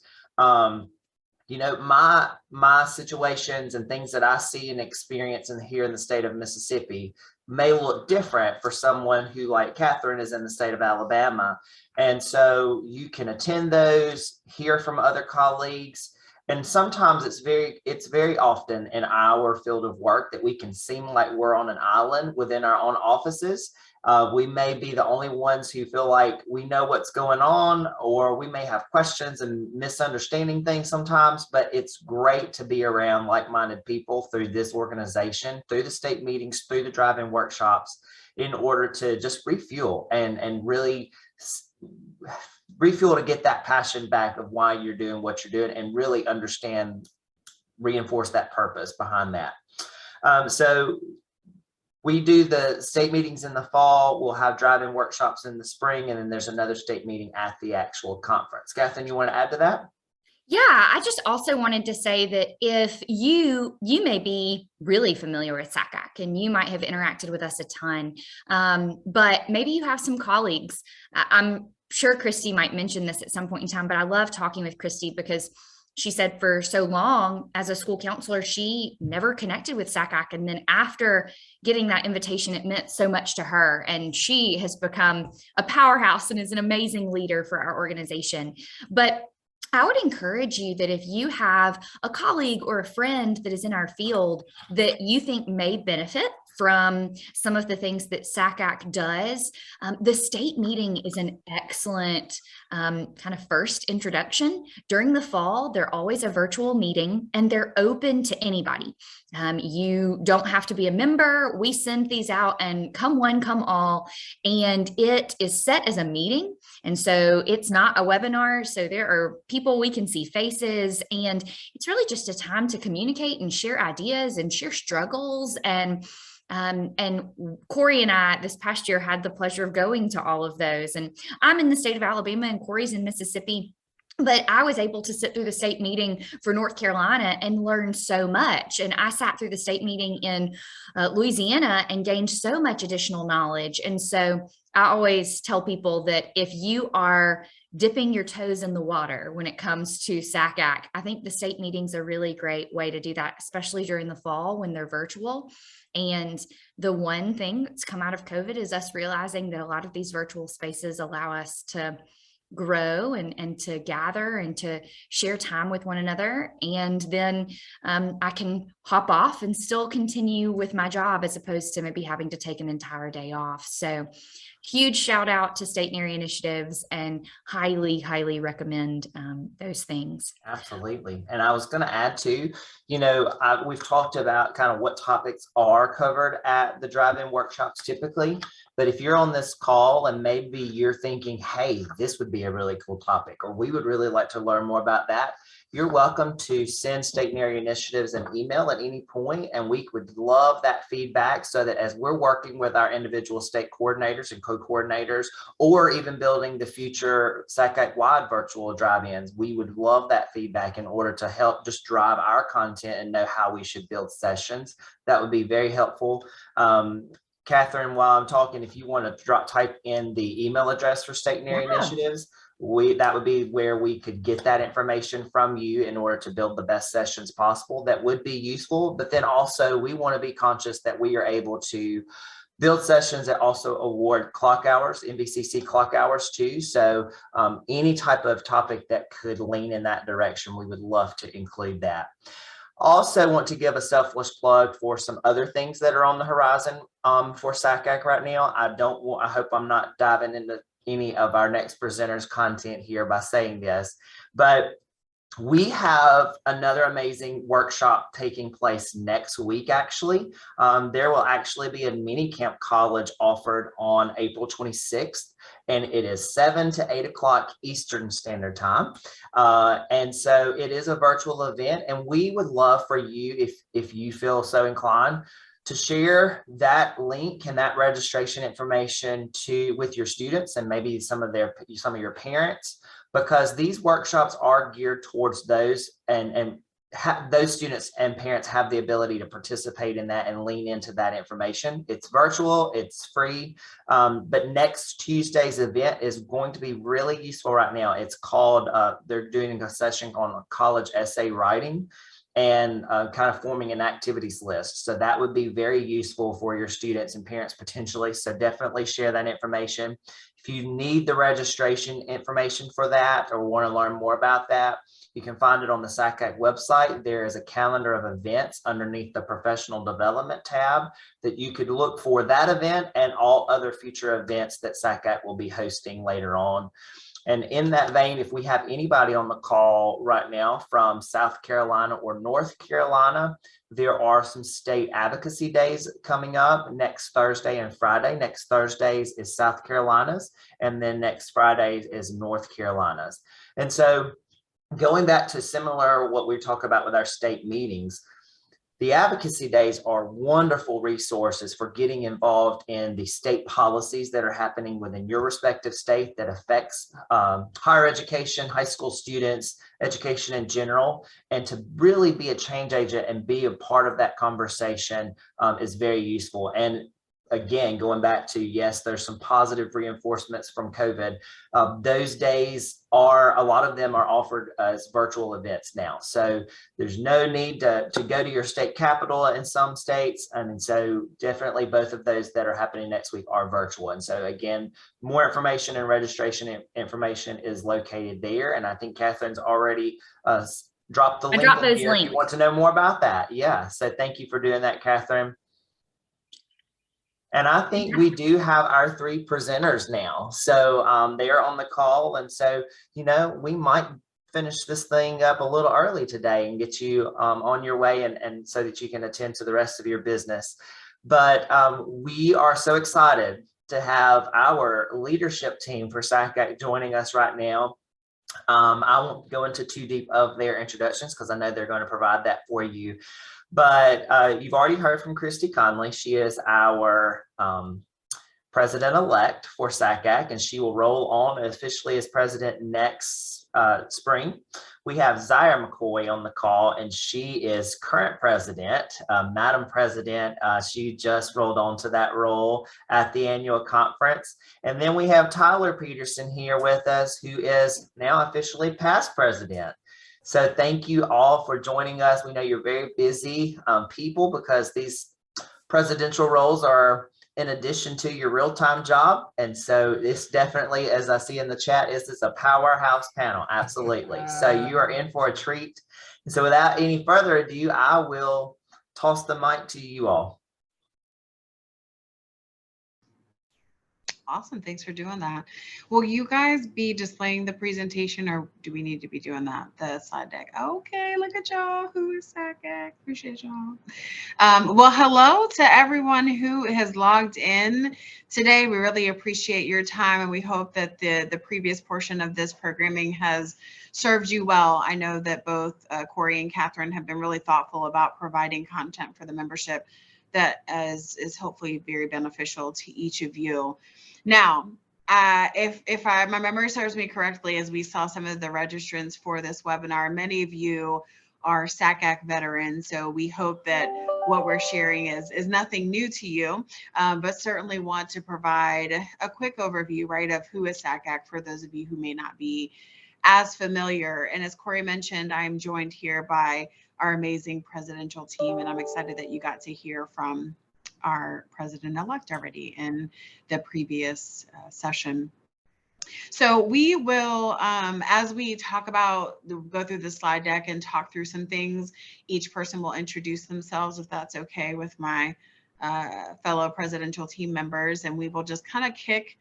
[SPEAKER 1] My situations and things that I see and experience here in the state of Mississippi may look different for someone who, like Catherine, is in the state of Alabama. And so you can attend those, hear from other colleagues. And sometimes it's very often in our field of work that we can seem like we're on an island within our own offices. We may be the only ones who feel like we know what's going on, or we may have questions and misunderstanding things sometimes, but it's great to be around like-minded people through this organization, through the state meetings, through the drive-in workshops, in order to just refuel and really refuel to get that passion back of why you're doing what you're doing and really reinforce that purpose behind that. So we do the state meetings in the fall. We'll have drive-in workshops in the spring, and then there's another state meeting at the actual conference. Catherine, you want to add to that?
[SPEAKER 3] Yeah, I just also wanted to say that if you may be really familiar with SACAC and you might have interacted with us a ton, but maybe you have some colleagues. I'm sure Christy might mention this at some point in time, but I love talking with Christy because she said for so long as a school counselor, she never connected with SACAC. And then after getting that invitation, it meant so much to her. And she has become a powerhouse and is an amazing leader for our organization. But I would encourage you that if you have a colleague or a friend that is in our field that you think may benefit from some of the things that SACAC does, the state meeting is an excellent kind of first introduction. During the fall, they're always a virtual meeting and they're open to anybody. You don't have to be a member. We send these out and come one, come all, and it is set as a meeting. And so it's not a webinar. So there are people we can see faces, and it's really just a time to communicate and share ideas and share struggles. And Corey and I this past year had the pleasure of going to all of those. And I'm in the state of Alabama and Corey's in Mississippi. But I was able to sit through the state meeting for North Carolina and learn so much. And I sat through the state meeting in Louisiana and gained so much additional knowledge. And so I always tell people that if you are dipping your toes in the water when it comes to SACAC, I think the state meetings are a really great way to do that, especially during the fall when they're virtual. And the one thing that's come out of COVID is us realizing that a lot of these virtual spaces allow us to grow and to gather and to share time with one another. And then I can hop off and still continue with my job as opposed to maybe having to take an entire day off. So huge shout out to state and area initiatives, and highly, highly recommend those things.
[SPEAKER 1] Absolutely. And I was going to add too, we've talked about kind of what topics are covered at the drive-in workshops typically, but if you're on this call and maybe you're thinking, hey, this would be a really cool topic, or we would really like to learn more about that, you're welcome to send state and area initiatives an email at any point, and we would love that feedback so that as we're working with our individual state coordinators and co-coordinators, or even building the future SACAC-wide virtual drive-ins, we would love that feedback in order to help just drive our content and know how we should build sessions. That would be very helpful. Catherine, while I'm talking, if you want to type in the email address for state and area initiatives, that would be where we could get that information from you in order to build the best sessions possible. That would be useful. But then also we want to be conscious that we are able to build sessions that also award clock hours, NBCC clock hours too. So any type of topic that could lean in that direction, we would love to include that. Also want to give a selfless plug for some other things that are on the horizon for SACAC right now. I hope I'm not diving into any of our next presenters' content here by saying this, but we have another amazing workshop taking place next week, actually. There will actually be a mini camp college offered on April 26th, and it is 7 to 8 o'clock Eastern Standard Time. And so it is a virtual event, and we would love for you, if you feel so inclined, to share that link and that registration information with your students and maybe some of your parents, because these workshops are geared towards those, and those students and parents have the ability to participate in that and lean into that information. It's virtual, it's free, but next Tuesday's event is going to be really useful right now. It's called, they're doing a session on college essay writing and kind of forming an activities list. So that would be very useful for your students and parents potentially. So definitely share that information. If you need the registration information for that or want to learn more about that, you can find it on the SACAC website. There is a calendar of events underneath the professional development tab that you could look for that event and all other future events that SACAC will be hosting later on. And in that vein, if we have anybody on the call right now from South Carolina or North Carolina, there are some state advocacy days coming up next Thursday and Friday. Next Thursdays is South Carolina's, and then next Friday is North Carolina's. And so going back to similar what we talk about with our state meetings, the advocacy days are wonderful resources for getting involved in the state policies that are happening within your respective state that affects higher education, high school students, education in general, and to really be a change agent and be a part of that conversation is very useful. And again, going back to, yes, there's some positive reinforcements from COVID. Those days a lot of them are offered as virtual events now. So there's no need to go to your state capital in some states. And so definitely both of those that are happening next week are virtual. And so again, more information and registration information is located there. And I think Catherine's already dropped the link in here if you want to know more about that. Yeah, so thank you for doing that, Catherine. And I think we do have our 3 presenters now. So they are on the call. And so, we might finish this thing up a little early today and get you on your way and so that you can attend to the rest of your business. But we are so excited to have our leadership team for SACAC joining us right now. I won't go into too deep of their introductions because I know they're going to provide that for you. But you've already heard from Christy Conley. She is our president-elect for SACAC, and she will roll on officially as president next spring. We have Zyra McCoy on the call, and she is current president, Madam President. She just rolled on to that role at the annual conference. And then we have Tyler Peterson here with us, who is now officially past president. So thank you all for joining us. We know you're very busy people because these presidential roles are in addition to your real-time job. And so this definitely, as I see in the chat, is a powerhouse panel. Absolutely. So you are in for a treat. And so without any further ado, I will toss the mic to you all.
[SPEAKER 9] Awesome. Thanks for doing that. Will you guys be displaying the presentation or do we need to be doing that, the slide deck? Okay, look at y'all. Who is SACAC? Appreciate y'all. Well, hello to everyone who has logged in today. We really appreciate your time and we hope that the previous portion of this programming has served you well. I know that both Corey and Catherine have been really thoughtful about providing content for the membership that is hopefully very beneficial to each of you. Now, if my memory serves me correctly, as we saw some of the registrants for this webinar, many of you are SACAC veterans. So we hope that what we're sharing is nothing new to you, but certainly want to provide a quick overview, right, of who is SACAC for those of you who may not be as familiar. And as Corey mentioned, I'm joined here by our amazing presidential team, and I'm excited that you got to hear from our president-elect already in the previous session. So we will, as we talk about, go through the slide deck and talk through some things, each person will introduce themselves, if that's okay with my fellow presidential team members, and we will just kind of kick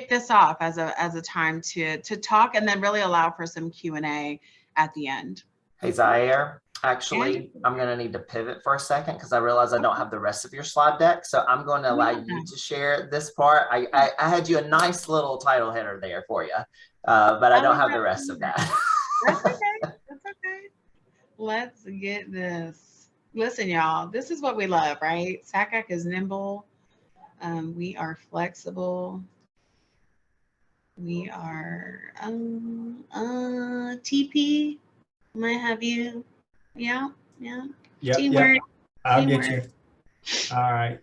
[SPEAKER 9] this off as a time to talk, and then really allow for some Q&A at the end.
[SPEAKER 1] Hey, Zaire, actually, I'm going to need to pivot for a second because I realize I don't have the rest of your slide deck. So I'm going to allow you to share this part. I had you a nice little title header there for you, but I don't have the rest of that.
[SPEAKER 9] That's okay. That's okay. Let's get this. Listen, y'all, this is what we love, right? SACAC is nimble. We are flexible. We are TP. Might have you. Yeah. Teamwork.
[SPEAKER 10] Yep. I'll get you. All right.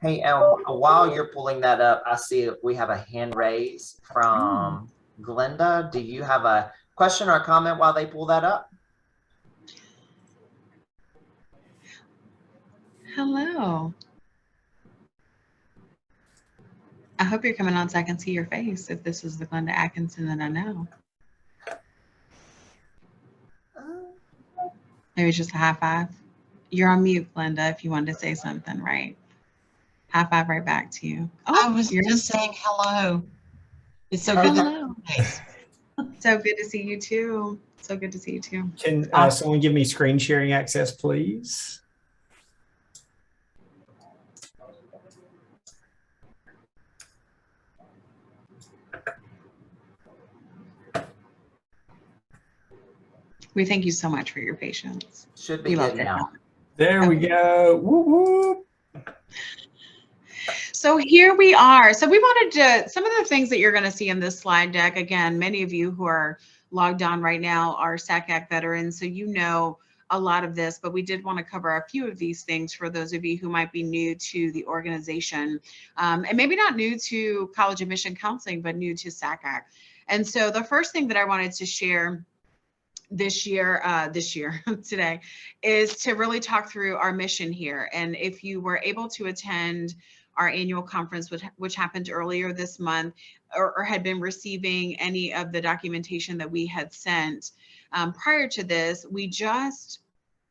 [SPEAKER 1] Hey, while you're pulling that up, I see we have a hand raised from Glenda. Do you have a question or a comment while they pull that up?
[SPEAKER 9] Hello. I hope you're coming on so I can see your face, if this is the Glenda Atkinson that I know. Maybe just a high five. You're on mute, Glenda, if you wanted to say something, right? High five right back to you.
[SPEAKER 11] I was just saying hello. It's so good to see you.
[SPEAKER 9] So good to see you too. So good to see you too.
[SPEAKER 10] Can someone give me screen sharing access, please?
[SPEAKER 9] We thank you so much for your patience.
[SPEAKER 1] Should be good now.
[SPEAKER 10] There we go. Whoop, whoop.
[SPEAKER 9] So here we are. So we wanted to, some of the things that you're going to see in this slide deck, again, many of you who are logged on right now are SACAC veterans, so you know a lot of this, but we did want to cover a few of these things for those of you who might be new to the organization, and maybe not new to college admission counseling, but new to SACAC. And so the first thing that I wanted to share today is to really talk through our mission here. And if you were able to attend our annual conference, which happened earlier this month, or had been receiving any of the documentation that we had sent prior to this, we just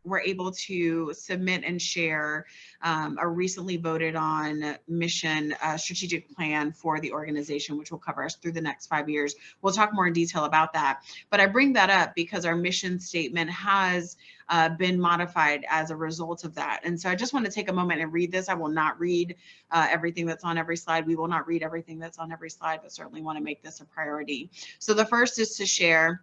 [SPEAKER 9] were able to submit and share a recently voted on mission strategic plan for the organization, which will cover us through the next 5 years. We'll talk more in detail about that. But I bring that up because our mission statement has been modified as a result of that. And so I just want to take a moment and read this. I will not read everything that's on every slide. We will not read everything that's on every slide, but certainly want to make this a priority. So the first is to share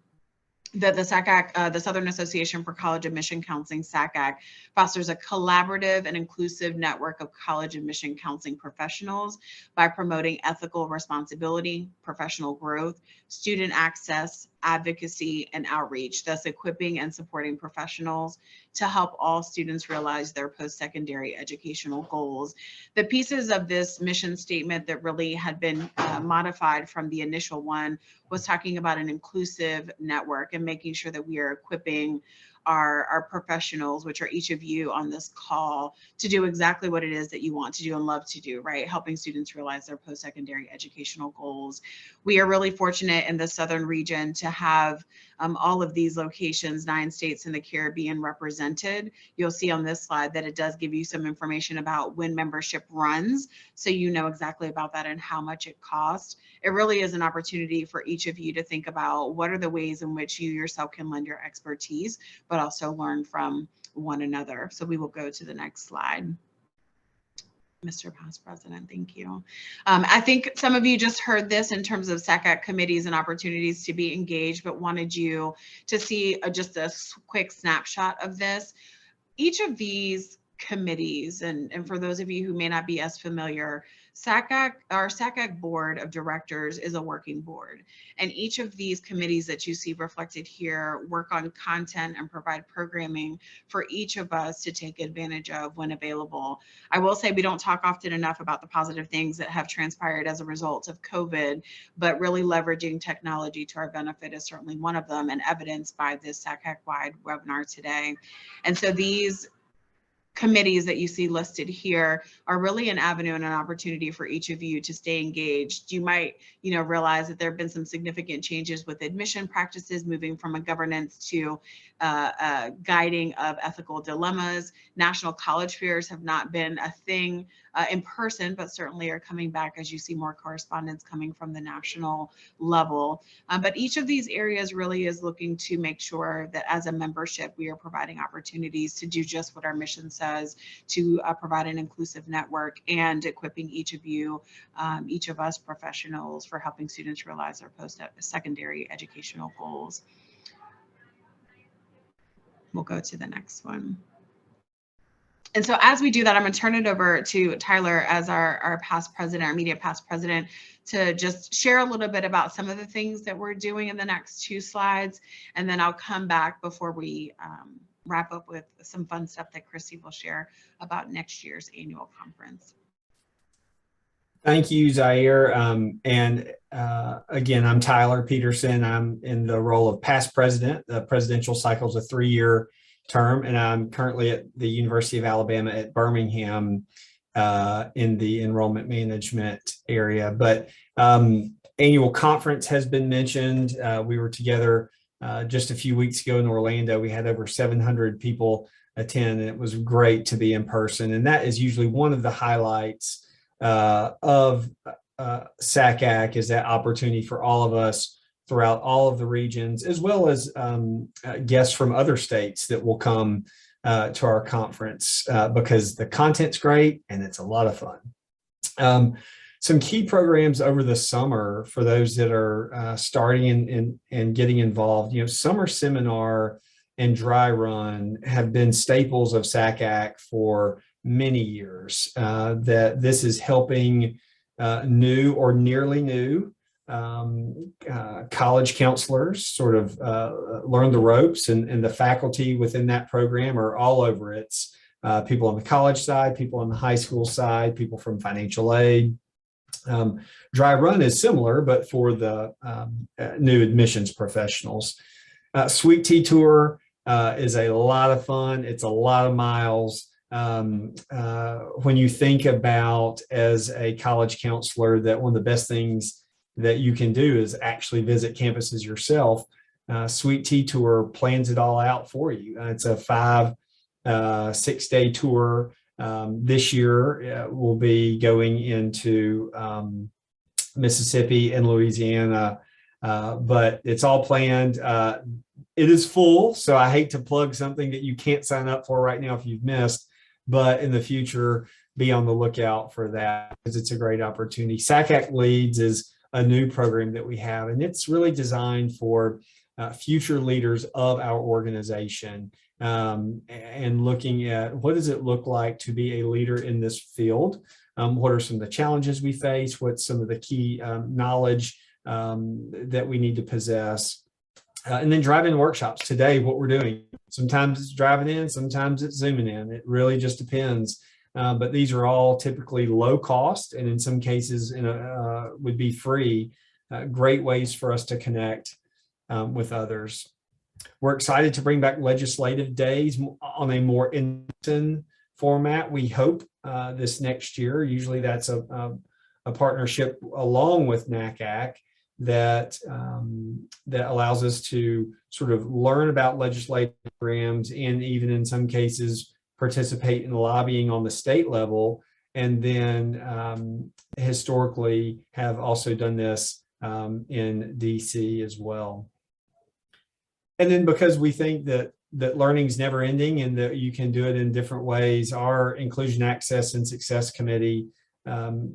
[SPEAKER 9] that the SACAC, the Southern Association for College Admission Counseling, SACAC, fosters a collaborative and inclusive network of college admission counseling professionals by promoting ethical responsibility, professional growth, student access, advocacy, and outreach, thus equipping and supporting professionals to help all students realize their post-secondary educational goals. The pieces of this mission statement that really had been modified from the initial one was talking about an inclusive network and making sure that we are equipping our professionals, which are each of you on this call, to do exactly what it is that you want to do and love to do, right? Helping students realize their post-secondary educational goals. We are really fortunate in the Southern region to have all of these locations, 9 states in the Caribbean represented. You'll see on this slide that it does give you some information about when membership runs, so you know exactly about that and how much it costs. It really is an opportunity for each of you to think about what are the ways in which you yourself can lend your expertise, but also learn from one another. So we will go to the next slide. Mr. Past President, thank you. I think some of you just heard this in terms of SACAC committees and opportunities to be engaged, but wanted you to see just a quick snapshot of this. Each of these committees, and for those of you who may not be as familiar, our SACAC board of directors is a working board, and each of these committees that you see reflected here work on content and provide programming for each of us to take advantage of when available. I will say we don't talk often enough about the positive things that have transpired as a result of COVID, but really leveraging technology to our benefit is certainly one of them, and evidenced by this SACAC-wide webinar today. And so these committees that you see listed here are really an avenue and an opportunity for each of you to stay engaged. You might, realize that there have been some significant changes with admission practices, moving from a governance to guiding of ethical dilemmas. National college fairs have not been a thing in person, but certainly are coming back as you see more correspondence coming from the national level. But each of these areas really is looking to make sure that as a membership, we are providing opportunities to do just what our mission says, to provide an inclusive network and equipping each of you, each of us professionals, for helping students realize their post-secondary educational goals. We'll go to the next one. And so as we do that, I'm going to turn it over to Tyler as our past president, our media past president, to just share a little bit about some of the things that we're doing in the next 2 slides. And then I'll come back before we wrap up with some fun stuff that Christy will share about next year's annual conference.
[SPEAKER 10] Thank you, Zaire. Again, I'm Tyler Peterson. I'm in the role of past president. The presidential cycle is a 3-year term, and I'm currently at the University of Alabama at Birmingham in the enrollment management area. But annual conference has been mentioned. We were together just a few weeks ago in Orlando. We had over 700 people attend, and it was great to be in person. And that is usually one of the highlights of SACAC, is that opportunity for all of us throughout all of the regions, as well as guests from other states that will come to our conference because the content's great and it's a lot of fun. Some key programs over the summer for those that are starting and getting involved, summer seminar and dry run have been staples of SACAC for many years. That this is helping new or nearly new college counselors sort of learn the ropes, and the faculty within that program are all over it. People on the college side, people on the high school side, people from financial aid. Dry run is similar, but for the new admissions professionals. Sweet Tea Tour is a lot of fun. It's a lot of miles. When you think about, as a college counselor, that one of the best things that you can do is actually visit campuses yourself, Sweet Tea Tour plans it all out for you. It's a 5-6-day tour. This year we'll be going into Mississippi and Louisiana, but it's all planned. It is full, so I hate to plug something that you can't sign up for right now if you've missed, but in the future, be on the lookout for that, because it's a great opportunity. SACAC Leads is a new program that we have, and it's really designed for future leaders of our organization, and looking at what does it look like to be a leader in this field. What are some of the challenges we face? What's some of the key knowledge that we need to possess? And then drive-in workshops. Today, what we're doing, sometimes it's driving in, sometimes it's zooming in. It really just depends. But these are all typically low cost, and in some cases would be free. Great ways for us to connect with others. We're excited to bring back legislative days on a more in-person format, we hope, this next year. Usually that's a partnership along with NACAC that allows us to sort of learn about legislative programs, and even in some cases participate in lobbying on the state level, and then historically have also done this in DC as well. And then because we think that learning is never ending and that you can do it in different ways, our Inclusion Access and Success Committee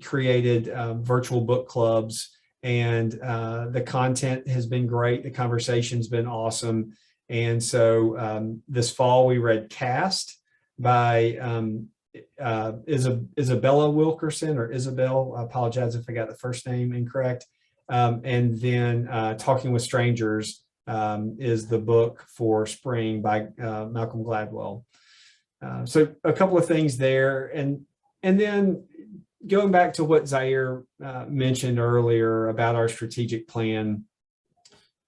[SPEAKER 10] created virtual book clubs, and the content has been great. The conversation's been awesome. And so this fall we read Cast by Isabella Wilkerson or Isabel. I apologize if I got the first name incorrect. And then Talking with Strangers is the book for spring by Malcolm Gladwell. So a couple of things there. And then going back to what Zaire mentioned earlier about our strategic plan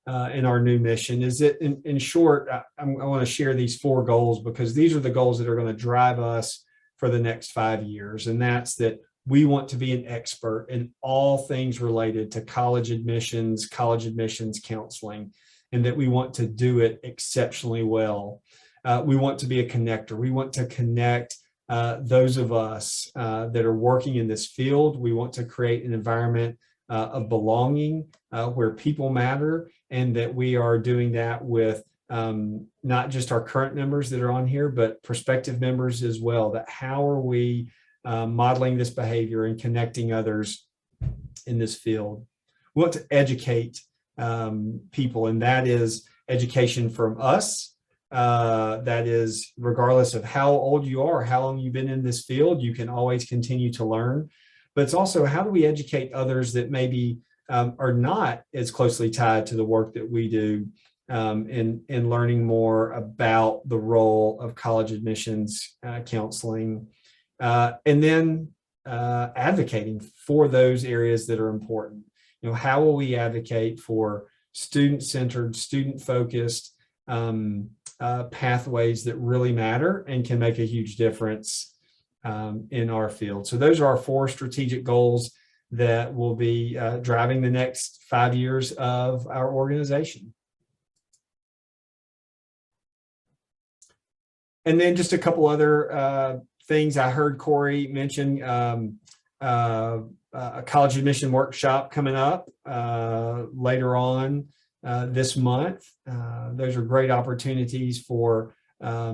[SPEAKER 10] and our new mission is that in short, I want to share these 4 goals because these are the goals that are going to drive us for the next 5 years. And that's that we want to be an expert in all things related to college admissions counseling, and that we want to do it exceptionally well. We want to be a connector. We want to connect those of us that are working in this field. We want to create an environment of belonging where people matter, and that we are doing that with not just our current members that are on here, but prospective members as well. That how are we modeling this behavior and connecting others in this field? We want to educate people, and that is education from us. That is regardless of how old you are, how long you've been in this field, you can always continue to learn. But it's also how do we educate others that maybe are not as closely tied to the work that we do in learning more about the role of college admissions counseling, and then advocating for those areas that are important. You know, how will we advocate for student-centered, student-focused pathways that really matter and can make a huge difference in our field? So those are our 4 strategic goals that will be driving the next 5 years of our organization. And then just a couple other things I heard Corey mention, a college admission workshop coming up later on this month. Those are great opportunities for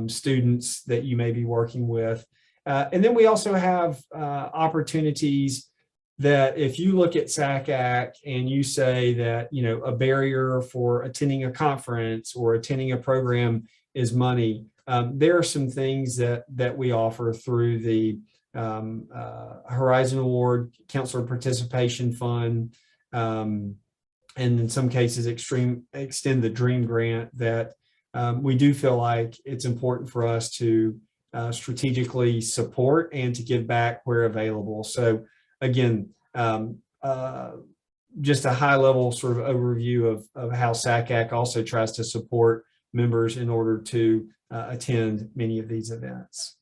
[SPEAKER 10] students that you may be working with. And then we also have opportunities that if you look at SACAC and you say that, you know, a barrier for attending a conference or attending a program is money, there are some things that we offer through the Horizon Award Counselor Participation Fund, and in some cases extend the Dream Grant, that we do feel like it's important for us to strategically support and to give back where available. So again, just a high level sort of overview of how SACAC also tries to support members in order to attend many of these events.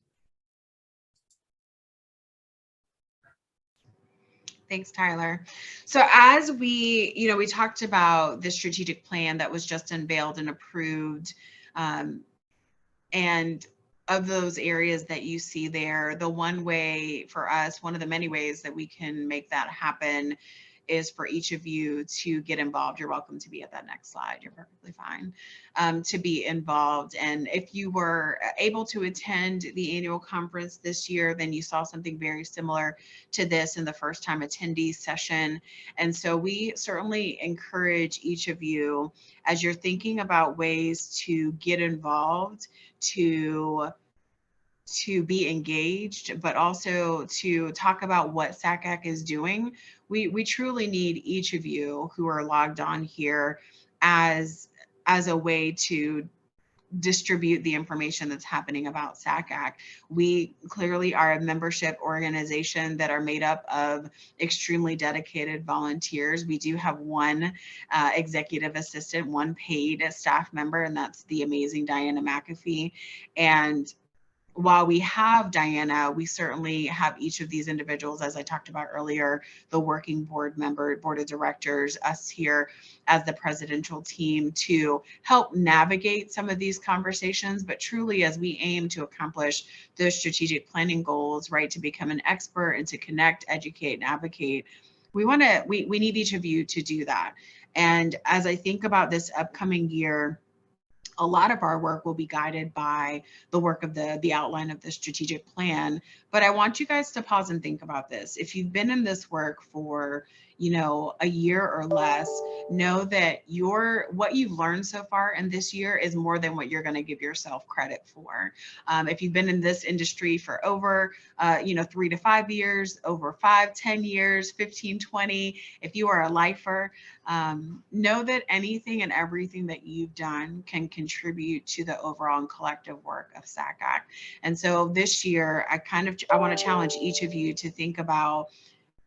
[SPEAKER 9] Thanks, Tyler. So as we talked about the strategic plan that was just unveiled and approved, and of those areas that you see there, the one way for us, one of the many ways that we can make that happen is for each of you to get involved. You're welcome to be at that next slide. You're perfectly fine to be involved. And if you were able to attend the annual conference this year, then you saw something very similar to this in the first time attendees session. And so we certainly encourage each of you, as you're thinking about ways to get involved, to be engaged, but also to talk about what SACAC is doing. We truly need each of you who are logged on here as a way to distribute the information that's happening about SACAC. We clearly are a membership organization that are made up of extremely dedicated volunteers. We do have one executive assistant, one paid staff member, and that's the amazing Diana McAfee. And while we have Diana, we certainly have each of these individuals, as I talked about earlier, the working board member, board of directors, us here as the presidential team to help navigate some of these conversations. But truly, as we aim to accomplish those strategic planning goals, right, to become an expert and to connect, educate, and advocate, we need each of you to do that. And as I think about this upcoming year, a lot of our work will be guided by the work of the outline of the strategic plan. But I want you guys to pause and think about this. If you've been in this work for, a year or less, know that what you've learned so far in this year is more than what you're going to give yourself credit for. If you've been in this industry for over 3 to 5 years, over 5, 10 years, 15, 20, if you are a lifer, know that anything and everything that you've done can contribute to the overall and collective work of SACAC. And so this year, I want to challenge each of you to think about,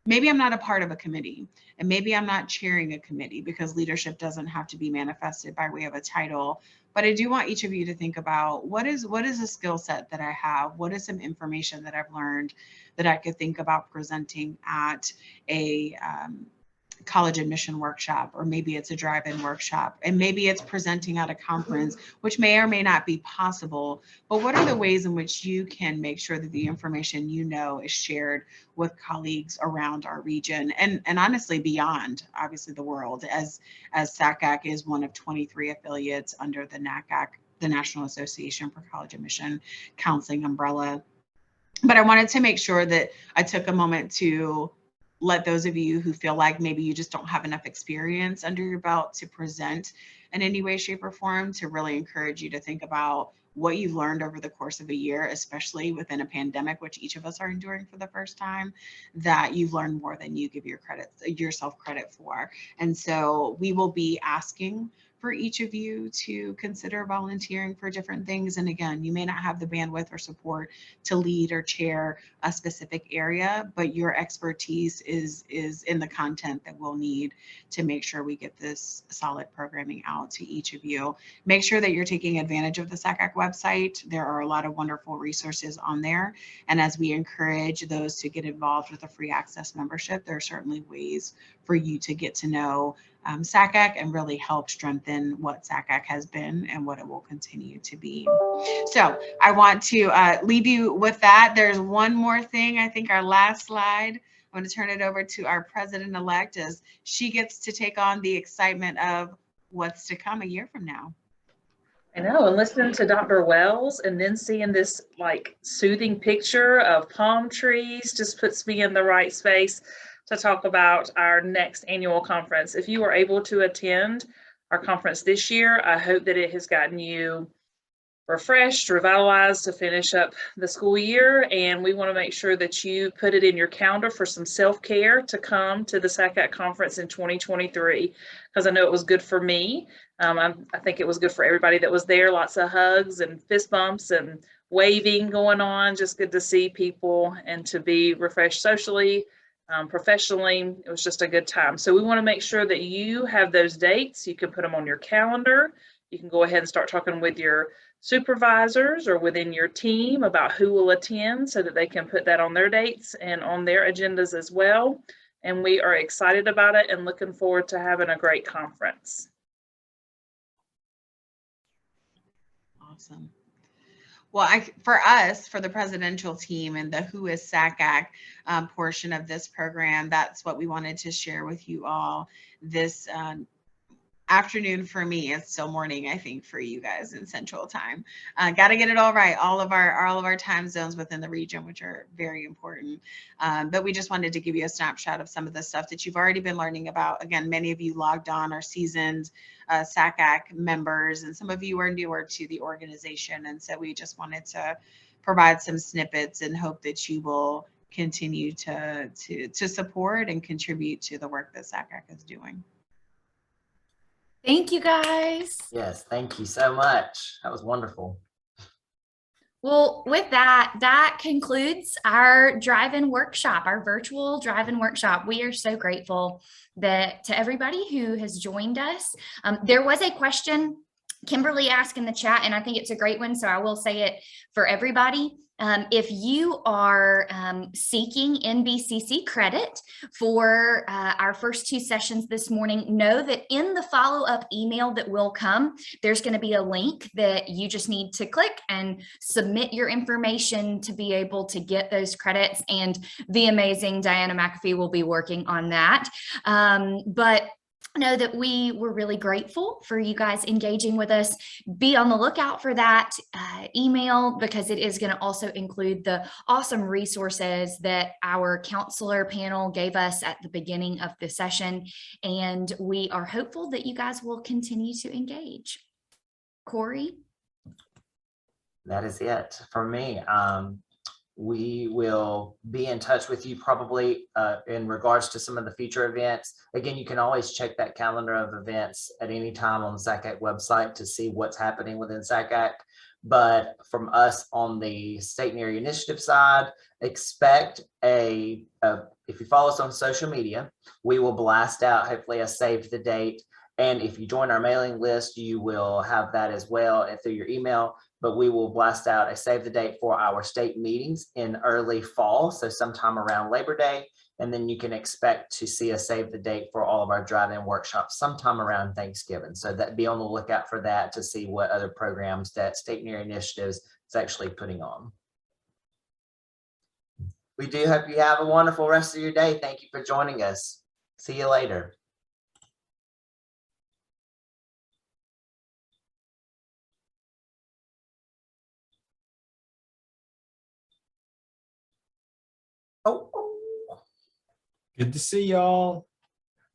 [SPEAKER 9] maybe I'm not a part of a committee, and maybe I'm not chairing a committee, because leadership doesn't have to be manifested by way of a title. But I do want each of you to think about, what is a skill set that I have? What is some information that I've learned that I could think about presenting at a college admission workshop, or maybe it's a drive-in workshop, and maybe it's presenting at a conference, which may or may not be possible. But what are the ways in which you can make sure that the information is shared with colleagues around our region, and honestly beyond, obviously, the world, as SACAC is one of 23 affiliates under the NACAC, the National Association for College Admission Counseling umbrella. But I wanted to make sure that I took a moment to let those of you who feel like maybe you just don't have enough experience under your belt to present in any way, shape, or form, to really encourage you to think about what you've learned over the course of a year, especially within a pandemic, which each of us are enduring for the first time, that you've learned more than you give yourself credit for. And so we will be asking for each of you to consider volunteering for different things. And again, you may not have the bandwidth or support to lead or chair a specific area, but your expertise is in the content that we'll need to make sure we get this solid programming out to each of you. Make sure that you're taking advantage of the SACAC website. There are a lot of wonderful resources on there. And as we encourage those to get involved with a free access membership, there are certainly ways for you to get to know SACAC and really help strengthen what SACAC has been and what it will continue to be. So I want to leave you with that. There's one more thing, I think our last slide. I'm going to turn it over to our president-elect as she gets to take on the excitement of what's to come a year from now.
[SPEAKER 5] I know, and listening to Dr. Wells and then seeing this like soothing picture of palm trees just puts me in the right space to talk about our next annual conference. If you are able to attend our conference this year, I hope that it has gotten you refreshed, revitalized to finish up the school year. And we want to make sure that you put it in your calendar for some self-care to come to the SACAC conference in 2023, because I know it was good for me. I think it was good for everybody that was there. Lots of hugs and fist bumps and waving going on. Just good to see people and to be refreshed socially. Professionally, it was just a good time. So we want to make sure that you have those dates. You can put them on your calendar. You can go ahead and start talking with your supervisors or within your team about who will attend so that they can put that on their dates and on their agendas as well. And we are excited about it and looking forward to having a great conference.
[SPEAKER 9] Awesome. Well, for the presidential team and the Who is SACAC portion of this program, that's what we wanted to share with you all this afternoon. For me, it's still morning, I think, for you guys in Central Time. Got to get it all right. All of our time zones within the region, which are very important. But we just wanted to give you a snapshot of some of the stuff that you've already been learning about. Again, many of you logged on are seasoned SACAC members, and some of you are newer to the organization. And so we just wanted to provide some snippets and hope that you will continue to support and contribute to the work that SACAC is doing.
[SPEAKER 3] Thank you, guys.
[SPEAKER 1] Yes, thank you so much. That was wonderful.
[SPEAKER 3] Well, with that concludes our drive-in workshop, our virtual drive-in workshop. We are so grateful that to everybody who has joined us. There was a question Kimberly asked in the chat, and I think it's a great one, so I will say it for everybody. If you are seeking NBCC credit for our first 2 sessions this morning, know that in the follow-up email that will come, there's going to be a link that you just need to click and submit your information to be able to get those credits. And the amazing Diana McAfee will be working on that. But know that we were really grateful for you guys engaging with us. Be on the lookout for that email, because it is going to also include the awesome resources that our counselor panel gave us at the beginning of the session. And we are hopeful that you guys will continue to engage. Corey?
[SPEAKER 1] That is it for me. We will be in touch with you probably in regards to some of the future events. Again, you can always check that calendar of events at any time on the SACAC website to see what's happening within SACAC. But from us on the state and area initiative side, expect if you follow us on social media, we will blast out hopefully a save the date. And if you join our mailing list, you will have that as well through your email. But we will blast out a save the date for our state meetings in early fall, so sometime around Labor Day. And then you can expect to see a save the date for all of our drive-in workshops sometime around Thanksgiving. So that be on the lookout for that to see what other programs that State and Area Initiatives is actually putting on. We do hope you have a wonderful rest of your day. Thank you for joining us. See you later. Oh,
[SPEAKER 10] Good to see y'all.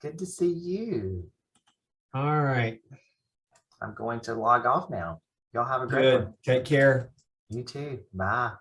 [SPEAKER 1] good to see you.
[SPEAKER 10] All right.
[SPEAKER 1] I'm going to log off now. Y'all have a great
[SPEAKER 10] Good.
[SPEAKER 1] one.
[SPEAKER 10] Take care.
[SPEAKER 1] You too. Bye.